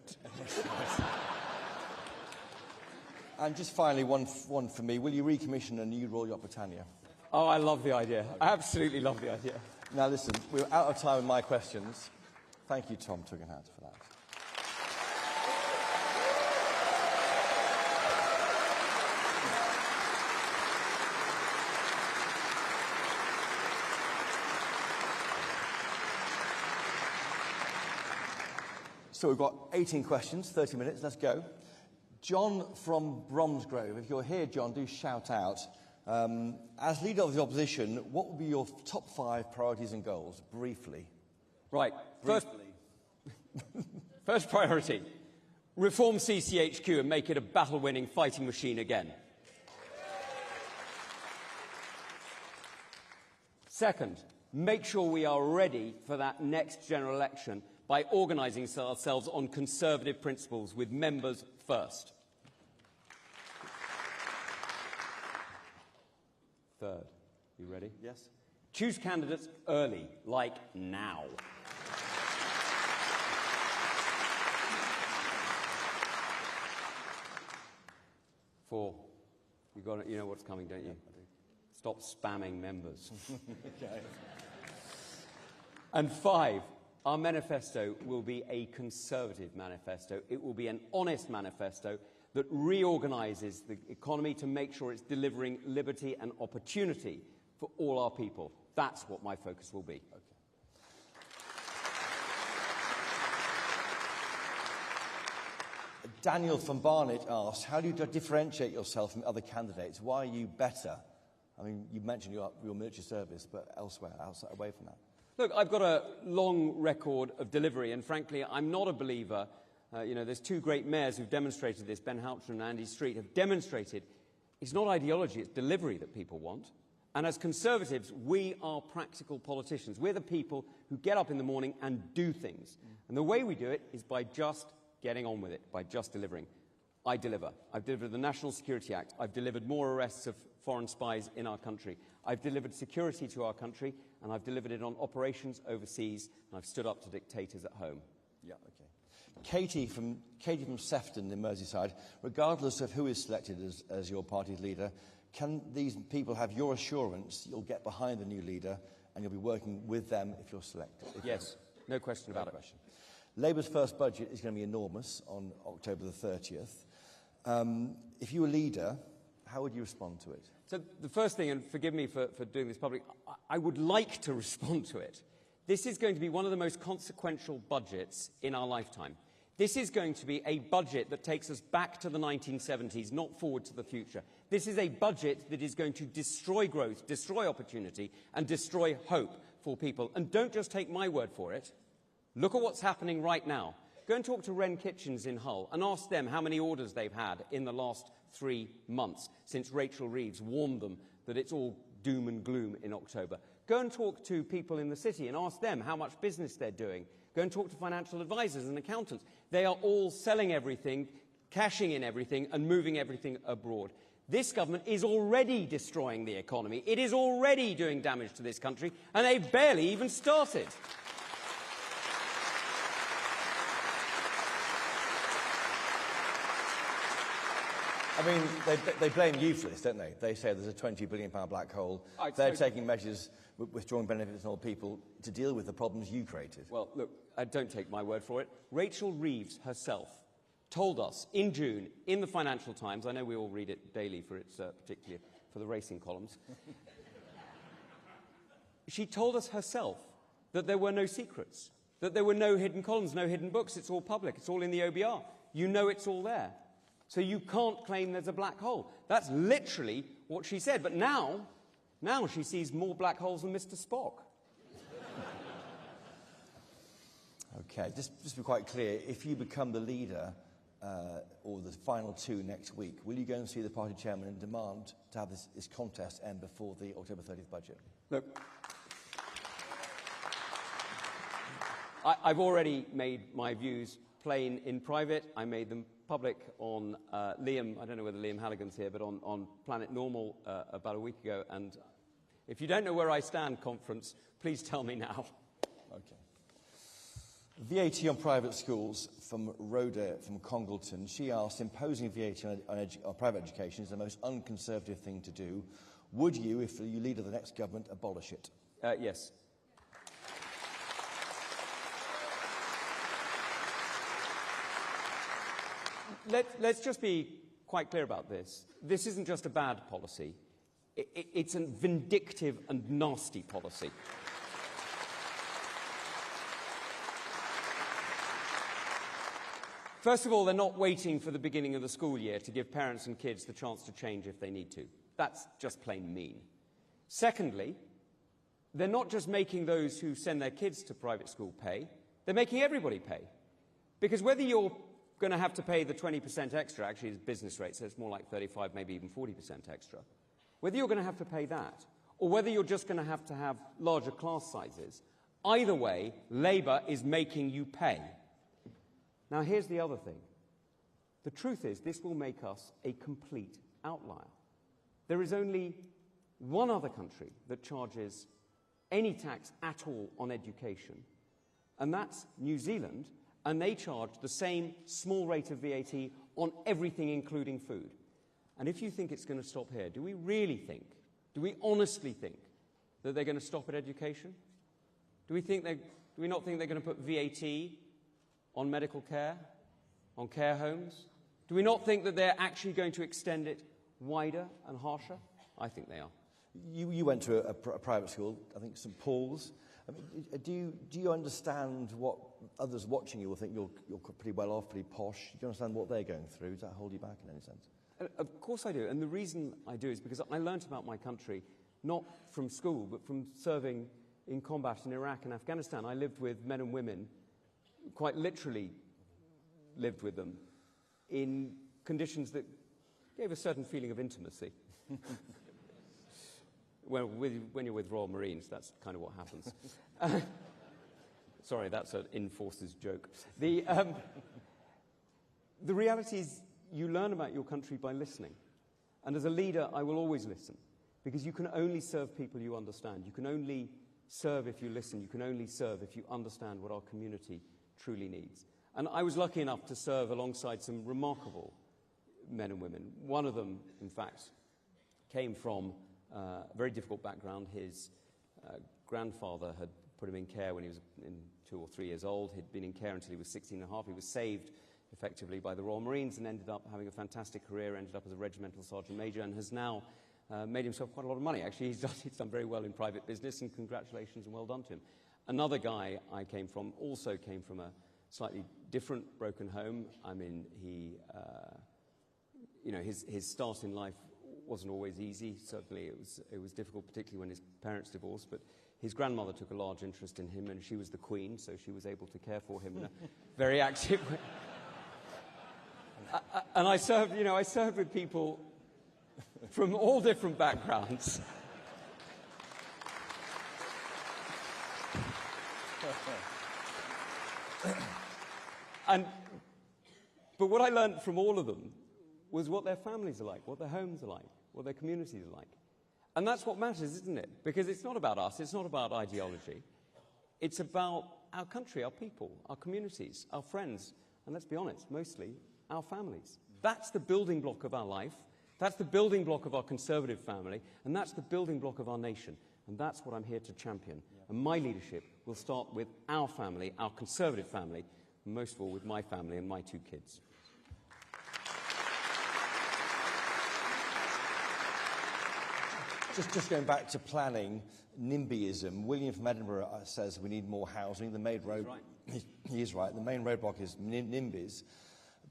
And just finally, one for me. Will you recommission a new Royal Yacht Britannia? Oh, I love the idea. I absolutely love the idea. Now, listen, we're out of time with my questions. Thank you, Tom Tugendhat, for that. So we've got 18 questions, 30 minutes, let's go. John from Bromsgrove. If you're here, John, do shout out. As leader of the opposition, what would be your top 5 priorities and goals, briefly? Right. Briefly. First priority, reform CCHQ and make it a battle-winning fighting machine again. Second, make sure we are ready for that next general election by organising ourselves on conservative principles with members first. Third, you ready? Yes. Choose candidates early, like now. Four, you know what's coming, don't you? Stop spamming members. Okay. And 5, our manifesto will be a conservative manifesto. It will be an honest manifesto that reorganises the economy to make sure it's delivering liberty and opportunity for all our people. That's what my focus will be. Okay. Daniel from Barnet asked, how do you differentiate yourself from other candidates? Why are you better? I mean, you mentioned your military service, but elsewhere, away from that. Look, I've got a long record of delivery, and frankly, I'm not a believer. There's 2 great mayors who've demonstrated this, Ben Houghton and Andy Street, have demonstrated it's not ideology, it's delivery that people want. And as Conservatives, we are practical politicians. We're the people who get up in the morning and do things. And the way we do it is by just getting on with it, by just delivering. I deliver. I've delivered the National Security Act. I've delivered more arrests of foreign spies in our country. I've delivered security to our country, and I've delivered it on operations overseas, and I've stood up to dictators at home. Yeah, okay. Katie from Sefton in Merseyside, regardless of who is selected as your party's leader, can these people have your assurance you'll get behind the new leader and you'll be working with them if you're selected? Yes, no question about it. Labour's first budget is going to be enormous on October the 30th. If you were leader, how would you respond to it? So the first thing, and forgive me for doing this public, I would like to respond to it. This is going to be one of the most consequential budgets in our lifetime. This is going to be a budget that takes us back to the 1970s, not forward to the future. This is a budget that is going to destroy growth, destroy opportunity, and destroy hope for people. And don't just take my word for it. Look at what's happening right now. Go and talk to Wren Kitchens in Hull and ask them how many orders they've had in the last 3 months since Rachel Reeves warned them that it's all doom and gloom in October. Go and talk to people in the city and ask them how much business they're doing. Go and talk to financial advisors and accountants. They are all selling everything, cashing in everything, and moving everything abroad. This government is already destroying the economy. It is already doing damage to this country, and they've barely even started. I mean, they blame you for this, don't they? They say there's a £20 billion black hole. They're taking measures, withdrawing benefits on all people, to deal with the problems you created. Well, look, don't take my word for it. Rachel Reeves herself told us in June, in the Financial Times, I know we all read it daily for its, particularly for the racing columns, she told us herself that there were no secrets, that there were no hidden columns, no hidden books. It's all public. It's all in the OBR. You know it's all there. So you can't claim there's a black hole. That's literally what she said. But now she sees more black holes than Mr. Spock. Okay, just to be quite clear, if you become the leader, or the final two next week, will you go and see the party chairman and demand to have this contest end before the October 30th budget? Look, I've already made my views plain in private. I made them public on Liam, I don't know whether Liam Halligan's here, but on Planet Normal about a week ago. And if you don't know where I stand, conference, please tell me now. Okay. VAT on private schools from Rhoda from Congleton. She asked, imposing VAT on private education is the most unconservative thing to do. Would you, if you leader the next government, abolish it? Yes. Let's just be quite clear about this. This isn't just a bad policy. It's a vindictive and nasty policy. First of all, they're not waiting for the beginning of the school year to give parents and kids the chance to change if they need to. That's just plain mean. Secondly, they're not just making those who send their kids to private school pay, they're making everybody pay. Because whether you're going to have to pay the 20% extra, actually it's business rate, so it's more like 35, maybe even 40% extra. Whether you're going to have to pay that, or whether you're just going to have larger class sizes, either way, Labour is making you pay. Now, here's the other thing. The truth is, this will make us a complete outlier. There is only one other country that charges any tax at all on education, and that's New Zealand, and they charge the same small rate of VAT on everything, including food. And if you think it's going to stop here, do we really think, do we honestly think that they're going to stop at education? Do we not think they're going to put VAT on medical care, on care homes? Do we not think that they're actually going to extend it wider and harsher? I think they are. You went to a private school, I think St Paul's. I mean, do you understand what others watching you will think you're pretty well off, pretty posh? Do you understand what they're going through? Does that hold you back in any sense? Of course I do. And the reason I do is because I learnt about my country not from school, but from serving in combat in Iraq and Afghanistan. I lived with men and women, quite literally lived with them, in conditions that gave a certain feeling of intimacy. Well, when you're with Royal Marines, that's kind of what happens. Sorry, that's an in-forces joke. The reality is you learn about your country by listening. And as a leader, I will always listen. because you can only serve people you understand. You can only serve if you listen. You can only serve if you understand what our community truly needs. And I was lucky enough to serve alongside some remarkable men and women. One of them, in fact, came from a very difficult background. His grandfather had put him in care when he was 2 or 3 years old. He'd been in care until he was 16 and a half. He was saved effectively by the Royal Marines and ended up having a fantastic career, ended up as a regimental sergeant major, and has now made himself quite a lot of money. Actually, he's done very well in private business, and congratulations and well done to him. Another guy I came from also came from a slightly different broken home. I mean, his start in life wasn't always easy. Certainly it was difficult, particularly when his parents divorced, but his grandmother took a large interest in him, and she was the queen, so she was able to care for him in a very active way. And I served with people from all different backgrounds. But what I learned from all of them was what their families are like, what their homes are like, what their communities are like. And that's what matters, isn't it? Because it's not about us, it's not about ideology. It's about our country, our people, our communities, our friends, and let's be honest, mostly our families. That's the building block of our life. That's the building block of our Conservative family, and that's the building block of our nation. And that's what I'm here to champion. And my leadership will start with our family, our Conservative family, and most of all with my family and my 2 kids. Just going back to planning, NIMBYism. William from Edinburgh says we need more housing. The main road, he is right. The main roadblock is NIMBYs.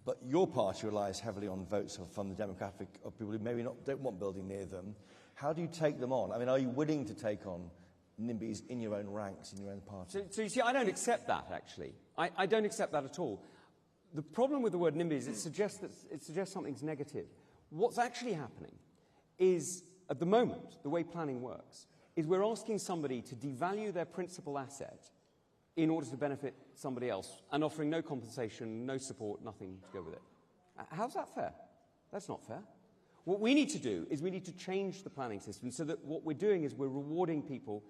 But your party relies heavily on votes from the demographic of people who maybe don't want building near them. How do you take them on? I mean, are you willing to take on NIMBYs in your own ranks, in your own party? So you see, I don't accept that, actually. I don't accept that at all. The problem with the word NIMBY is it suggests something's negative. What's actually happening is, at the moment, the way planning works, is we're asking somebody to devalue their principal asset in order to benefit somebody else, and offering no compensation, no support, nothing to go with it. How's that fair? That's not fair. What we need to do is we need to change the planning system so that what we're doing is we're rewarding people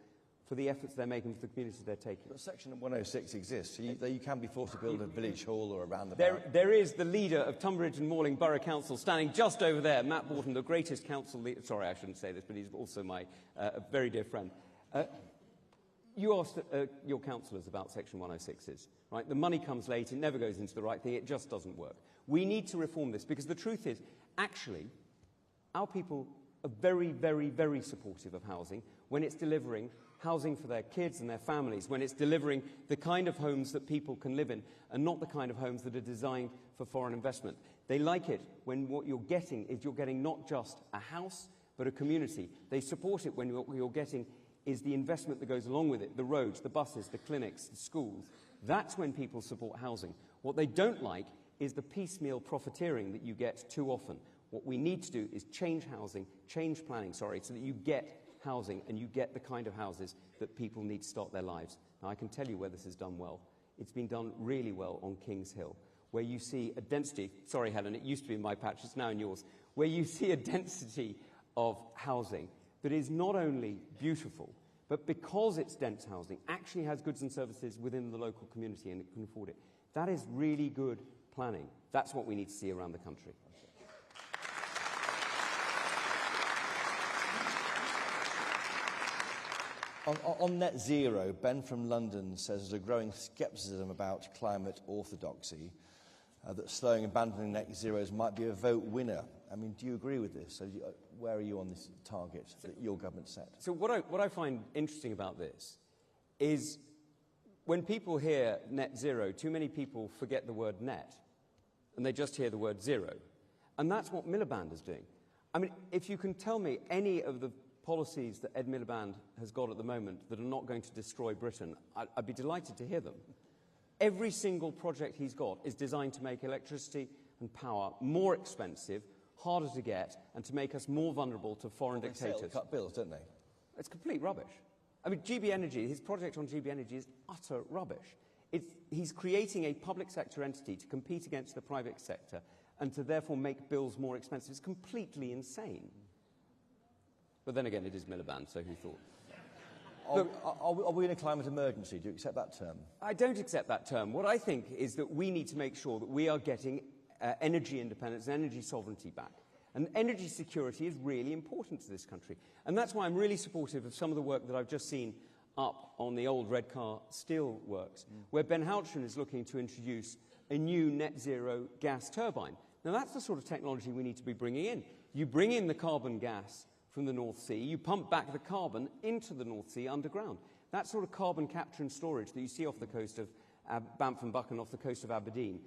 for the efforts they're making for the communities they're taking. But Section 106 exists, so you can be forced to build a village hall or a roundabout. There is the leader of Tunbridge and Malling Borough Council standing just over there, Matt Borton, the greatest council leader. Sorry, I shouldn't say this, but he's also my very dear friend. You asked your councillors about Section 106s, right? The money comes late, it never goes into the right thing, it just doesn't work. We need to reform this, because the truth is, actually, our people are very, very, very supportive of housing when it's delivering housing for their kids and their families, when it's delivering the kind of homes that people can live in and not the kind of homes that are designed for foreign investment. They like it when what you're getting is you're getting not just a house, but a community. They support it when what you're getting is the investment that goes along with it, the roads, the buses, the clinics, the schools. That's when people support housing. What they don't like is the piecemeal profiteering that you get too often. What we need to do is change planning, so that you get housing and you get the kind of houses that people need to start their lives. Now, I can tell you where this is done well. It's been done really well on King's Hill, where you see a density, sorry, Helen, it used to be in my patch, it's now in yours, where you see a density of housing that is not only beautiful, but because it's dense housing, actually has goods and services within the local community and it can afford it. That is really good planning. That's what we need to see around the country. On net zero, Ben from London says there's a growing scepticism about climate orthodoxy, that slowing and abandoning net zeros might be a vote winner. I mean, do you agree with this? So where are you on this target that your government set? So what I find interesting about this is when people hear net zero, too many people forget the word net, and they just hear the word zero. And that's what Miliband is doing. I mean, if you can tell me any of the policies that Ed Miliband has got at the moment that are not going to destroy Britain, I'd be delighted to hear them. Every single project he's got is designed to make electricity and power more expensive, harder to get, and to make us more vulnerable to foreign dictators. They cut bills, don't they? It's complete rubbish. I mean, GB Energy, his project on GB Energy is utter rubbish. He's creating a public sector entity to compete against the private sector and to therefore make bills more expensive. It's completely insane. But then again, it is Miliband, so who thought? Are we in a climate emergency? Do you accept that term? I don't accept that term. What I think is that we need to make sure that we are getting energy independence and energy sovereignty back. And energy security is really important to this country. And that's why I'm really supportive of some of the work that I've just seen up on the old Redcar steel works, where Ben Houchen is looking to introduce a new net zero gas turbine. Now, that's the sort of technology we need to be bringing in. You bring in the carbon gas from the North Sea, you pump back the carbon into the North Sea underground. That sort of carbon capture and storage that you see off the coast of Banff and Buchan, off the coast of Aberdeen,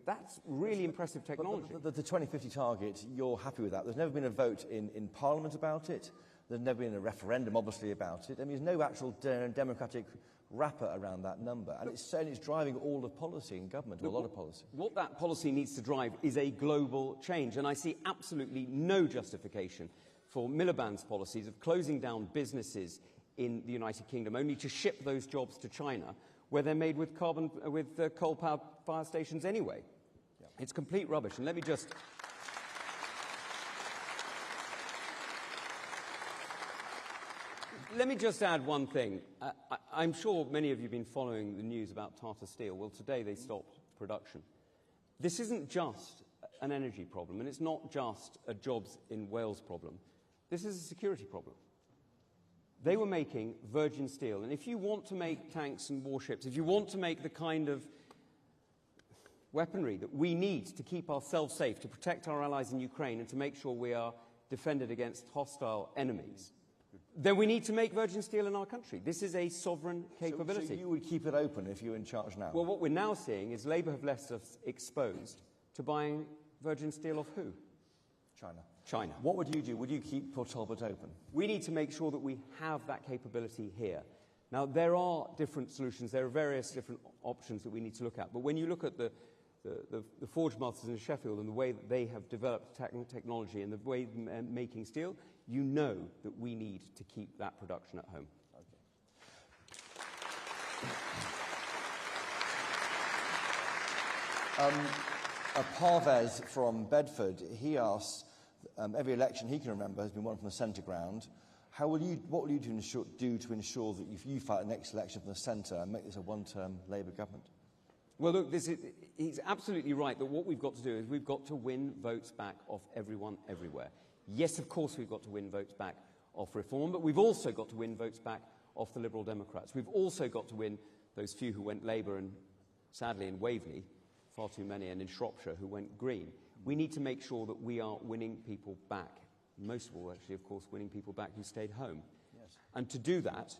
that's really impressive technology. But the 2050 target, you're happy with that. There's never been a vote in Parliament about it. There's never been a referendum, obviously, about it. I mean, there's no actual democratic wrapper around that number. And it's driving all of policy in government, or a lot of policy. What that policy needs to drive is a global change. And I see absolutely no justification for Miliband's policies of closing down businesses in the United Kingdom, only to ship those jobs to China, where they're made with coal-powered power stations anyway. Yeah. It's complete rubbish. And let me just... Let me just add one thing. I'm sure many of you have been following the news about Tata Steel. Well, today they stopped production. This isn't just an energy problem, and it's not just a jobs in Wales problem. This is a security problem. They were making virgin steel, and if you want to make tanks and warships, if you want to make the kind of weaponry that we need to keep ourselves safe, to protect our allies in Ukraine, and to make sure we are defended against hostile enemies, then we need to make virgin steel in our country. This is a sovereign capability. So you would keep it open if you were in charge now? Well, what we're now seeing is Labour have left us exposed to buying virgin steel off who? China. China. What would you do? Would you keep Port Talbot open? We need to make sure that we have that capability here. Now, there are different solutions. There are various different options that we need to look at. But when you look at the forge masters in Sheffield and the way that they have developed technology and the way they're making steel, you know that we need to keep that production at home. Parvez from Bedford, he asks, every election he can remember has been won from the centre ground. What will you do to ensure that if you fight the next election from the centre and make this a one-term Labour government? Well, look, he's absolutely right that what we've got to do is we've got to win votes back off everyone, everywhere. Yes, of course, we've got to win votes back off Reform, but we've also got to win votes back off the Liberal Democrats. We've also got to win those few who went Labour and, sadly, in Waverley, far too many, and in Shropshire, who went Green. We need to make sure that we are winning people back. Most of all, actually, of course, winning people back who stayed home. Yes. And to do that,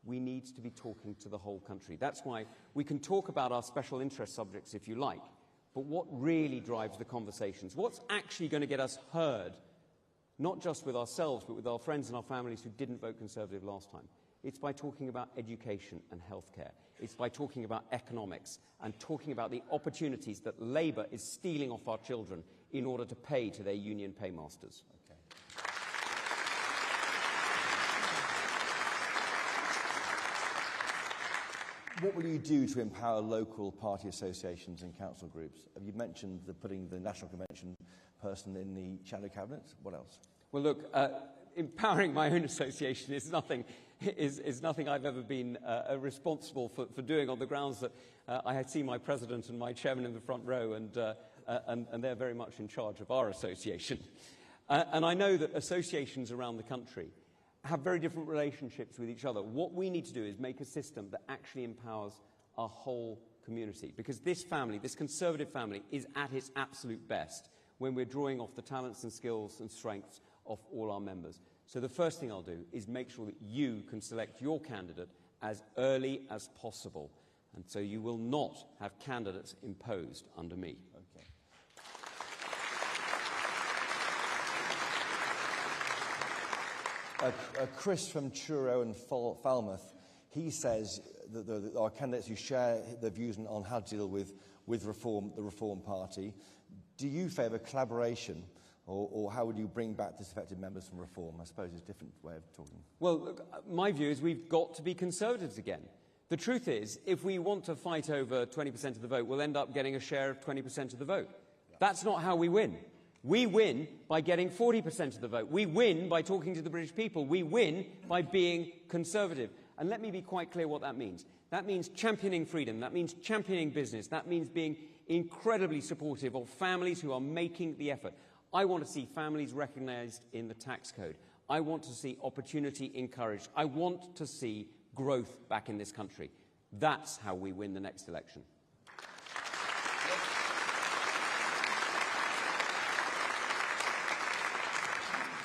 we need to be talking to the whole country. That's why we can talk about our special interest subjects, if you like, but what really drives the conversations? What's actually going to get us heard, not just with ourselves, but with our friends and our families who didn't vote Conservative last time? It's by talking about education and healthcare. It's by talking about economics and talking about the opportunities that Labour is stealing off our children in order to pay to their union paymasters. What will you do to empower local party associations and council groups? Have you mentioned putting the National Convention person in the shadow cabinet? What else? Well, look, empowering my own association is nothing I've ever been responsible for doing, on the grounds that I had seen my president and my chairman in the front row, and they're very much in charge of our association. And I know that associations around the country have very different relationships with each other. What we need to do is make a system that actually empowers our whole community, because this family, this Conservative family, is at its absolute best when we're drawing off the talents and skills and strengths of all our members. So the first thing I'll do is make sure that you can select your candidate as early as possible, and so you will not have candidates imposed under me. Okay. Chris from Truro and Falmouth, he says that our candidates who share their views on how to deal with Reform, the Reform Party. Do you favour collaboration, or how would you bring back disaffected members from Reform? I suppose it's a different way of talking. Well, look, my view is we've got to be Conservatives again. The truth is, if we want to fight over 20% of the vote, we'll end up getting a share of 20% of the vote. That's not how we win. We win by getting 40% of the vote. We win by talking to the British people. We win by being conservative. And let me be quite clear what that means. That means championing freedom. That means championing business. That means being incredibly supportive of families who are making the effort. I want to see families recognised in the tax code. I want to see opportunity encouraged. I want to see growth back in this country. That's how we win the next election.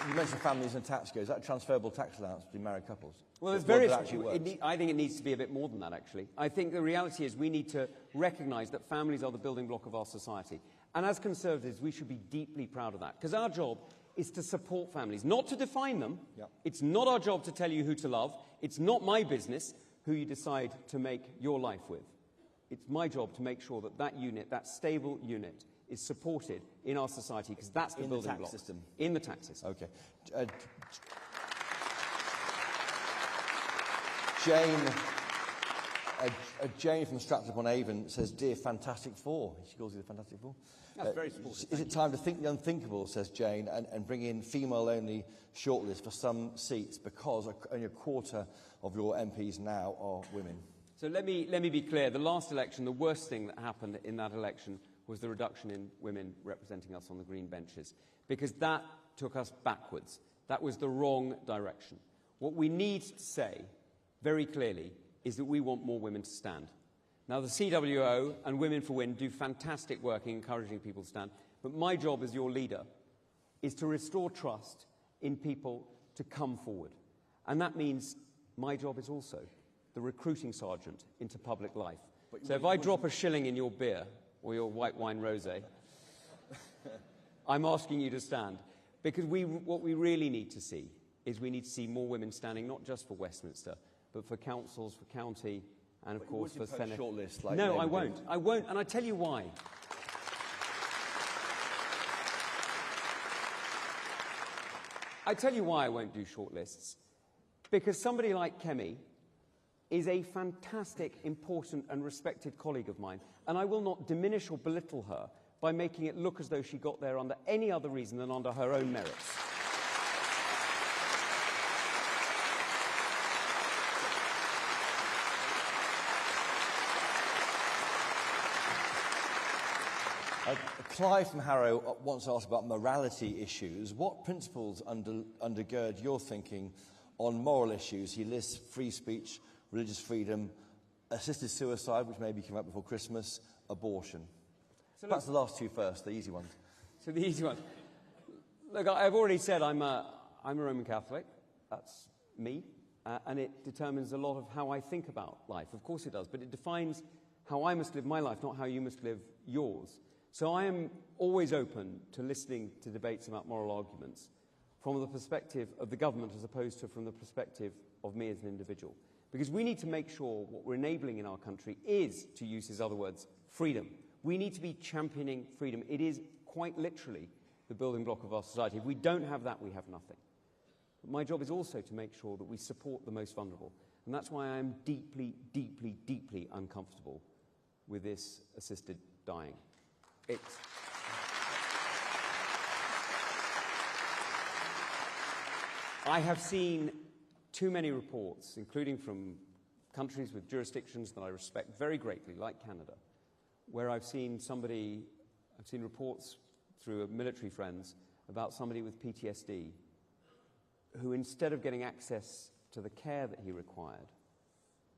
You mentioned families and tax code. Is that a transferable tax allowance between married couples? Well, there's I think it needs to be a bit more than that, actually. I think the reality is we need to recognise that families are the building block of our society. And as Conservatives, we should be deeply proud of that, because our job is to support families, not to define them. Yep. It's not our job to tell you who to love. It's not my business who you decide to make your life with. It's my job to make sure that that unit, that stable unit, is supported in our society, because that's the building block. System. In the tax system. Okay. Jane from Stratford-upon-Avon says, "Dear Fantastic Four." She calls you the Fantastic Four. That's very supportive. Is it time to think the unthinkable, says Jane, and bring in female-only shortlists for some seats, because only a quarter of your MPs now are women? So let me be clear. The last election, the worst thing that happened in that election was the reduction in women representing us on the green benches, because that took us backwards. That was the wrong direction. What we need to say very clearly is that we want more women to stand. Now, the CWO and Women for Win do fantastic work in encouraging people to stand, but my job as your leader is to restore trust in people to come forward. And that means my job is also the recruiting sergeant into public life. So if I drop a shilling in your beer, or your white wine rosé, I'm asking you to stand. Because what we really need to see is we need to see more women standing, not just for Westminster, but for councils, for county, and of course for Senate. Shortlist, like no, I won't. I won't, and I tell you why. I tell you why I won't do shortlists. Because somebody like Kemi is a fantastic, important and respected colleague of mine, and I will not diminish or belittle her by making it look as though she got there under any other reason than under her own merits. Clive from Harrow once asked about morality issues. What principles undergird your thinking on moral issues? He lists free speech, religious freedom, assisted suicide, which maybe came up before Christmas, abortion. So perhaps the last two first, the easy ones. So the easy ones. Look, I've already said I'm a Roman Catholic. That's me. And it determines a lot of how I think about life. Of course it does. But it defines how I must live my life, not how you must live yours. So I am always open to listening to debates about moral arguments from the perspective of the government as opposed to from the perspective of me as an individual. Because we need to make sure what we're enabling in our country is, to use his other words, freedom. We need to be championing freedom. It is quite literally the building block of our society. If we don't have that, we have nothing. But my job is also to make sure that we support the most vulnerable. And that's why I am deeply, deeply, deeply uncomfortable with this assisted dying. I have seen too many reports, including from countries with jurisdictions that I respect very greatly, like Canada, where I've seen reports through military friends about somebody with PTSD who, instead of getting access to the care that he required,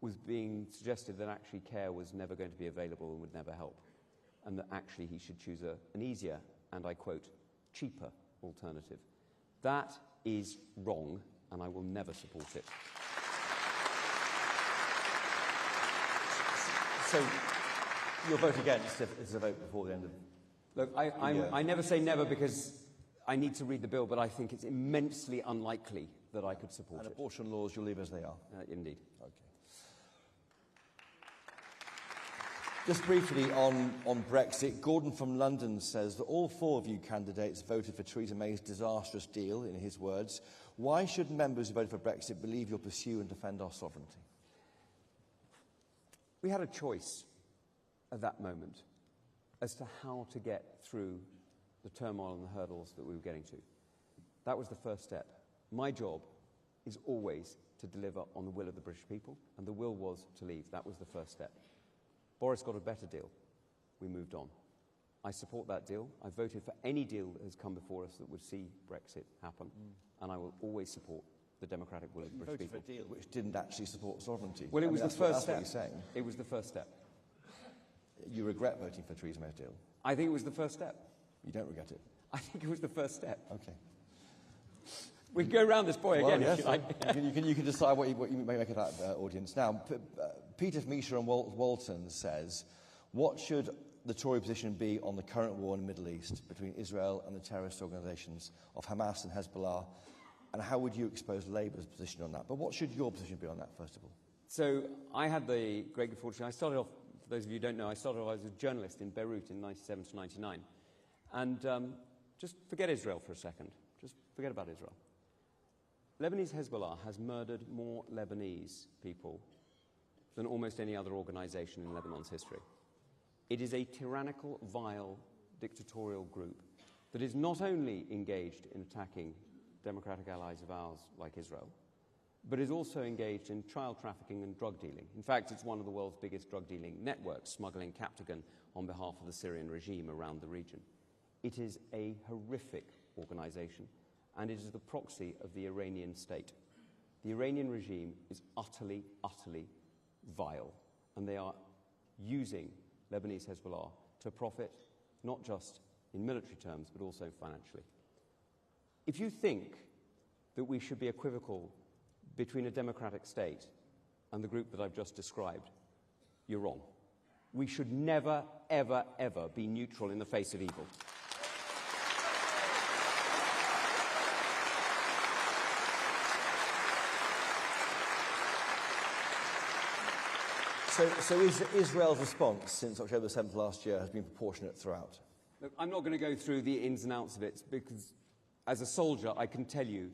was being suggested that actually care was never going to be available and would never help, and that actually he should choose an easier, and I quote, cheaper alternative. That is wrong, and I will never support it. So you'll vote against if it's a vote before the end of... Look, I never say never because I need to read the bill, but I think it's immensely unlikely that I could support it. And abortion laws, you'll leave as they are? Indeed. Okay. Just briefly on Brexit, Gordon from London says that all four of you candidates voted for Theresa May's disastrous deal, in his words. Why should members who voted for Brexit believe you'll pursue and defend our sovereignty? We had a choice at that moment as to how to get through the turmoil and the hurdles that we were getting to. That was the first step. My job is always to deliver on the will of the British people, and the will was to leave. That was the first step. Boris got a better deal. We moved on. I support that deal. I voted for any deal that has come before us that would see Brexit happen, and I will always support the democratic will of the British people. For a deal which didn't actually support sovereignty. Well, it was the first step. That's what you're saying. It was the first step. You regret voting for Theresa May's deal? I think it was the first step. You don't regret it? I think it was the first step. Okay. We can go around this boy again, yes, if you like. you can decide what you may make of that audience. Now, Peter Misha and Walton says, what should the Tory position be on the current war in the Middle East between Israel and the terrorist organisations of Hamas and Hezbollah, and how would you expose Labour's position on that? But what should your position be on that, first of all? So I had the great good fortune. I started off, for those of you who don't know, I started off as a journalist in Beirut in 97 to 99. And just forget Israel for a second. Just forget about Israel. Lebanese Hezbollah has murdered more Lebanese people than almost any other organisation in Lebanon's history. It is a tyrannical, vile, dictatorial group that is not only engaged in attacking democratic allies of ours like Israel, but is also engaged in child trafficking and drug dealing. In fact, it's one of the world's biggest drug dealing networks, smuggling captagon on behalf of the Syrian regime around the region. It is a horrific organisation, and it is the proxy of the Iranian state. The Iranian regime is utterly, utterly vile, and they are using Lebanese Hezbollah to profit, not just in military terms, but also financially. If you think that we should be equivocal between a democratic state and the group that I've just described, you're wrong. We should never, ever, ever be neutral in the face of evil. So Israel's response since October 7th last year has been proportionate throughout? Look, I'm not going to go through the ins and outs of it, because as a soldier I can tell you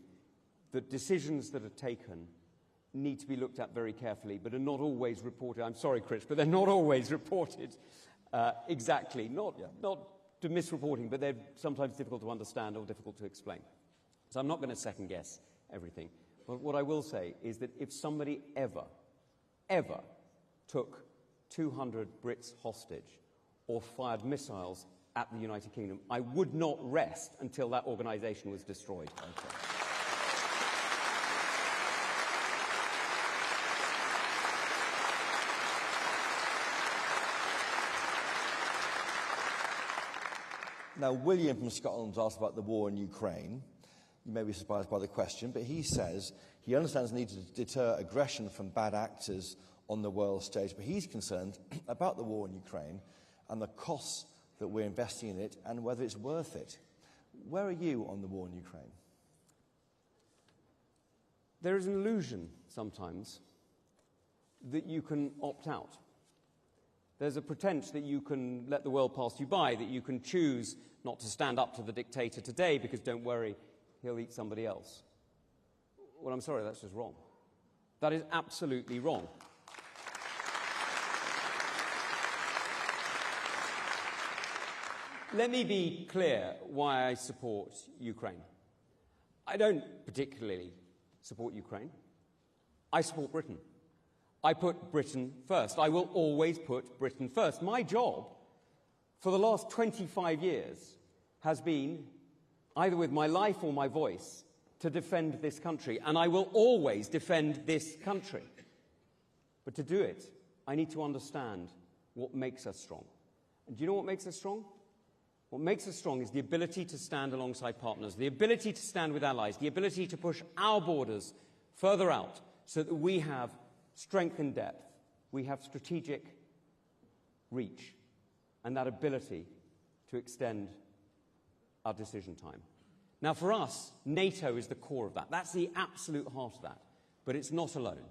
that decisions that are taken need to be looked at very carefully, but are not always reported. I'm sorry, Chris, but they're not always reported exactly. Not to misreporting, but they're sometimes difficult to understand or difficult to explain. So I'm not going to second guess everything. But what I will say is that if somebody ever took 200 Brits hostage or fired missiles at the United Kingdom, I would not rest until that organisation was destroyed. Okay. Now, William from Scotland asked about the war in Ukraine. You may be surprised by the question, but he says he understands the need to deter aggression from bad actors on the world stage, but he's concerned about the war in Ukraine and the costs that we're investing in it and whether it's worth it. Where are you on the war in Ukraine? There is an illusion sometimes that you can opt out. There's a pretense that you can let the world pass you by, that you can choose not to stand up to the dictator today because, don't worry, he'll eat somebody else. Well, I'm sorry, that's just wrong. That is absolutely wrong. Let me be clear why I support Ukraine. I don't particularly support Ukraine. I support Britain. I put Britain first. I will always put Britain first. My job for the last 25 years has been, either with my life or my voice, to defend this country. And I will always defend this country. But to do it, I need to understand what makes us strong. And do you know what makes us strong? What makes us strong is the ability to stand alongside partners, the ability to stand with allies, the ability to push our borders further out so that we have strength and depth, we have strategic reach, and that ability to extend our decision time. Now, for us, NATO is the core of that. That's the absolute heart of that. But it's not alone.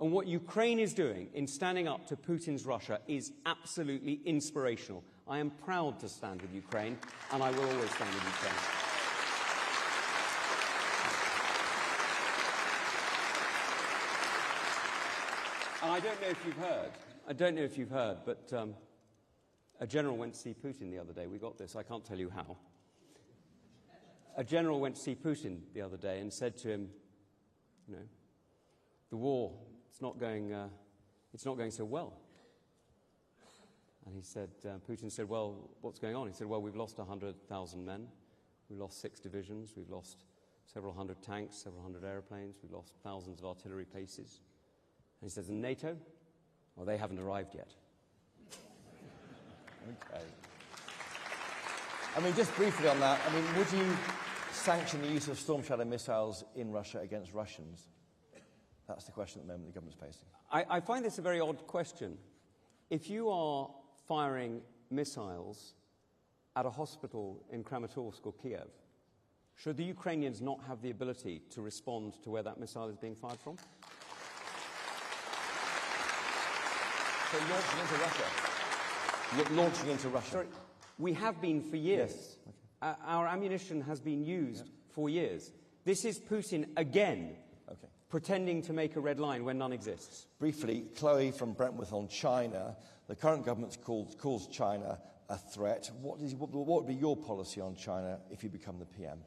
And what Ukraine is doing in standing up to Putin's Russia is absolutely inspirational. I am proud to stand with Ukraine, and I will always stand with Ukraine. And I don't know if you've heard, but a general went to see Putin the other day. We got this. I can't tell you how. a general went to see Putin the other day and said to him, you know, the war, it's not going so well. And he said, Putin said, well, what's going on? He said, well, we've lost 100,000 men. We've lost 6 divisions. We've lost several hundred tanks, several hundred aeroplanes. We've lost thousands of artillery pieces. And he says, and NATO? Well, they haven't arrived yet. Okay. I mean, just briefly on that, I mean, would you sanction the use of Storm Shadow missiles in Russia against Russians? That's the question at the moment the government's facing. I find this a very odd question. If you are firing missiles at a hospital in Kramatorsk or Kiev, should the Ukrainians not have the ability to respond to where that missile is being fired from? So launching into Russia? Launching into Russia? Sorry, we have been for years. Yes. Okay. Our ammunition has been used for years. This is Putin again, pretending to make a red line when none exists. Briefly, Chloe from Brentworth on China. The current government calls China a threat. What would be your policy on China if you become the PM?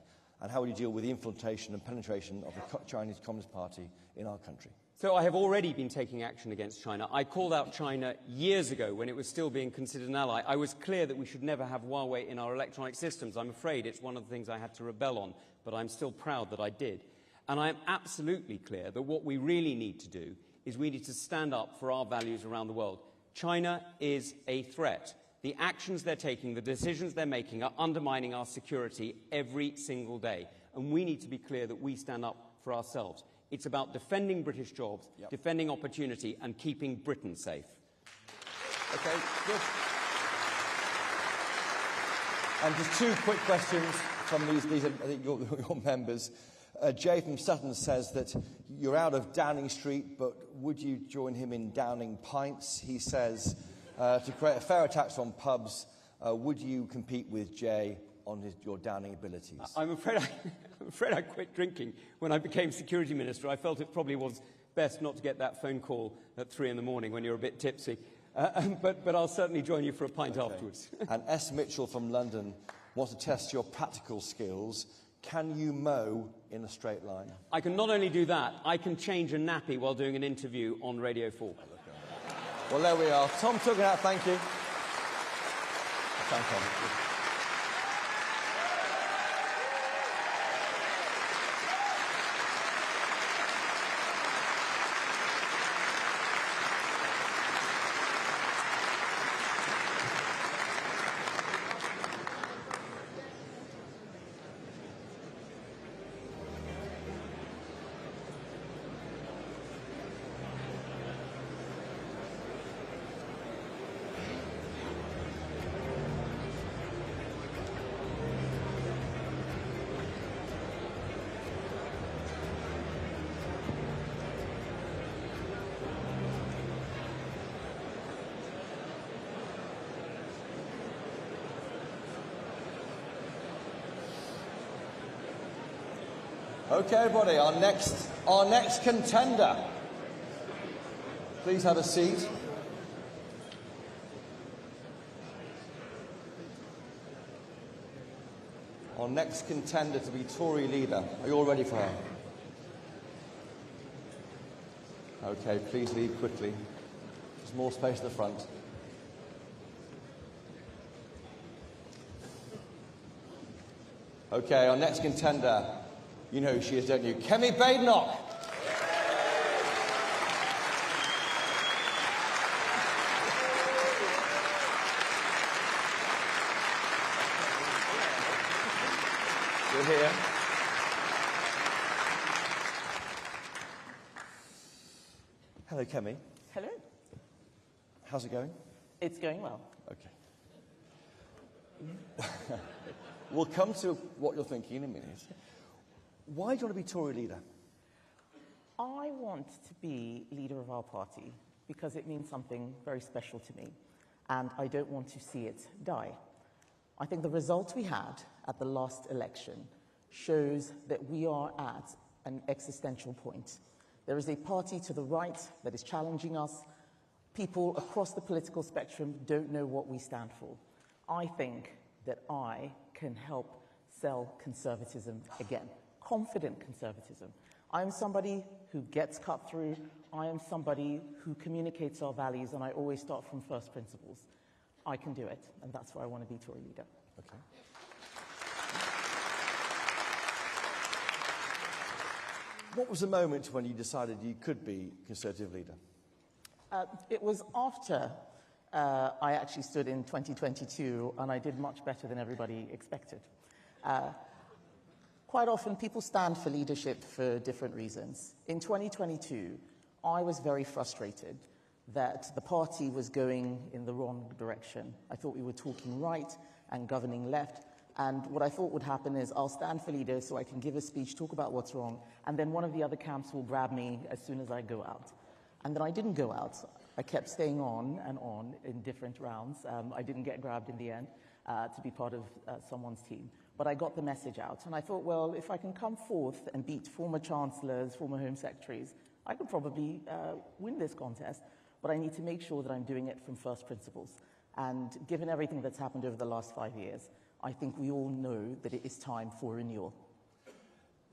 And how would you deal with the infiltration and penetration of the Chinese Communist Party in our country? So I have already been taking action against China. I called out China years ago when it was still being considered an ally. I was clear that we should never have Huawei in our electronic systems. I'm afraid it's one of the things I had to rebel on, but I'm still proud that I did. And I am absolutely clear that what we really need to do is we need to stand up for our values around the world. China is a threat. The actions they're taking, the decisions they're making are undermining our security every single day. And we need to be clear that we stand up for ourselves. It's about defending British jobs, defending opportunity, and keeping Britain safe. Okay, good. And just 2 quick questions from these I think, your members. Jay from Sutton says that you're out of Downing Street, but would you join him in Downing Pints? He says, to create a fairer tax on pubs, would you compete with Jay on your Downing abilities? I'm afraid I quit drinking when I became security minister. I felt it probably was best not to get that phone call at 3 in the morning when you're a bit tipsy. But I'll certainly join you for a pint afterwards. And S. Mitchell from London wants to test your practical skills. Can you mow in a straight line? I can not only do that, I can change a nappy while doing an interview on Radio 4. Well, there we are. Tom Tugendhat, thank you. Thank you. Okay, everybody, our next contender. Please have a seat. Our next contender to be Tory leader. Are you all ready for her? Okay, please leave quickly. There's more space at the front. Okay, our next contender. You know who she is, don't you? Kemi Badenoch. You're here. Hello, Kemi. Hello. How's it going? It's going well. Okay. We'll come to what you're thinking in a minute. Why do you want to be Tory leader? I want to be leader of our party because it means something very special to me, and I don't want to see it die. I think the result we had at the last election shows that we are at an existential point. There is a party to the right that is challenging us. People across the political spectrum don't know what we stand for. I think that I can help sell conservatism again. Confident conservatism. I am somebody who gets cut through. I am somebody who communicates our values, and I always start from first principles. I can do it, and that's why I want to be Tory leader. Okay. What was the moment when you decided you could be Conservative leader? It was after I actually stood in 2022, and I did much better than everybody expected. Quite often, people stand for leadership for different reasons. In 2022, I was very frustrated that the party was going in the wrong direction. I thought we were talking right and governing left. And what I thought would happen is I'll stand for leader so I can give a speech, talk about what's wrong, and then one of the other camps will grab me as soon as I go out. And then I didn't go out. I kept staying on and on in different rounds. I didn't get grabbed in the end to be part of someone's team. But I got the message out. And I thought, well, if I can come forth and beat former chancellors, former home secretaries, I could probably win this contest. But I need to make sure that I'm doing it from first principles. And given everything that's happened over the last 5 years, I think we all know that it is time for renewal.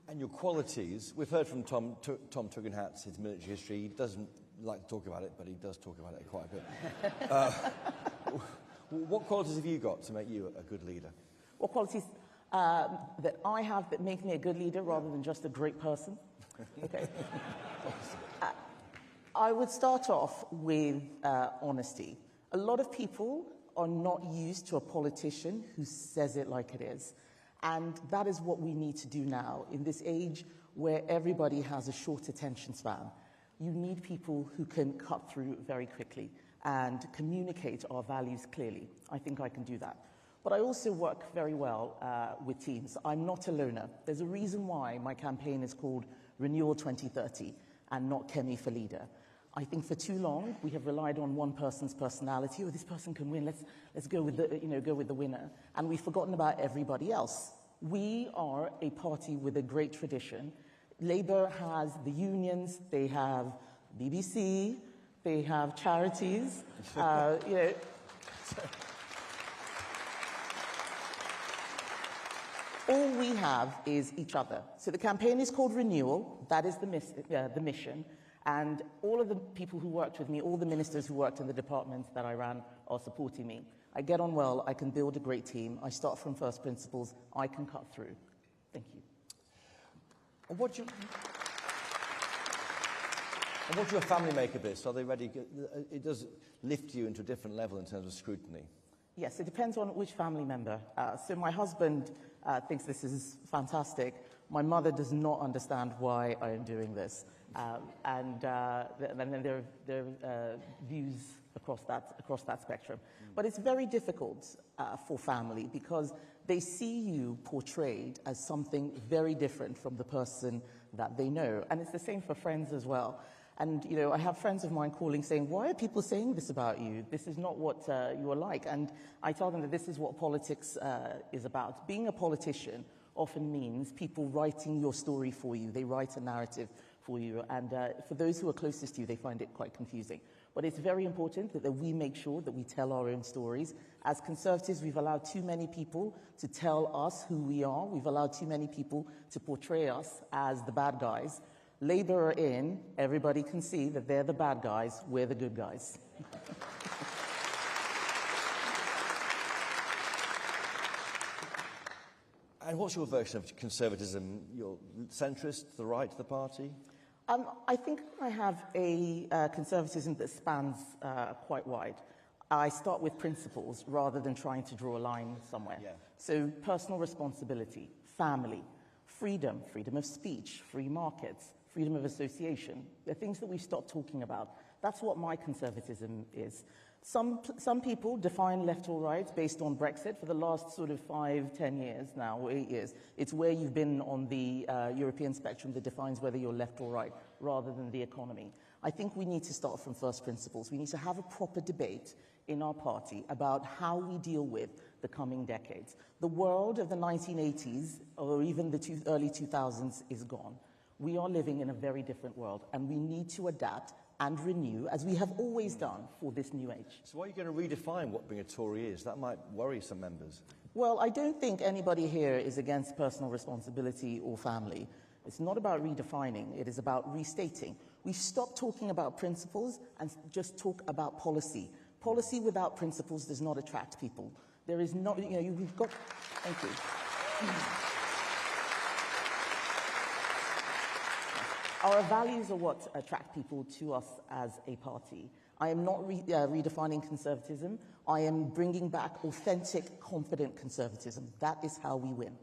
And your qualities, we've heard from Tom Tugendhat, his military history. He doesn't like to talk about it, but he does talk about it quite a bit. What qualities have you got to make you a good leader? What qualities that I have that make me a good leader rather than just a great person? Okay. I would start off with honesty. A lot of people are not used to a politician who says it like it is. And that is what we need to do now in this age where everybody has a short attention span. You need people who can cut through very quickly and communicate our values clearly. I think I can do that. But I also work very well with teams. I'm not a loner. There's a reason why my campaign is called Renewal 2030 and not Kemi for Leader. I think for too long we have relied on one person's personality. Oh, this person can win. Let's go with the winner. And we've forgotten about everybody else. We are a party with a great tradition. Labour has the unions. They have BBC. They have charities. All we have is each other. So the campaign is called Renewal. That is the mission. And all of the people who worked with me, all the ministers who worked in the departments that I ran are supporting me. I get on well, I can build a great team, I start from first principles, I can cut through. Thank you. And what do your family make of this? Are they ready? It does lift you into a different level in terms of scrutiny. Yes, it depends on which family member. So my husband thinks this is fantastic. My mother does not understand why I am doing this. And then there are views across that spectrum. But it's very difficult for family because they see you portrayed as something very different from the person that they know. And it's the same for friends as well. And, I have friends of mine calling saying, why are people saying this about you? This is not what you are like. And I tell them that this is what politics is about. Being a politician often means people writing your story for you. They write a narrative for you. And for those who are closest to you, they find it quite confusing. But it's very important that we make sure that we tell our own stories. As Conservatives, we've allowed too many people to tell us who we are. We've allowed too many people to portray us as the bad guys. Labour are in, everybody can see that they're the bad guys, we're the good guys. And what's your version of conservatism? You're centrist, the right of the party? I think I have a conservatism that spans quite wide. I start with principles rather than trying to draw a line somewhere. Yeah. So personal responsibility, family, freedom of speech, free markets, freedom of association. They're things that we've stopped talking about. That's what my conservatism is. Some people define left or right based on Brexit for the last sort of 5, 10 years now, or 8 years. It's where you've been on the European spectrum that defines whether you're left or right, rather than the economy. I think we need to start from first principles. We need to have a proper debate in our party about how we deal with the coming decades. The world of the 1980s, or even the early 2000s, is gone. We are living in a very different world, and we need to adapt and renew, as we have always done for this new age. So why are you going to redefine what being a Tory is? That might worry some members. Well, I don't think anybody here is against personal responsibility or family. It's not about redefining, it is about restating. We've stopped talking about principles and just talk about policy. Policy without principles does not attract people. There is not, we've got, thank you. Our values are what attract people to us as a party. I am not redefining conservatism. I am bringing back authentic, confident conservatism. That is how we win.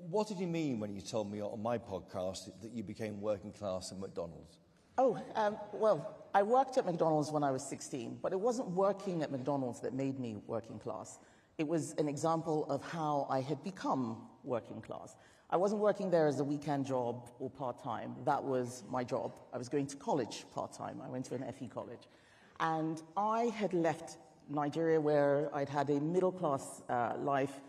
What did you mean when you told me on my podcast that you became working class at McDonald's? Well, I worked at McDonald's when I was 16, but it wasn't working at McDonald's that made me working class. It was an example of how I had become working class. I wasn't working there as a weekend job or part-time. That was my job. I was going to college part-time. I went to an FE college. And I had left Nigeria, where I'd had a middle-class life,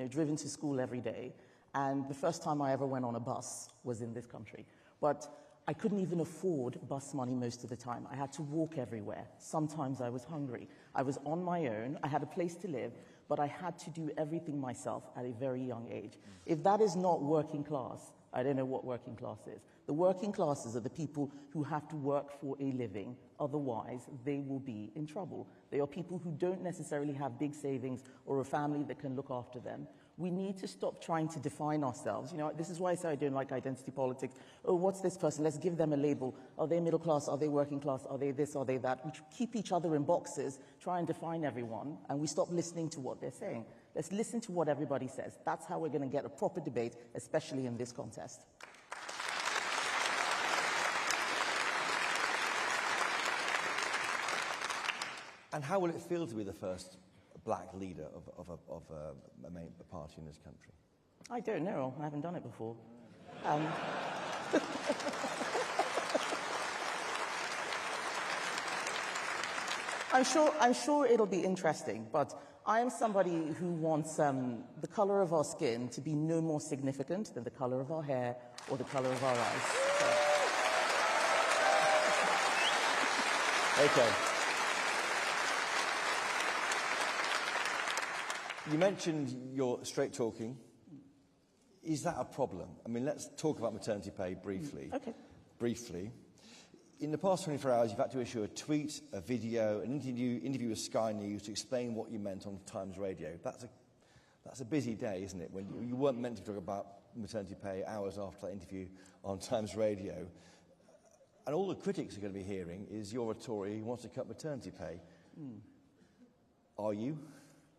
driven to school every day. And the first time I ever went on a bus was in this country. But I couldn't even afford bus money most of the time. I had to walk everywhere. Sometimes I was hungry. I was on my own. I had a place to live, but I had to do everything myself at a very young age. If that is not working class, I don't know what working class is. The working classes are the people who have to work for a living. Otherwise, they will be in trouble. They are people who don't necessarily have big savings or a family that can look after them. We need to stop trying to define ourselves. This is why I say I don't like identity politics. Oh, what's this person? Let's give them a label. Are they middle class? Are they working class? Are they this? Are they that? We keep each other in boxes, try and define everyone, and we stop listening to what they're saying. Let's listen to what everybody says. That's how we're going to get a proper debate, especially in this contest. And how will it feel to be the first black leader of a party in this country? I don't know. I haven't done it before. I'm sure it'll be interesting, but I am somebody who wants the colour of our skin to be no more significant than the colour of our hair or the colour of our eyes. So. Okay. You mentioned your straight talking. Is that a problem? I mean, let's talk about maternity pay briefly. Okay. Briefly. In the past 24 hours, you've had to issue a tweet, a video, an interview with Sky News to explain what you meant on Times Radio. That's a busy day, isn't it? When you weren't meant to talk about maternity pay hours after that interview on Times Radio. And all the critics are going to be hearing is you're a Tory who wants to cut maternity pay. Are you?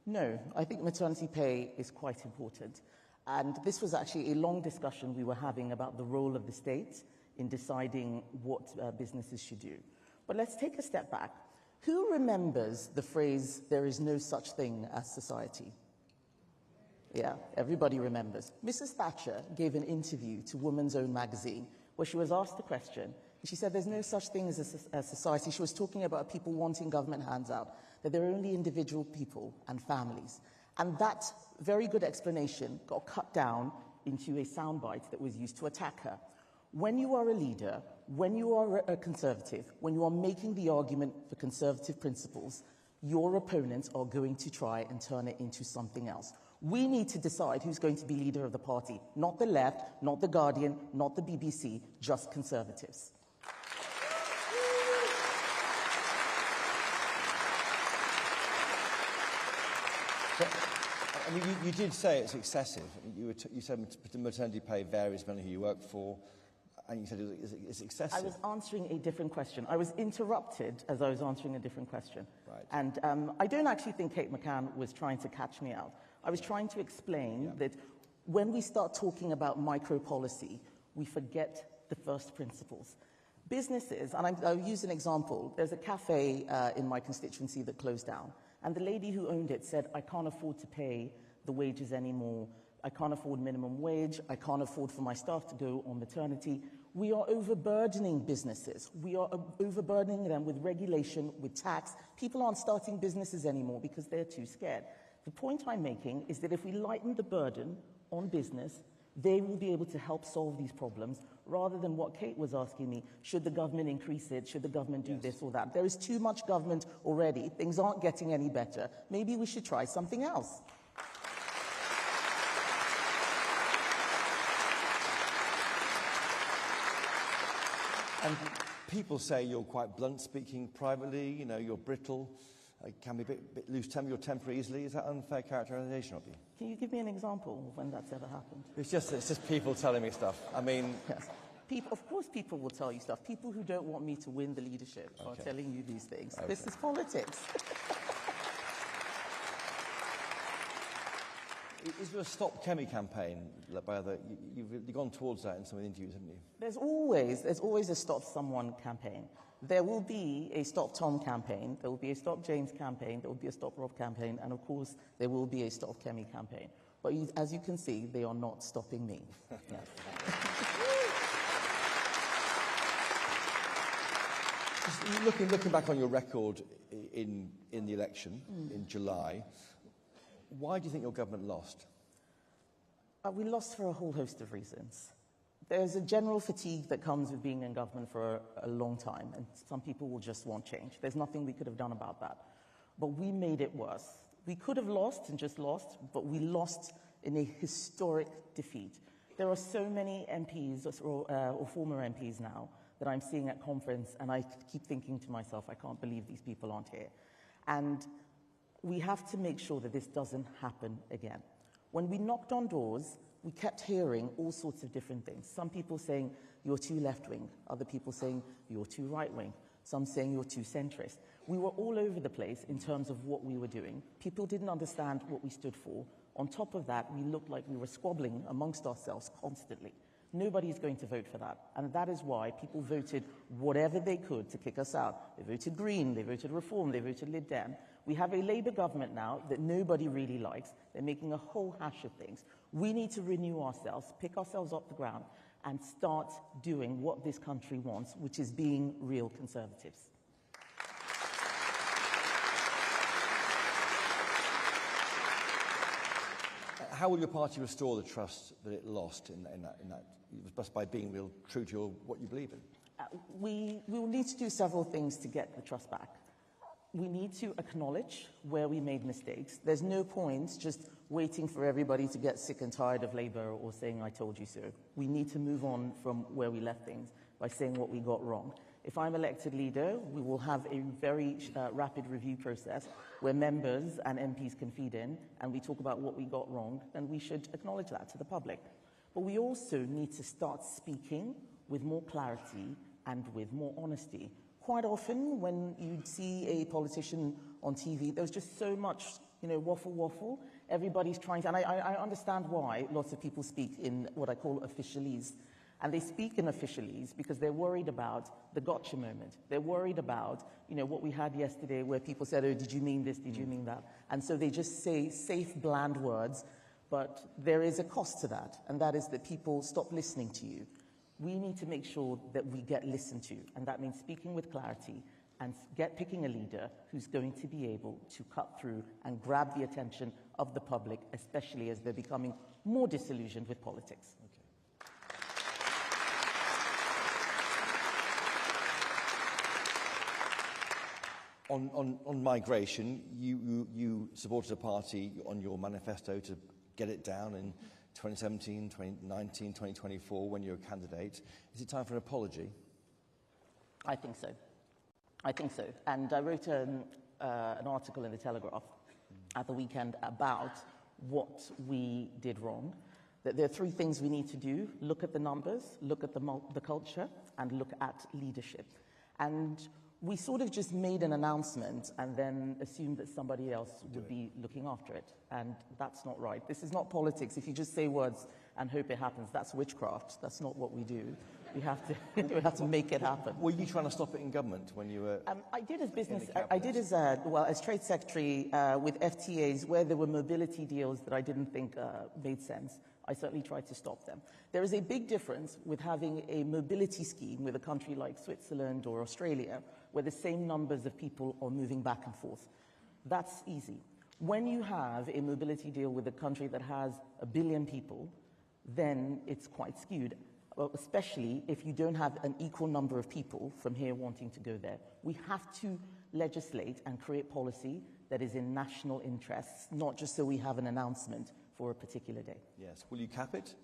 No, I think maternity pay is quite important. And this was actually a long discussion we were having about the role of the state in deciding what businesses should do. But let's take a step back. Who remembers the phrase, "there is no such thing as society"? Yeah, everybody remembers. Mrs. Thatcher gave an interview to Woman's Own magazine where she was asked the question, and she said there's no such thing as a society. She was talking about people wanting government handout, that they're only individual people and families. And that very good explanation got cut down into a soundbite that was used to attack her. When you are a leader, when you are a conservative, when you are making the argument for conservative principles, your opponents are going to try and turn it into something else. We need to decide who's going to be leader of the party. Not the left, not the Guardian, not the BBC, just conservatives. I mean, you did say it's excessive. You said maternity pay varies depending on who you work for, and you said it's excessive. I was answering a different question. I was interrupted as I was answering a different question. Right. And I don't actually think Kate McCann was trying to catch me out. I was trying to explain that when we start talking about micro-policy, we forget the first principles. Businesses, and I'll use an example. There's a cafe in my constituency that closed down. And the lady who owned it said, I can't afford to pay the wages anymore. I can't afford minimum wage. I can't afford for my staff to go on maternity. We are overburdening businesses. We are overburdening them with regulation, with tax. People aren't starting businesses anymore because they're too scared. The point I'm making is that if we lighten the burden on business, they will be able to help solve these problems rather than what Kate was asking me, should the government increase it, should the government do this or that? There is too much government already. Things aren't getting any better. Maybe we should try something else. And people say you're quite blunt speaking privately, you know, you're brittle, can be a bit loose temper, you're temper easily. Is that unfair characterisation of you? Can you give me an example of when that's ever happened? It's just people telling me stuff. I mean... Yes. Of course people will tell you stuff. People who don't want me to win the leadership are telling you these things. Okay. This is politics. Is there a Stop Kemi campaign by other... You've gone towards that in some of the interviews, haven't you? There's always a Stop Someone campaign. There will be a Stop Tom campaign, there will be a Stop James campaign, there will be a Stop Rob campaign, and of course there will be a Stop Kemi campaign. But as you can see, they are not stopping me. Yes. Just looking back on your record in the election in July, why do you think your government lost? We lost for a whole host of reasons. There's a general fatigue that comes with being in government for a long time, and some people will just want change. There's nothing we could have done about that. But we made it worse. We could have lost and just lost, but we lost in a historic defeat. There are so many MPs or former MPs now that I'm seeing at conference, and I keep thinking to myself, I can't believe these people aren't here. And we have to make sure that this doesn't happen again. When we knocked on doors, we kept hearing all sorts of different things. Some people saying, you're too left-wing. Other people saying, you're too right-wing. Some saying you're too centrist. We were all over the place in terms of what we were doing. People didn't understand what we stood for. On top of that, we looked like we were squabbling amongst ourselves constantly. Nobody's going to vote for that. And that is why people voted whatever they could to kick us out. They voted Green, they voted Reform, they voted Lib Dem. We have a Labour government now that nobody really likes. They're making a whole hash of things. We need to renew ourselves, pick ourselves off the ground, and start doing what this country wants, which is being real Conservatives. How will your party restore the trust that it lost in that? Just by being real true to what you believe in? We will need to do several things to get the trust back. We need to acknowledge where we made mistakes. There's no point just waiting for everybody to get sick and tired of Labour or saying, I told you so. We need to move on from where we left things by saying what we got wrong. If I'm elected leader, we will have a very rapid review process where members and MPs can feed in and we talk about what we got wrong, and we should acknowledge that to the public. But we also need to start speaking with more clarity and with more honesty. Quite often, when you see a politician on TV, there's just so much, waffle. Everybody's trying to, and I understand why lots of people speak in what I call officialese. And they speak in officialese because they're worried about the gotcha moment. They're worried about, what we had yesterday where people said, oh, did you mean this? Did you mean that? And so they just say safe, bland words, but there is a cost to that, and that is that people stop listening to you. We need to make sure that we get listened to, and that means speaking with clarity and picking a leader who's going to be able to cut through and grab the attention of the public, especially as they're becoming more disillusioned with politics. On migration, you supported a party on your manifesto to get it down in 2017, 2019, 2024 when you're a candidate. Is it time for an apology? I think so. And I wrote an article in The Telegraph at the weekend about what we did wrong. That there are three things we need to do: look at the numbers, look at the culture, and look at leadership. And we sort of just made an announcement and then assumed that somebody else would be looking after it. And that's not right. This is not politics. If you just say words and hope it happens, that's witchcraft. That's not what we do. We have to make it happen. Were you trying to stop it in government when you were... I did as Trade Secretary with FTAs where there were mobility deals that I didn't think made sense. I certainly tried to stop them. There is a big difference with having a mobility scheme with a country like Switzerland or Australia, where the same numbers of people are moving back and forth. That's easy. When you have a mobility deal with a country that has 1 billion people, then it's quite skewed. well, especially if you don't have an equal number of people from here wanting to go there. We have to legislate and create policy that is in national interests, not just so we have an announcement for a particular day. Yes. Will you cap it?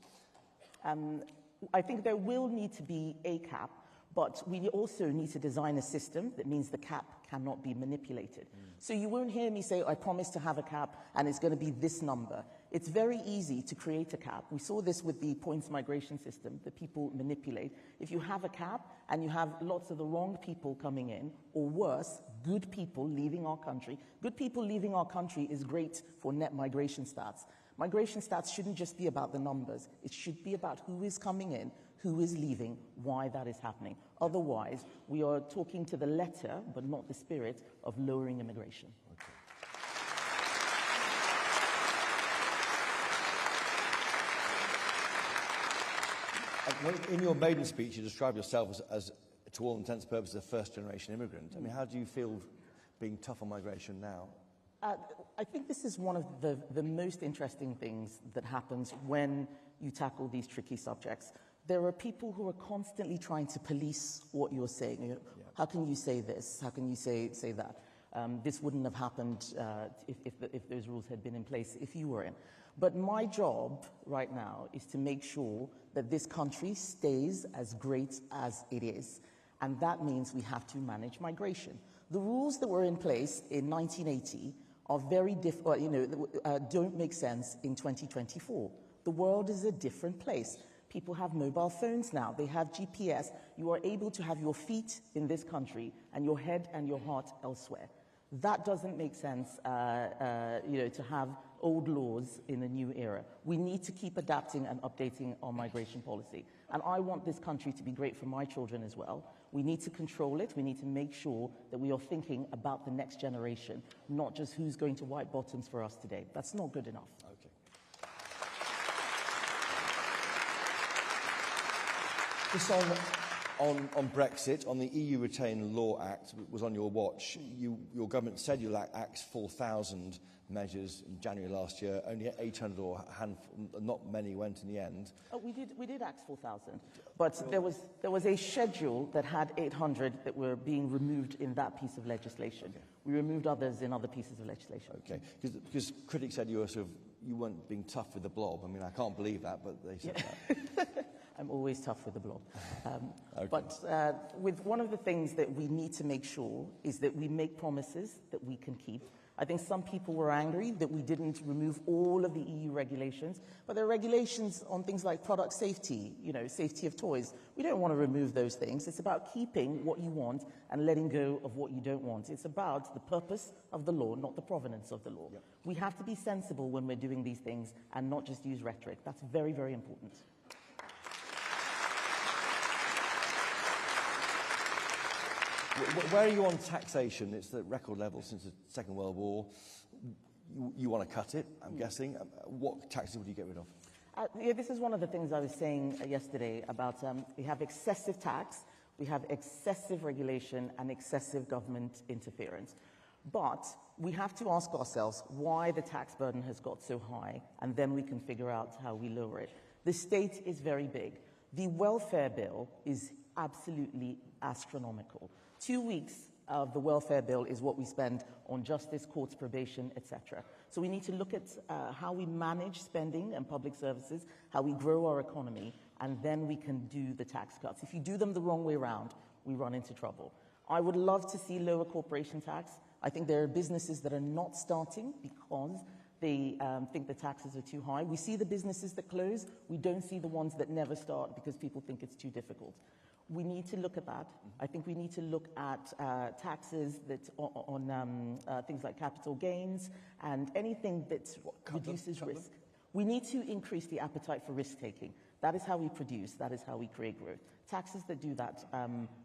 I think there will need to be a cap, but we also need to design a system that means the cap cannot be manipulated. So you won't hear me say, I promise to have a cap and it's going to be this number. It's very easy to create a cap. We saw this with the points migration system that people manipulate. If you have a cap and you have lots of the wrong people coming in, or worse, good people leaving our country, good people leaving our country is great for net migration stats. Migration stats shouldn't just be about the numbers. It should be about who is coming in, who is leaving, why that is happening. Otherwise, we are talking to the letter, but not the spirit, of lowering immigration. In your maiden speech, you described yourself as to all intents and purposes, a first-generation immigrant. I mean, how do you feel being tough on migration now? I think this is one of the most interesting things that happens when you tackle these tricky subjects. There are people who are constantly trying to police what you're saying. You know, how can you say this? How can you say that? This wouldn't have happened if those rules had been in place if you were in. But my job right now is to make sure that this country stays as great as it is. And that means we have to manage migration. The rules that were in place in 1980 are very don't make sense in 2024. The world is a different place. People have mobile phones now. They have GPS. You are able to have your feet in this country and your head and your heart elsewhere. That doesn't make sense, to have old laws in a new era. We need to keep adapting and updating our migration policy. And I want this country to be great for my children as well. We need to control it. We need to make sure that we are thinking about the next generation, not just who's going to wipe bottoms for us today. That's not good enough. Okay. Just on Brexit, on the EU Retain Law Act, was on your watch. Your government said you'll act 4,000 measures in January last year. Only 800 or a handful, not many went in the end. Oh, we did act 4,000, but there was a schedule that had 800 that were being removed in that piece of legislation. Okay. We removed others in other pieces of legislation. Okay, because critics said you weren't being tough with the blob. I mean, I can't believe that, but they said that. I'm always tough with the blob. Okay. But with one of the things that we need to make sure is that we make promises that we can keep. I think some people were angry that we didn't remove all of the EU regulations, but there are regulations on things like product safety, safety of toys. We don't want to remove those things. It's about keeping what you want and letting go of what you don't want. It's about the purpose of the law, not the provenance of the law. Yep. We have to be sensible when we're doing these things and not just use rhetoric. That's very, very important. Where are you on taxation? It's at record level since the Second World War. You want to cut it, I'm guessing. What taxes would you get rid of? This is one of the things I was saying yesterday about we have excessive tax, we have excessive regulation and excessive government interference. But we have to ask ourselves why the tax burden has got so high, and then we can figure out how we lower it. The state is very big. The welfare bill is absolutely astronomical. 2 weeks of the welfare bill is what we spend on justice, courts, probation, etc. So we need to look at how we manage spending and public services, how we grow our economy, and then we can do the tax cuts. If you do them the wrong way around, we run into trouble. I would love to see lower corporation tax. I think there are businesses that are not starting because they think the taxes are too high. We see the businesses that close. We don't see the ones that never start because people think it's too difficult. We need to look at that. I think we need to look at taxes that on things like capital gains and anything that reduces risk. We need to increase the appetite for risk-taking. That is how we produce. That is how we create growth. Taxes that do that,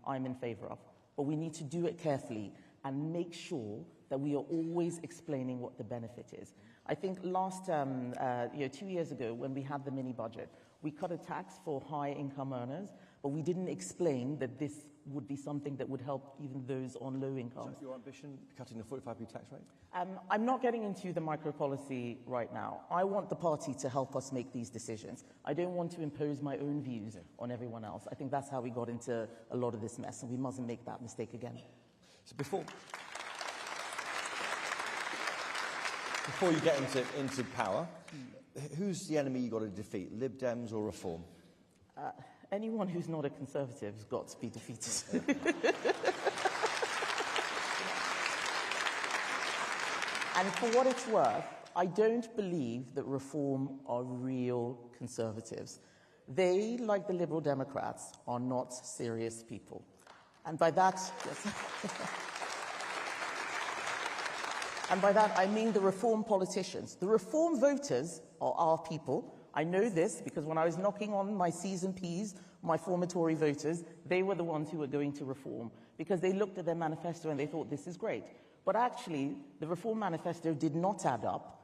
I'm in favor of. But we need to do it carefully and make sure that we are always explaining what the benefit is. I think last, 2 years ago, when we had the mini-budget, we cut a tax for high-income earners, but we didn't explain that this would be something that would help even those on low incomes. So your ambition, cutting the 45p tax rate? I'm not getting into the micro policy right now. I want the party to help us make these decisions. I don't want to impose my own views on everyone else. I think that's how we got into a lot of this mess, and we mustn't make that mistake again. So before you get into power, who's the enemy you've got to defeat, Lib Dems or Reform? Anyone who's not a Conservative has got to be defeated. And for what it's worth, I don't believe that Reform are real Conservatives. They, like the Liberal Democrats, are not serious people. And by that, yes. And by that, I mean the Reform politicians. The Reform voters are our people. I know this because when I was knocking on my C's and P's, my former Tory voters, they were the ones who were going to Reform because they looked at their manifesto and they thought, this is great. But actually, the Reform manifesto did not add up.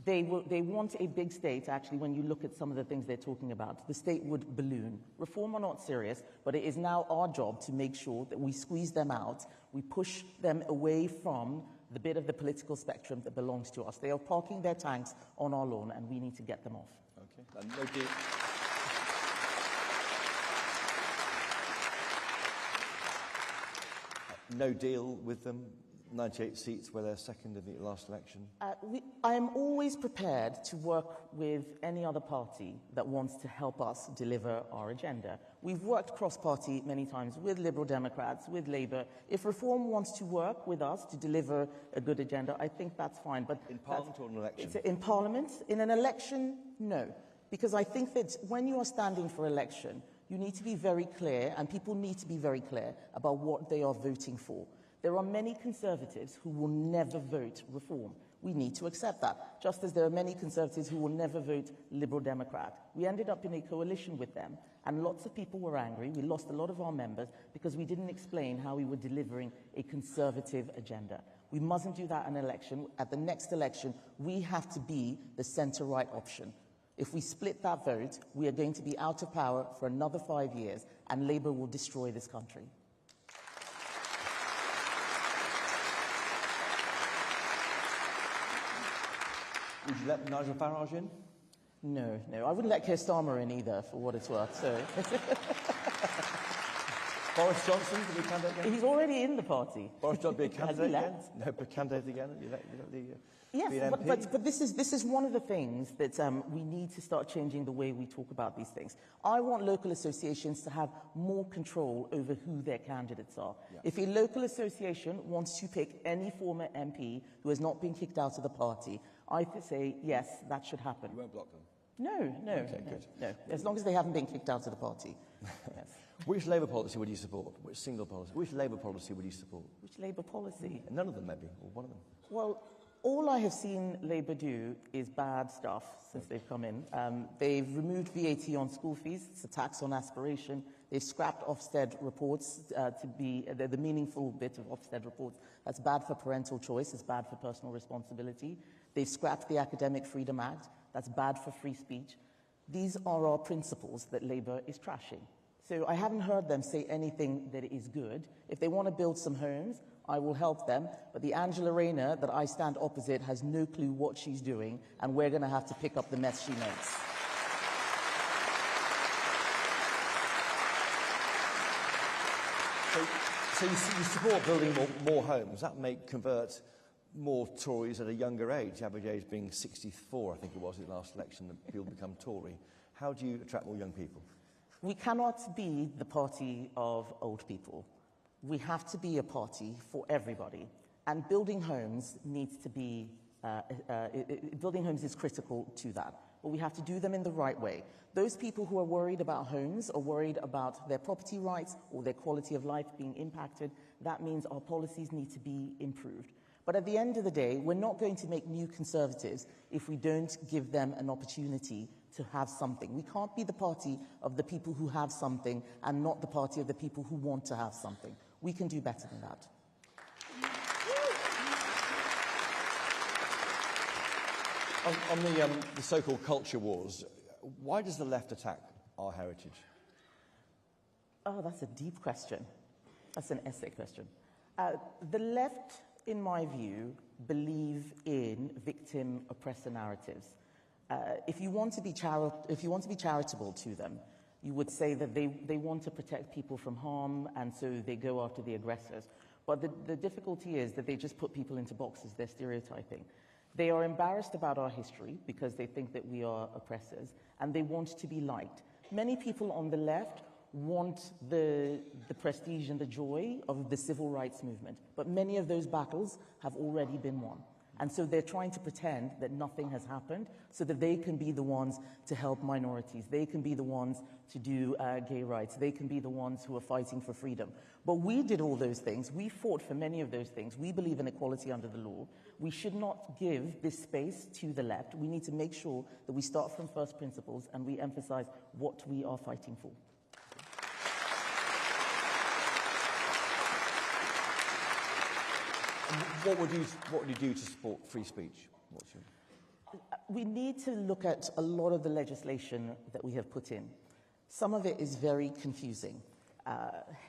They want a big state, actually, when you look at some of the things they're talking about. The state would balloon. Reform are not serious, but it is now our job to make sure that we squeeze them out, we push them away from the bit of the political spectrum that belongs to us. They are parking their tanks on our lawn, and we need to get them off. Okay. No deal. No deal with them. 98 seats where they're second in the last election. I am always prepared to work with any other party that wants to help us deliver our agenda. We've worked cross-party many times with Liberal Democrats, with Labour. If Reform wants to work with us to deliver a good agenda, I think that's fine. But in Parliament or an election? In Parliament. In an election, no. Because I think that when you are standing for election, you need to be very clear, and people need to be very clear about what they are voting for. There are many Conservatives who will never vote Reform. We need to accept that, just as there are many Conservatives who will never vote Liberal Democrat. We ended up in a coalition with them, and lots of people were angry. We lost a lot of our members because we didn't explain how we were delivering a Conservative agenda. We mustn't do that in an election. At the next election, we have to be the centre-right option. If we split that vote, we are going to be out of power for another 5 years, and Labour will destroy this country. Would you let Nigel Farage in? No. I wouldn't let Keir Starmer in either, for what it's worth. So. Boris Johnson, to be a candidate again? He's already in the party. Boris Johnson be a candidate again? No, but candidate again? Yes, but this is one of the things that we need to start changing the way we talk about these things. I want local associations to have more control over who their candidates are. Yeah. If a local association wants to pick any former MP who has not been kicked out of the party, I say, yes, that should happen. You won't block them? No. Okay, good. No, as long as they haven't been kicked out of the party. Yes. Which Labour policy would you support? Which single policy? Which Labour policy would you support? Which Labour policy? None of them, maybe, or one of them. Well, all I have seen Labour do is bad stuff since they've come in. They've removed VAT on school fees. It's a tax on aspiration. They've scrapped Ofsted reports to be the meaningful bit of Ofsted reports. That's bad for parental choice. It's bad for personal responsibility. They've scrapped the Academic Freedom Act. That's bad for free speech. These are our principles that Labour is trashing. So I haven't heard them say anything that is good. If they want to build some homes, I will help them. But the Angela Rayner that I stand opposite has no clue what she's doing, and we're going to have to pick up the mess she makes. So you support building more homes. That may convert more Tories at a younger age, the average age being 64, I think it was in the last election, that people become Tory. How do you attract more young people? We cannot be the party of old people. We have to be a party for everybody. And building homes needs to be, building homes is critical to that. But we have to do them in the right way. Those people who are worried about homes or worried about their property rights or their quality of life being impacted, that means our policies need to be improved. But at the end of the day, we're not going to make new Conservatives if we don't give them an opportunity to have something. We can't be the party of the people who have something and not the party of the people who want to have something. We can do better than that. On the so-called culture wars, why does the left attack our heritage? Oh, that's a deep question. That's an essay question. The left, in my view, believe in victim-oppressor narratives. If you want to be charitable to them, you would say that they want to protect people from harm, and so they go after the aggressors. But the difficulty is that they just put people into boxes. They're stereotyping. They are embarrassed about our history because they think that we are oppressors, and they want to be liked. Many people on the left want the prestige and the joy of the civil rights movement, but many of those battles have already been won. And so they're trying to pretend that nothing has happened so that they can be the ones to help minorities. They can be the ones to do gay rights. They can be the ones who are fighting for freedom. But we did all those things. We fought for many of those things. We believe in equality under the law. We should not give this space to the left. We need to make sure that we start from first principles and we emphasize what we are fighting for. What would you do to support free speech? We need to look at a lot of the legislation that we have put in. Some of it is very confusing.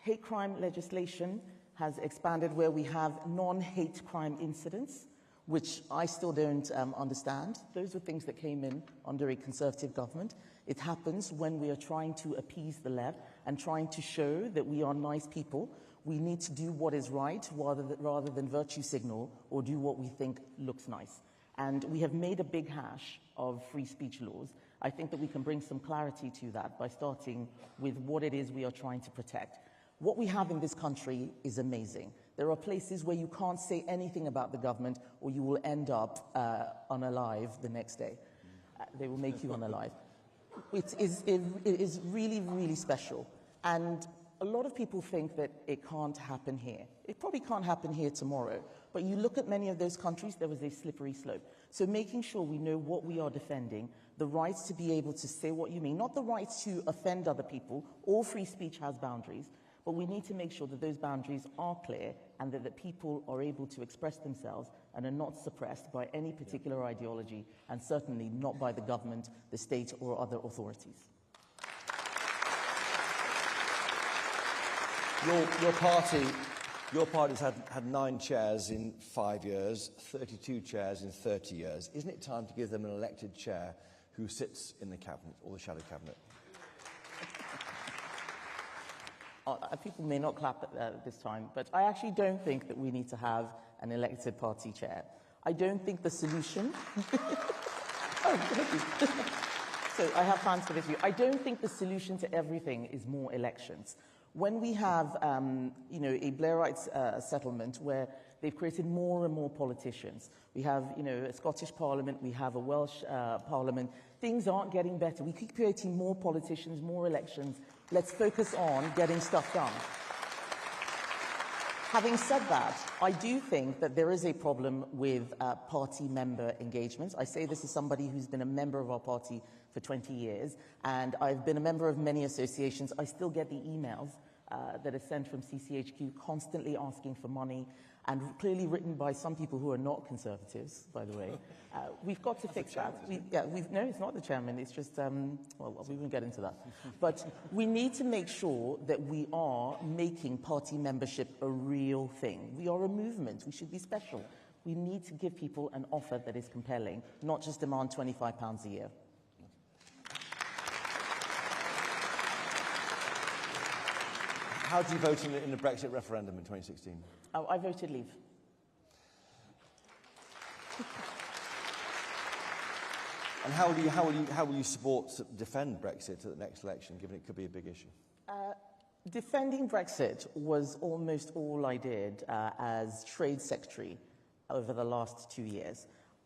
Hate crime legislation has expanded where we have non-hate crime incidents, which I still don't understand. Those are things that came in under a Conservative government. It happens when we are trying to appease the left and trying to show that we are nice people. We need to do what is right rather than virtue signal or do what we think looks nice. And we have made a big hash of free speech laws. I think that we can bring some clarity to that by starting with what it is we are trying to protect. What we have in this country is amazing. There are places where you can't say anything about the government or you will end up unalive the next day. They will make you unalive. It is really, really special. And a lot of people think that it can't happen here. It probably can't happen here tomorrow. But you look at many of those countries, there was a slippery slope. So making sure we know what we are defending, the rights to be able to say what you mean, not the rights to offend other people. All free speech has boundaries. But we need to make sure that those boundaries are clear and that people are able to express themselves and are not suppressed by any particular ideology, and certainly not by the government, the state, or other authorities. Your party's had 9 chairs in 5 years, 32 chairs in 30 years. Isn't it time to give them an elected chair who sits in the cabinet or the shadow cabinet? People may not clap at this time, but I actually don't think that we need to have an elected party chair. I don't think the solution... Oh, thank you. So I have plans for this view. I don't think the solution to everything is more elections. When we have, a Blairite settlement where they've created more and more politicians, we have, a Scottish Parliament, we have a Welsh Parliament, things aren't getting better. We keep creating more politicians, more elections. Let's focus on getting stuff done. Having said that, I do think that there is a problem with party member engagements. I say this as somebody who's been a member of our party for 20 years, and I've been a member of many associations. I still get the emails that are sent from CCHQ constantly asking for money, and clearly written by some people who are not Conservatives, by the way. We've got to fix that. No, it's not the chairman. It's just, well, we won't get into that. But we need to make sure that we are making party membership a real thing. We are a movement. We should be special. We need to give people an offer that is compelling, not just demand £25 a year. How did you vote in the Brexit referendum in 2016? Oh, I voted leave. And how will you defend Brexit at the next election, given it could be a big issue? Defending Brexit was almost all I did as Trade Secretary over the last 2 years.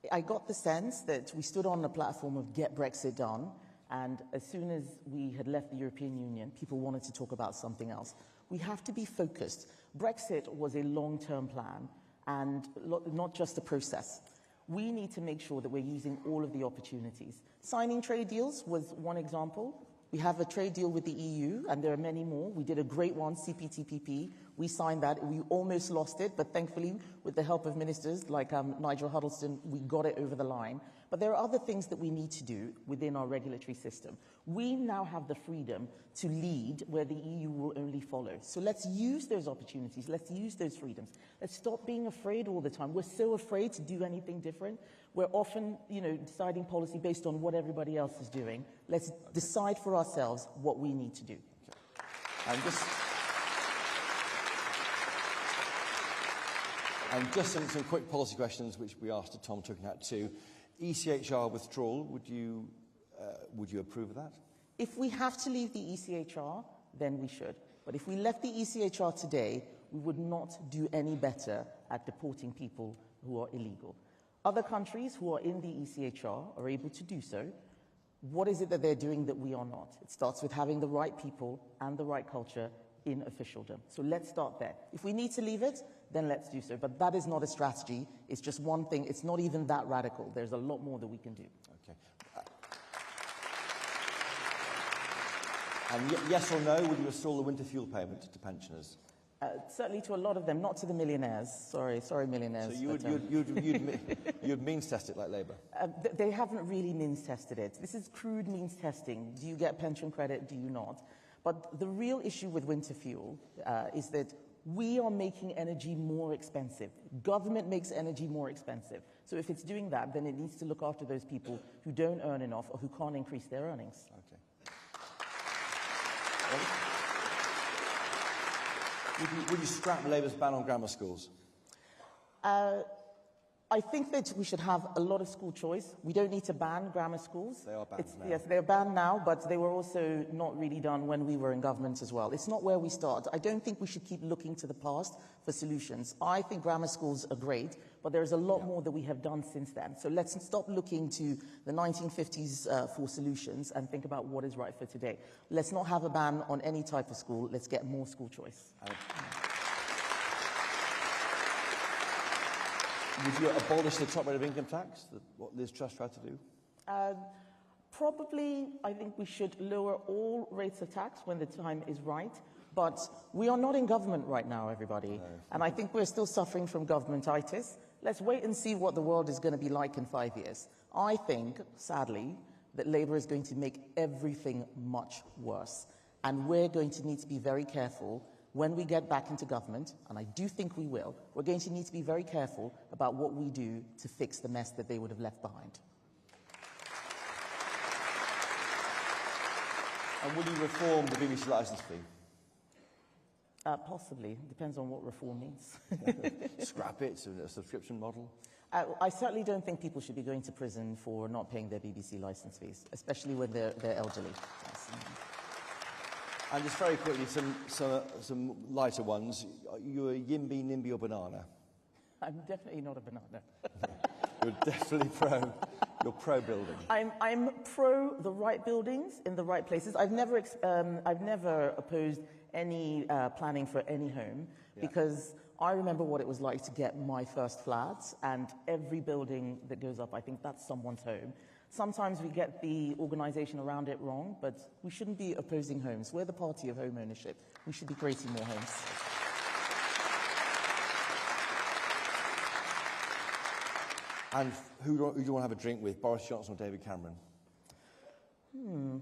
I got the sense that we stood on the platform of get Brexit done, and as soon as we had left the European Union, people wanted to talk about something else. We have to be focused. Brexit was a long-term plan and not just a process. We need to make sure that we're using all of the opportunities. Signing trade deals was one example. We have a trade deal with the EU, and there are many more. We did a great one, CPTPP, We signed that. We almost lost it, but thankfully, with the help of ministers like Nigel Huddleston, we got it over the line. But there are other things that we need to do within our regulatory system. We now have the freedom to lead where the EU will only follow. So let's use those opportunities. Let's use those freedoms. Let's stop being afraid all the time. We're so afraid to do anything different. We're often, deciding policy based on what everybody else is doing. Let's decide for ourselves what we need to do. And just some quick policy questions, which we asked to Tom Tugendhat too. ECHR withdrawal, would you approve of that? If we have to leave the ECHR, then we should. But if we left the ECHR today, we would not do any better at deporting people who are illegal. Other countries who are in the ECHR are able to do so. What is it that they're doing that we are not? It starts with having the right people and the right culture in officialdom. So let's start there. If we need to leave it, then let's do so. But that is not a strategy. It's just one thing. It's not even that radical. There's a lot more that we can do. Okay. And yes or no, would you restore the winter fuel payment to pensioners? Certainly to a lot of them, not to the millionaires. Sorry, millionaires. So you'd means test it like Labour? They haven't really means tested it. This is crude means testing. Do you get pension credit? Do you not? But the real issue with winter fuel is that we are making energy more expensive. Government makes energy more expensive. So if it's doing that, then it needs to look after those people who don't earn enough or who can't increase their earnings. Okay. Would you scrap Labour's ban on grammar schools? I think that we should have a lot of school choice. We don't need to ban grammar schools. They are banned now. Yes, they're banned now, but they were also not really done when we were in government as well. It's not where we start. I don't think we should keep looking to the past for solutions. I think grammar schools are great, but there's a lot more that we have done since then. So let's stop looking to the 1950s for solutions and think about what is right for today. Let's not have a ban on any type of school. Let's get more school choice. Would you abolish the top rate of income tax, what Liz Truss tried to do? Probably, I think we should lower all rates of tax when the time is right. But we are not in government right now, everybody. No. And I think we're still suffering from governmentitis. Let's wait and see what the world is going to be like in 5 years. I think, sadly, that Labour is going to make everything much worse. And we're going to need to be very careful when we get back into government, and I do think we will. We're going to need to be very careful about what we do to fix the mess that they would have left behind. And will you reform the BBC licence fee? Possibly. Depends on what reform means. Scrap it, so a subscription model? I certainly don't think people should be going to prison for not paying their BBC licence fees, especially when they're elderly. Yes. And just very quickly, some lighter ones. Are you a Yimby, Nimby or banana? I'm definitely not a banana. You're definitely you're pro-building. I'm pro the right buildings in the right places. I've never opposed any planning for any home because I remember what it was like to get my first flat, and every building that goes up, I think that's someone's home. Sometimes we get the organisation around it wrong, but we shouldn't be opposing homes. We're the party of home ownership. We should be creating more homes. And who do you want to have a drink with, Boris Johnson or David Cameron?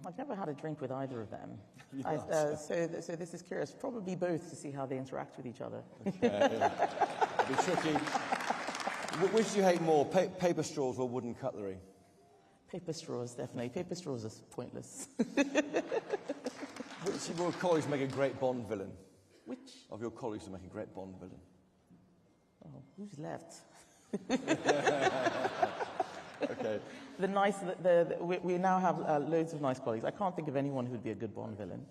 I've never had a drink with either of them. So this is curious. Probably both, to see how they interact with each other. Okay, it'll be tricky. Which do you hate more, paper straws or wooden cutlery? Paper straws, definitely. Paper straws are pointless. Which of your colleagues make a great Bond villain? Which? Of your colleagues who make a great Bond villain? Oh, who's left? Okay. We now have loads of nice colleagues. I can't think of anyone who'd be a good Bond villain.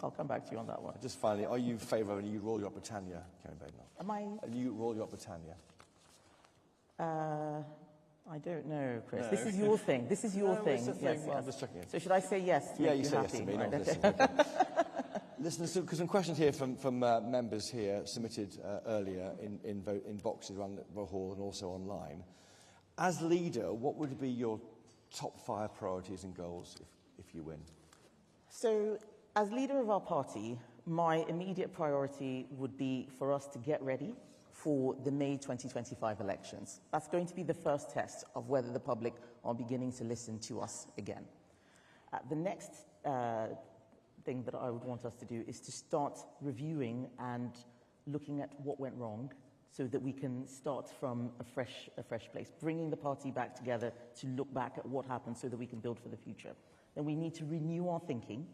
I'll come back to you on that one. Just finally, are you in favour of a new Royal Yacht Britannia, Kemi Badenoch? Am I? A new Royal Yacht Britannia? I don't know, Chris. No. This is your thing. This is your thing. Yes, well, I'm just checking it. So should I say yes to you make you say happy? Yes to me, right, not okay. okay. Listen, because some questions here from members here submitted earlier in boxes around the hall and also online. As leader, what would be your top 5 priorities and goals if you win? So, as leader of our party, my immediate priority would be for us to get ready for the May 2025 elections. That's going to be the first test of whether the public are beginning to listen to us again. The next thing that I would want us to do is to start reviewing and looking at what went wrong so that we can start from a fresh place, bringing the party back together to look back at what happened so that we can build for the future. Then we need to renew our thinking.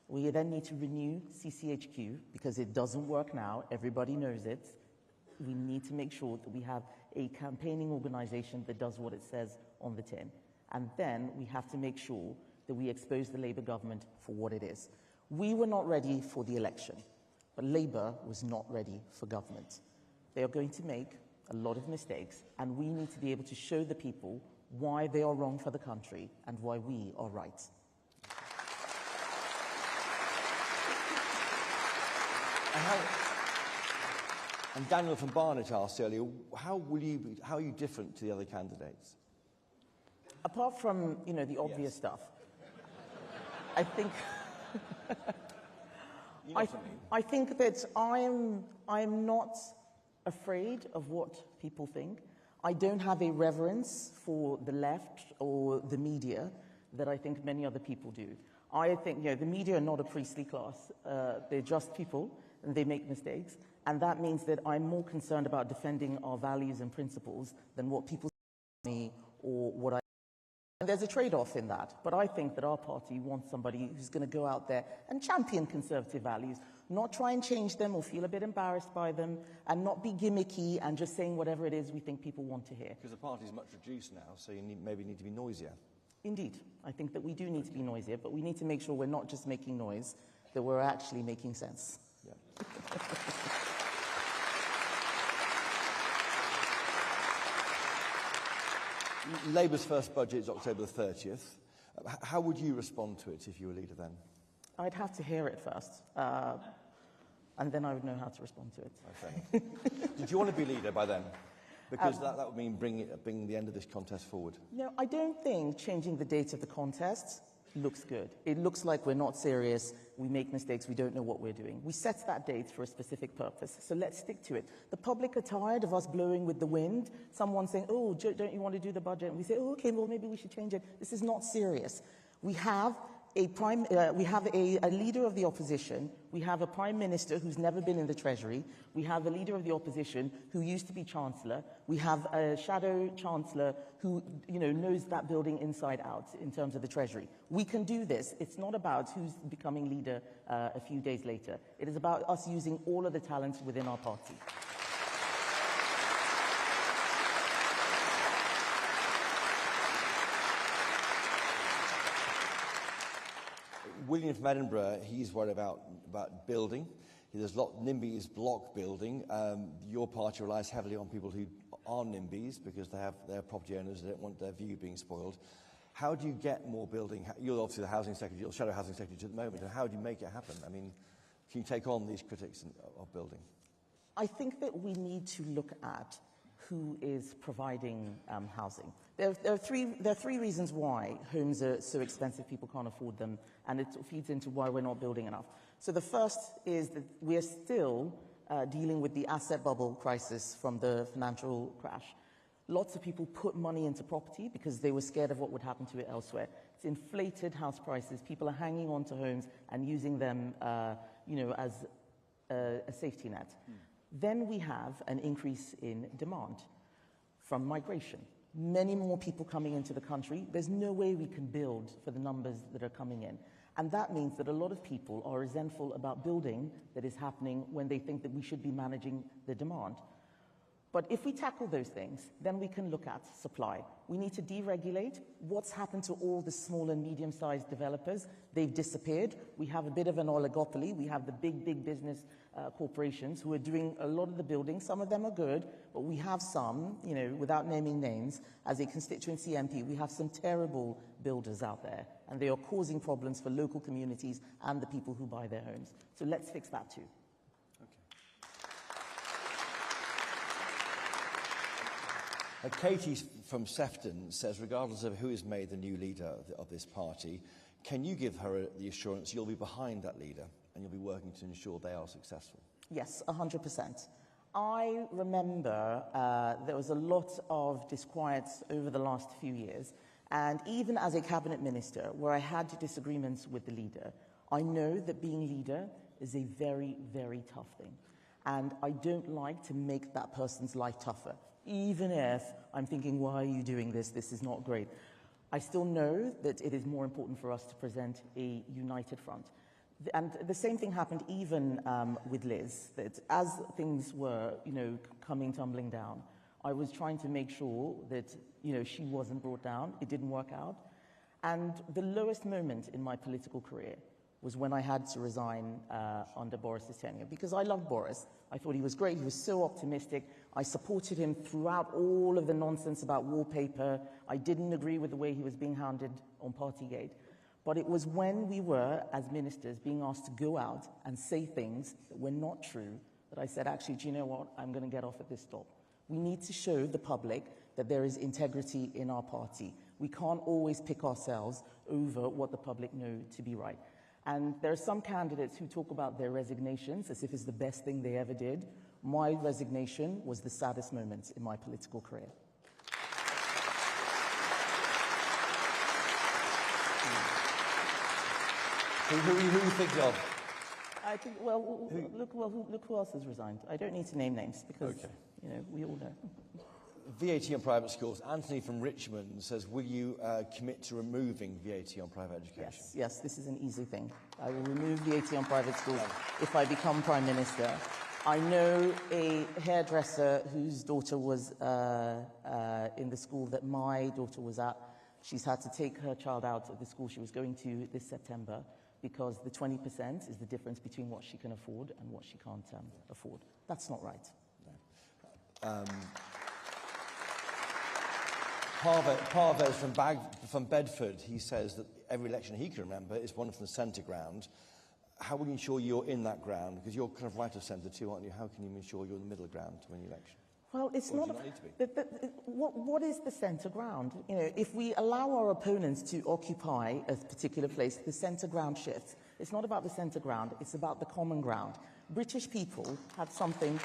We then need to renew CCHQ because it doesn't work now. Everybody knows it. We need to make sure that we have a campaigning organization that does what it says on the tin. And then we have to make sure that we expose the Labour government for what it is. We were not ready for the election, but Labour was not ready for government. They are going to make a lot of mistakes, and we need to be able to show the people why they are wrong for the country and why we are right. And Daniel from Barnet asked earlier, how are you different to the other candidates? Apart from, the obvious stuff, I think I think that I'm not afraid of what people think. I don't have a reverence for the left or the media that I think many other people do. I think, the media are not a priestly class. They're just people, and they make mistakes. And that means that I'm more concerned about defending our values and principles than what people say to me or what I... And there's a trade-off in that. But I think that our party wants somebody who's going to go out there and champion conservative values, not try and change them or feel a bit embarrassed by them, and not be gimmicky and just saying whatever it is we think people want to hear. Because the party's much reduced now, so you maybe need to be noisier. Indeed. I think that we do need to be noisier, but we need to make sure we're not just making noise, that we're actually making sense. Yeah. Labour's first budget is October the 30th. How would you respond to it if you were leader then? I'd have to hear it first, and then I would know how to respond to it. Okay. Did you want to be leader by then? Because that would mean bringing the end of this contest forward. No, I don't think changing the date of the contest looks good. It looks like we're not serious, we make mistakes, we don't know what we're doing. We set that date for a specific purpose, so let's stick to it. The public are tired of us blowing with the wind, someone saying, oh, don't you want to do the budget? And we say, oh, okay, well, maybe we should change it. This is not serious. We have a leader of the opposition, we have a prime minister who's never been in the Treasury, we have a leader of the opposition who used to be Chancellor, we have a shadow Chancellor who knows that building inside out in terms of the Treasury. We can do this. It's not about who's becoming leader a few days later. It is about us using all of the talents within our party. William from Edinburgh, he's worried about building. There's a lot, NIMBY is block building. Your party relies heavily on people who are NIMBYs because they're property owners, they don't want their view being spoiled. How do you get more building? You're obviously the housing secretary, you're shadow housing secretary at the moment, and how do you make it happen? I mean, can you take on these critics of building? I think that we need to look at who is providing housing. There are three reasons why homes are so expensive people can't afford them, and it feeds into why we're not building enough. So the first is that we are still dealing with the asset bubble crisis from the financial crash. Lots of people put money into property because they were scared of what would happen to it elsewhere. It's inflated house prices. People are hanging on to homes and using them as a safety net. Then we have an increase in demand from migration. Many more people coming into the country. There's no way we can build for the numbers that are coming in. And that means that a lot of people are resentful about building that is happening when they think that we should be managing the demand. But if we tackle those things, then we can look at supply. We need to deregulate. What's happened to all the small and medium-sized developers? They've disappeared. We have a bit of an oligopoly. We have the big business corporations who are doing a lot of the building. Some of them are good, but we have some, without naming names, as a constituency MP, we have some terrible builders out there, and they are causing problems for local communities and the people who buy their homes. So let's fix that too. Katie from Sefton says, regardless of who is made the new leader of this party, can you give her the assurance you'll be behind that leader and you'll be working to ensure they are successful. Yes, 100%. I remember there was a lot of disquiet over the last few years, and even as a cabinet minister, where I had disagreements with the leader, I know that being leader is a very, very tough thing. And I don't like to make that person's life tougher, even if I'm thinking, why are you doing this? This is not great. I still know that it is more important for us to present a united front. And the same thing happened even with Liz, that as things were, coming tumbling down, I was trying to make sure that, she wasn't brought down. It didn't work out. And the lowest moment in my political career was when I had to resign under Boris's tenure, because I loved Boris. I thought he was great. He was so optimistic. I supported him throughout all of the nonsense about wallpaper. I didn't agree with the way he was being hounded on Partygate. But it was when we were, as ministers, being asked to go out and say things that were not true that I said, actually, do you know what? I'm going to get off at this stop. We need to show the public that there is integrity in our party. We can't always pick ourselves over what the public know to be right. And there are some candidates who talk about their resignations as if it's the best thing they ever did. My resignation was the saddest moment in my political career. Who are you thinking of? I think, look who else has resigned. I don't need to name names because, we all know. VAT on private schools. Anthony from Richmond says, will you commit to removing VAT on private education? Yes, this is an easy thing. I will remove VAT on private schools if I become Prime Minister. I know a hairdresser whose daughter was in the school that my daughter was at. She's had to take her child out of the school she was going to this September because the 20% is the difference between what she can afford and what she can't afford. That's not right. No. Parvez from Bedford, he says that every election he can remember is one from the centre ground. How will you ensure you're in that ground? Because you're kind of right of centre too, aren't you? How can you ensure you're in the middle ground to win the election? Well, it's or not. Do you not need to be? What is the centre ground? If we allow our opponents to occupy a particular place, the centre ground shifts. It's not about the centre ground. It's about the common ground. British people have something.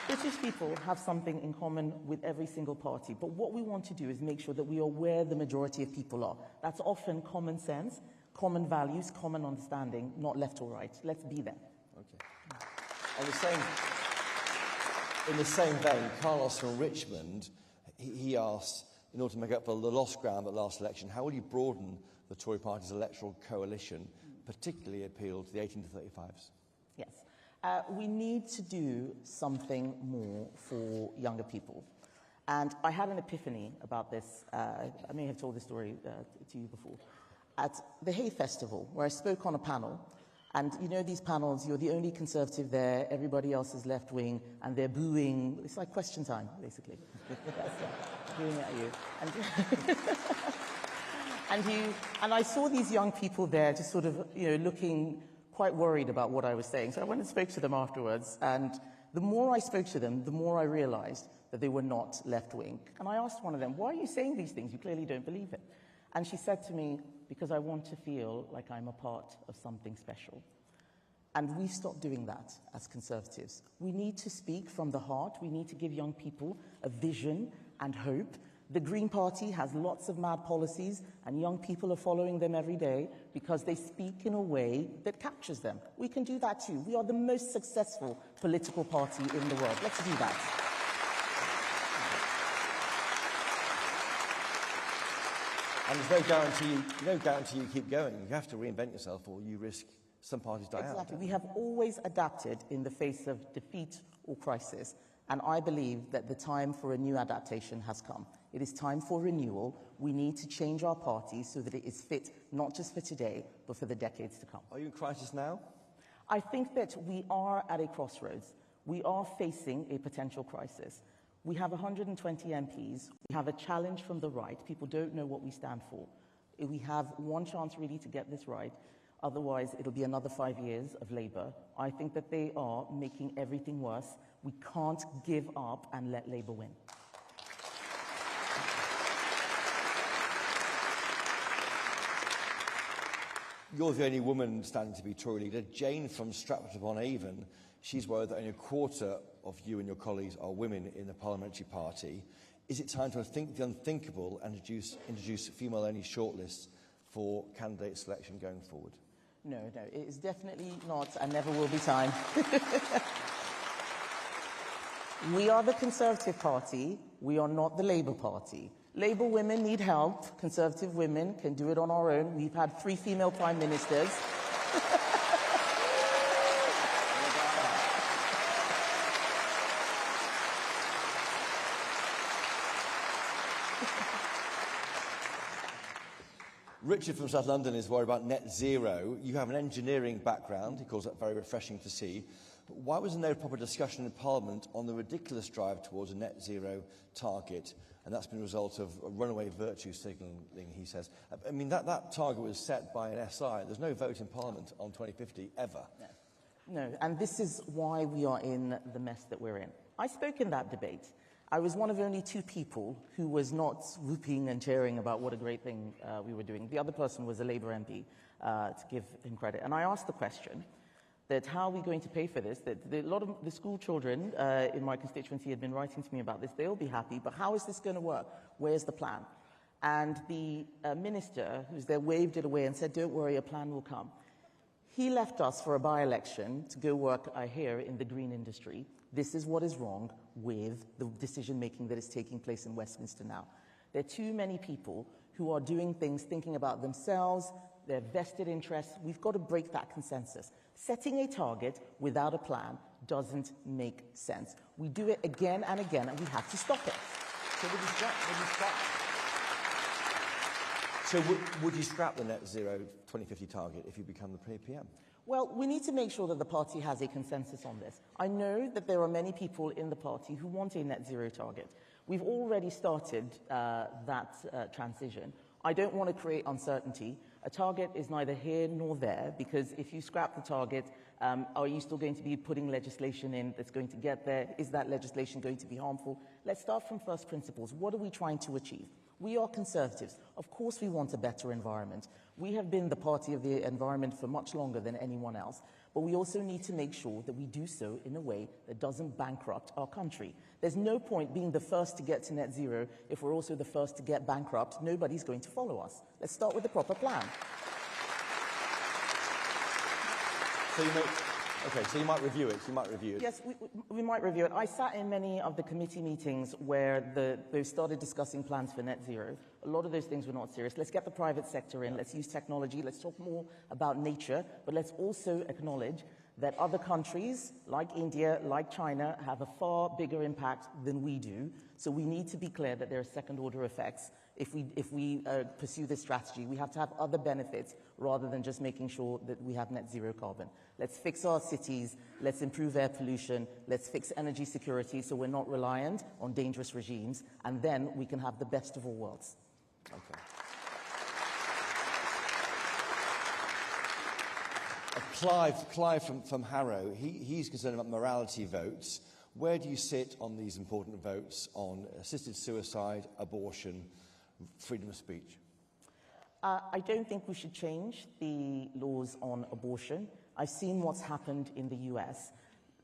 British people have something in common with every single party, but what we want to do is make sure that we are where the majority of people are. That's often common sense, common values, common understanding, not left or right. Let's be there. Okay. In the same vein, Carlos from Richmond, he asked, in order to make up for the lost ground at the last election, how will you broaden the Tory party's electoral coalition, particularly appeal to the 18 to 35s? Yes. We need to do something more for younger people. And I had an epiphany about this. I may have told this story to you before. At the Hay Festival, where I spoke on a panel, and these panels, you're the only Conservative there, everybody else is left-wing, and they're booing. It's like question time, basically. Booing at you. And I saw these young people there just sort of, looking quite worried about what I was saying. So I went and spoke to them afterwards, and the more I spoke to them, the more I realized that they were not left-wing. And I asked one of them, why are you saying these things? You clearly don't believe it. And she said to me, because I want to feel like I'm a part of something special. And we've stopped doing that as Conservatives. We need to speak from the heart. We need to give young people a vision and hope. The Green Party has lots of mad policies, and young people are following them every day because they speak in a way that captures them. We can do that too. We are the most successful political party in the world. Let's do that. And there's no guarantee you keep going. You have to reinvent yourself, or you risk some parties die out. Exactly. We have always adapted in the face of defeat or crisis. And I believe that the time for a new adaptation has come. It is time for renewal. We need to change our party so that it is fit not just for today, but for the decades to come. Are you in crisis now? I think that we are at a crossroads. We are facing a potential crisis. We have 120 MPs. We have a challenge from the right. People don't know what we stand for. We have one chance really to get this right. Otherwise, it'll be another 5 years of Labour. I think that they are making everything worse. We can't give up and let Labour win. You're the only woman standing to be Tory leader. Jane from Stratford-upon-Avon, she's worried that only a quarter of you and your colleagues are women in the parliamentary party. Is it time to think the unthinkable and introduce female-only shortlists for candidate selection going forward? No, it is definitely not and never will be time. We are the Conservative Party. We are not the Labour Party. Labour women need help. Conservative women can do it on our own. We've had 3 female prime ministers. Richard from South London is worried about net zero. You have an engineering background. He calls that very refreshing to see. But why was there no proper discussion in Parliament on the ridiculous drive towards a net zero target? And that's been a result of a runaway virtue signalling, he says. I mean, that target was set by an SI. There's no vote in Parliament on 2050, ever. No, and this is why we are in the mess that we're in. I spoke in that debate. I was one of only 2 people who was not whooping and cheering about what a great thing we were doing. The other person was a Labour MP, to give him credit. And I asked the question that how are we going to pay for this? That a lot of the school children in my constituency had been writing to me about this. They'll be happy, but how is this going to work? Where's the plan? And the minister who's there waved it away and said, don't worry, a plan will come. He left us for a by-election to go work, I hear, in the green industry. This is what is wrong with the decision-making that is taking place in Westminster now. There are too many people who are doing things thinking about themselves, their vested interests. We've got to break that consensus. Setting a target without a plan doesn't make sense. We do it again and again, and we have to stop it. So would you scrap the net zero 2050 target if you become the PM? Well, we need to make sure that the party has a consensus on this. I know that there are many people in the party who want a net zero target. We've already started that transition. I don't want to create uncertainty. A target is neither here nor there, because if you scrap the target, are you still going to be putting legislation in that's going to get there? Is that legislation going to be harmful? Let's start from first principles. What are we trying to achieve? We are Conservatives. Of course we want a better environment. We have been the party of the environment for much longer than anyone else. But we also need to make sure that we do so in a way that doesn't bankrupt our country. There's no point being the first to get to net zero if we're also the first to get bankrupt. Nobody's going to follow us. Let's start with the proper plan. So you might review it. Yes, we might review it. I sat in many of the committee meetings where they started discussing plans for net zero. A lot of those things were not serious. Let's get the private sector in. Let's use technology. Let's talk more about nature. But let's also acknowledge that other countries, like India, like China, have a far bigger impact than we do. So we need to be clear that there are second-order effects. If we pursue this strategy, we have to have other benefits rather than just making sure that we have net zero carbon. Let's fix our cities, let's improve air pollution, let's fix energy security so we're not reliant on dangerous regimes, and then we can have the best of all worlds. Okay. Clive from Harrow, he's concerned about morality votes. Where do you sit on these important votes on assisted suicide, abortion, freedom of speech? I don't think we should change the laws on abortion. I've seen what's happened in the US.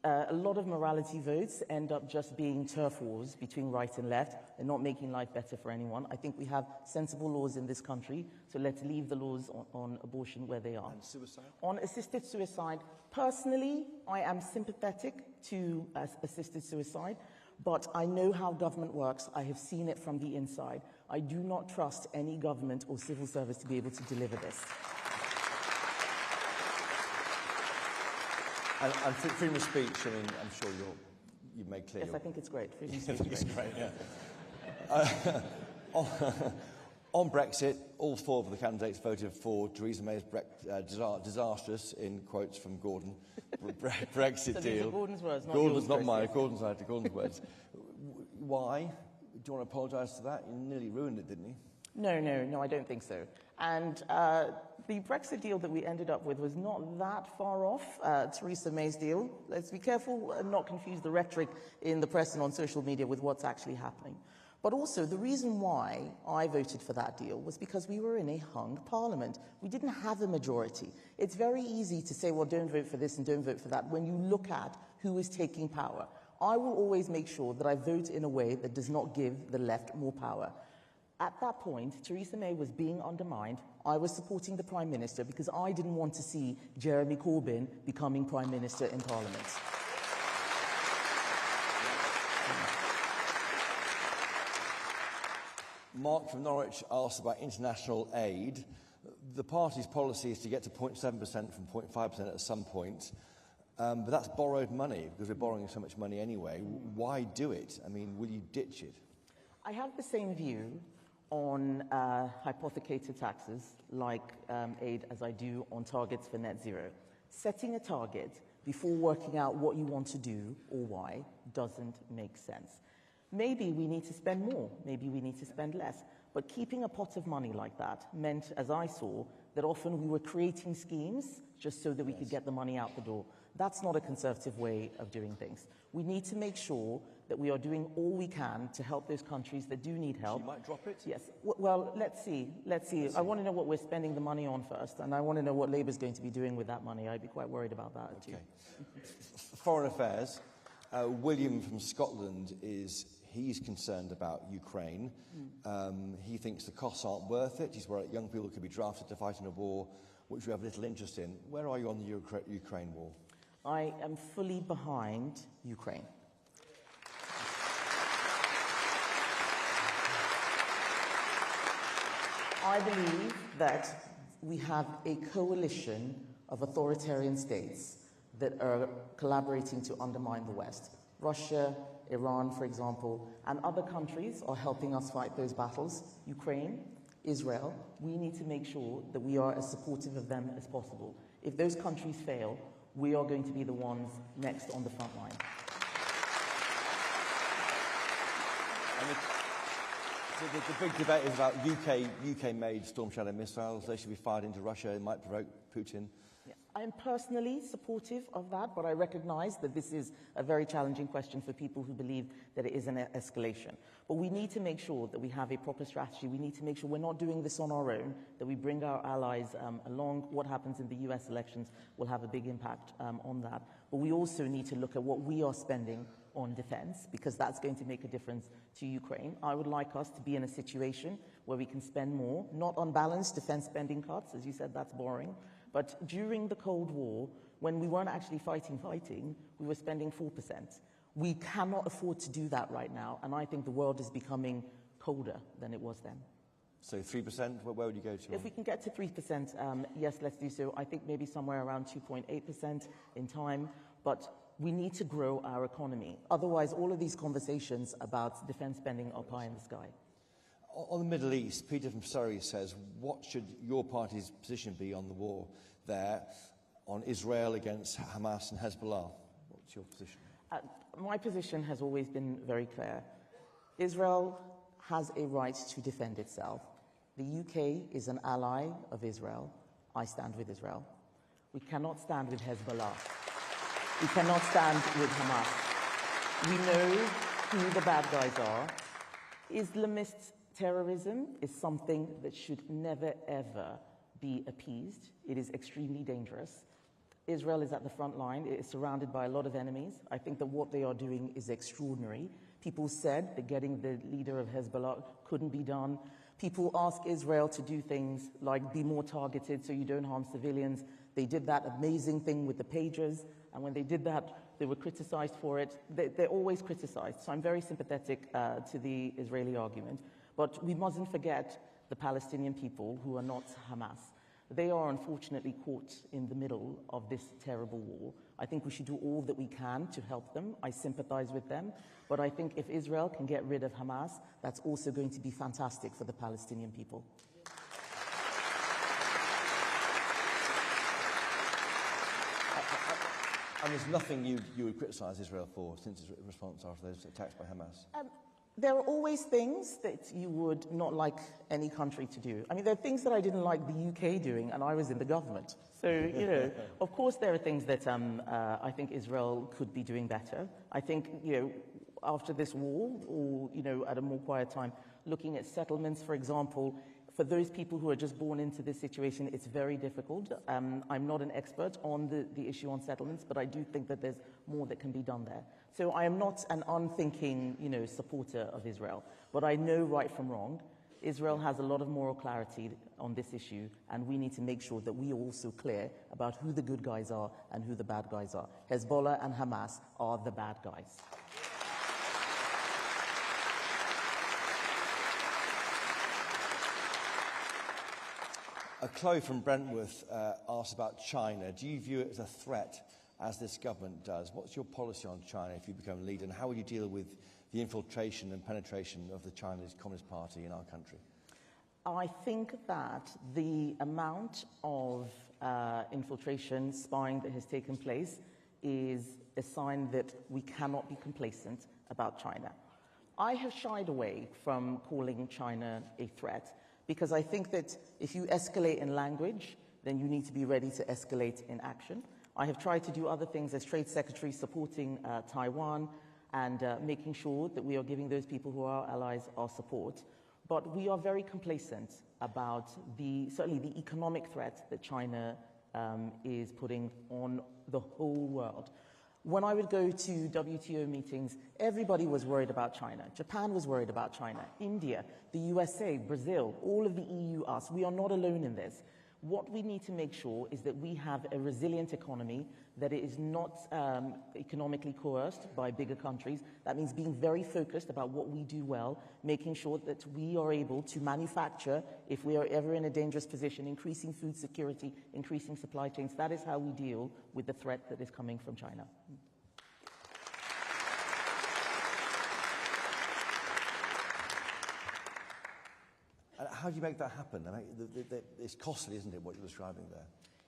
A lot of morality votes end up just being turf wars between right and left and not making life better for anyone. I think we have sensible laws in this country, so let's leave the laws on abortion where they are. And suicide? On assisted suicide, personally, I am sympathetic to assisted suicide, but I know how government works. I have seen it from the inside. I do not trust any government or civil service to be able to deliver this. And freedom of speech, I mean, I'm sure you've made clear. Yes, I think it's great. Freedom of speech It's great, yeah. On Brexit, all 4 of the candidates voted for Theresa May's disastrous, in quotes from Gordon, Brexit so deal. These are Gordon's words, not Gordon's yours, not Chris. mine, Gordon's words. Why? Do you want to apologise to that? You nearly ruined it, didn't you? No, I don't think so. And the Brexit deal that we ended up with was not that far off Theresa May's deal. Let's be careful and not confuse the rhetoric in the press and on social media with what's actually happening. But also, the reason why I voted for that deal was because we were in a hung parliament. We didn't have a majority. It's very easy to say, well, don't vote for this and don't vote for that, when you look at who is taking power. I will always make sure that I vote in a way that does not give the left more power. At that point, Theresa May was being undermined. I was supporting the Prime Minister because I didn't want to see Jeremy Corbyn becoming Prime Minister in Parliament. Mark from Norwich asked about international aid. The party's policy is to get to 0.7% from 0.5% at some point, but that's borrowed money because we're borrowing so much money anyway. Why do it? I mean, will you ditch it? I have the same view on hypothecated taxes like aid as I do on targets for net zero. Setting a target before working out what you want to do or why doesn't make sense. Maybe we need to spend more, maybe we need to spend less, but keeping a pot of money like that meant, as I saw, that often we were creating schemes just so that we could get the money out the door. That's not a Conservative way of doing things. We need to make sure that we are doing all we can to help those countries that do need help. So you might drop it? Yes. Well, let's see. I want to know what we're spending the money on first, and I want to know what Labour's going to be doing with that money. I'd be quite worried about that too. Foreign Affairs. William from Scotland he's concerned about Ukraine. He thinks the costs aren't worth it. He's worried young people could be drafted to fight in a war which we have little interest in. Where are you on the Ukraine war? I am fully behind Ukraine. I believe that we have a coalition of authoritarian states that are collaborating to undermine the West. Russia, Iran, for example, and other countries are helping us fight those battles. Ukraine, Israel, we need to make sure that we are as supportive of them as possible. If those countries fail, we are going to be the ones next on the front line. The big debate is about UK-made Storm Shadow missiles. They should be fired into Russia. It might provoke Putin. Yeah, I am personally supportive of that, but I recognise that this is a very challenging question for people who believe that it is an escalation. But we need to make sure that we have a proper strategy. We need to make sure we're not doing this on our own, that we bring our allies along. What happens in the US elections will have a big impact on that. But we also need to look at what we are spending on defence, because that's going to make a difference to Ukraine. I would like us to be in a situation where we can spend more, not unbalanced defence spending cuts, as you said, that's boring. But during the Cold War, when we weren't actually fighting, we were spending 4%. We cannot afford to do that right now, and I think the world is becoming colder than it was then. So 3%, where would you go to? If we can get to 3%, yes, let's do so. I think maybe somewhere around 2.8% in time, but we need to grow our economy. Otherwise, all of these conversations about defence spending are pie in the sky. On the Middle East, Peter from Surrey says, what should your party's position be on the war there, on Israel against Hamas and Hezbollah? What's your position? My position has always been very clear. Israel has a right to defend itself. The UK is an ally of Israel. I stand with Israel. We cannot stand with Hezbollah. We cannot stand with Hamas. We know who the bad guys are. Islamist terrorism is something that should never, ever be appeased. It is extremely dangerous. Israel is at the front line. It is surrounded by a lot of enemies. I think that what they are doing is extraordinary. People said that getting the leader of Hezbollah couldn't be done. People ask Israel to do things like be more targeted so you don't harm civilians. They did that amazing thing with the pagers, and when they did that, they were criticized for it. They're always criticized, so I'm very sympathetic to the Israeli argument. But we mustn't forget the Palestinian people who are not Hamas. They are unfortunately caught in the middle of this terrible war. I think we should do all that we can to help them. I sympathize with them. But I think if Israel can get rid of Hamas, that's also going to be fantastic for the Palestinian people. And there's nothing you would criticise Israel for since its response after those attacks by Hamas? There are always things that you would not like any country to do. I mean, there are things that I didn't like the UK doing, and I was in the government. So, you know, of course there are things that I think Israel could be doing better. I think, you know, after this war, or, you know, at a more quiet time, looking at settlements, for example. For those people who are just born into this situation, it's very difficult. I'm not an expert on the issue on settlements, but I do think that there's more that can be done there. So I am not an unthinking, you know, supporter of Israel, but I know right from wrong. Israel has a lot of moral clarity on this issue, and we need to make sure that we are also clear about who the good guys are and who the bad guys are. Hezbollah and Hamas are the bad guys. Chloe from Brentworth asked about China. Do you view it as a threat, as this government does? What's your policy on China if you become leader, and how will you deal with the infiltration and penetration of the Chinese Communist Party in our country? I think that the amount of infiltration, spying that has taken place is a sign that we cannot be complacent about China. I have shied away from calling China a threat, because I think that if you escalate in language, then you need to be ready to escalate in action. I have tried to do other things as Trade Secretary, supporting Taiwan and making sure that we are giving those people who are our allies our support. But we are very complacent about certainly the economic threat that China is putting on the whole world. When I would go to WTO meetings, everybody was worried about China. Japan was worried about China. India, the USA, Brazil, all of the EU, us. We are not alone in this. What we need to make sure is that we have a resilient economy, that it is not economically coerced by bigger countries. That means being very focused about what we do well, making sure that we are able to manufacture if we are ever in a dangerous position, increasing food security, increasing supply chains. That is how we deal with the threat that is coming from China. How do you make that happen? I mean, it's costly, isn't it, what you're describing there?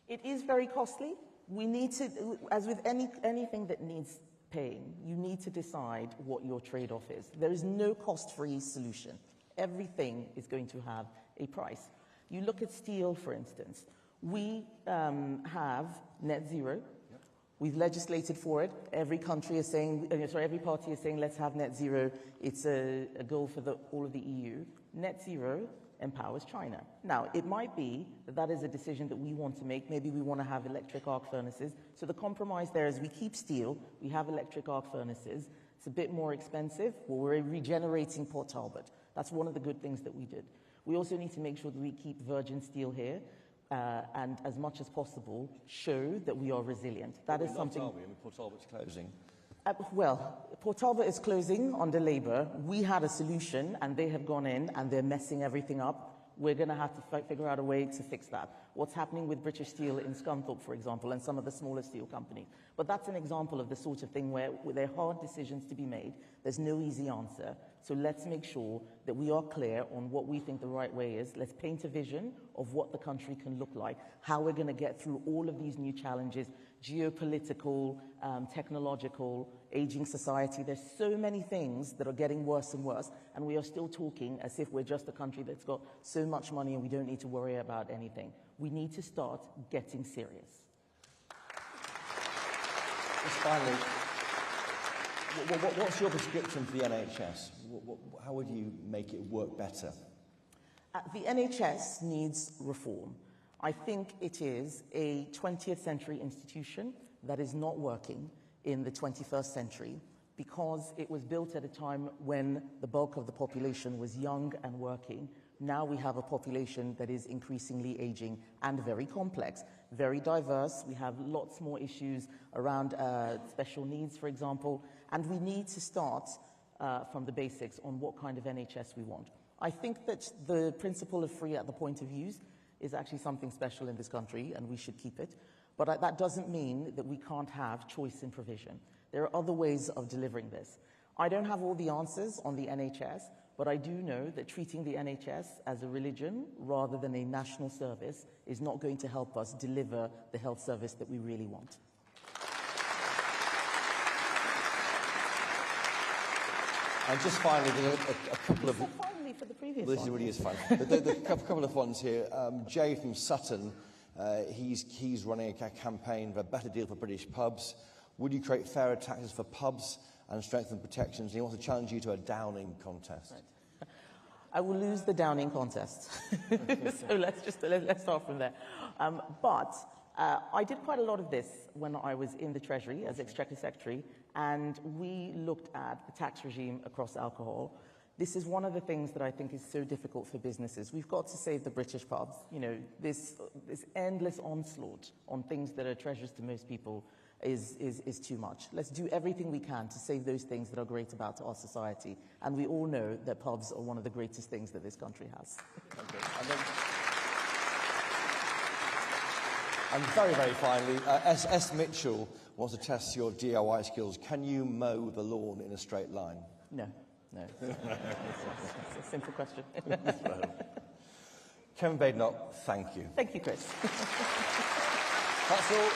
It is very costly. We need to, as with anything that needs paying, you need to decide what your trade-off is. There is no cost-free solution. Everything is going to have a price. You look at steel, for instance. We have net zero. Yep. We've legislated for it. Every country is saying, every party is saying, let's have net zero. It's a goal for all of the EU. Net zero empowers China. Now, it might be that that is a decision that we want to make. Maybe we want to have electric arc furnaces. So the compromise there is we keep steel, we have electric arc furnaces. It's a bit more expensive, but we're regenerating Port Talbot. That's one of the good things that we did. We also need to make sure that we keep virgin steel here and, as much as possible, show that we are resilient. That is something... Are we? I mean, Port Talbot's closing. Well, Port Talbot is closing under Labour. We had a solution, and they have gone in, and they're messing everything up. We're going to have to figure out a way to fix that. What's happening with British Steel in Scunthorpe, for example, and some of the smaller steel companies. But that's an example of the sort of thing where there are hard decisions to be made. There's no easy answer. So let's make sure that we are clear on what we think the right way is. Let's paint a vision of what the country can look like, how we're going to get through all of these new challenges, geopolitical, technological, aging society. There's so many things that are getting worse and worse, and we are still talking as if we're just a country that's got so much money and we don't need to worry about anything. We need to start getting serious. Just finally, what's your prescription for the NHS? How would you make it work better? The NHS needs reform. I think it is a 20th century institution that is not working in the 21st century because it was built at a time when the bulk of the population was young and working. Now we have a population that is increasingly aging and very complex, very diverse. We have lots more issues around special needs, for example, and we need to start from the basics on what kind of NHS we want. I think that the principle of free at the point of use is actually something special in this country, and we should keep it. But that doesn't mean that we can't have choice in provision. There are other ways of delivering this. I don't have all the answers on the NHS, but I do know that treating the NHS as a religion rather than a national service is not going to help us deliver the health service that we really want. And just finally, a couple of... Finally for the previous This really is fun. A couple of ones here. Jay from Sutton, he's running a campaign for a better deal for British pubs. Would you create fairer taxes for pubs and strengthen protections. He wants to challenge you to a downing contest. Right. I will lose the downing contest. So let's start from there. But I did quite a lot of this when I was in the Treasury as Exchequer Secretary, and we looked at the tax regime across alcohol. This is one of the things that I think is so difficult for businesses. We've got to save the British pubs. You know, this endless onslaught on things that are treasures to most people is too much. Let's do everything we can to save those things that are great about our society. And we all know that pubs are one of the greatest things that this country has. Okay. And very, very finally, S. Mitchell wants to test your DIY skills. Can you mow the lawn in a straight line? No. It's a simple question. Kemi Badenoch, thank you. Thank you, Chris. That's all.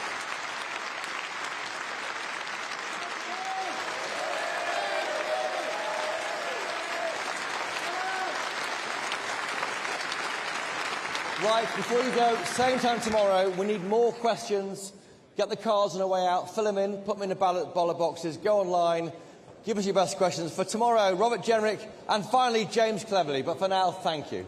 Right, before you go, same time tomorrow, we need more questions. Get the cards on the way out, fill them in, put them in the ballot boxes, go online, give us your best questions. For tomorrow, Robert Jenrick, and finally, James Cleverly. But for now, thank you.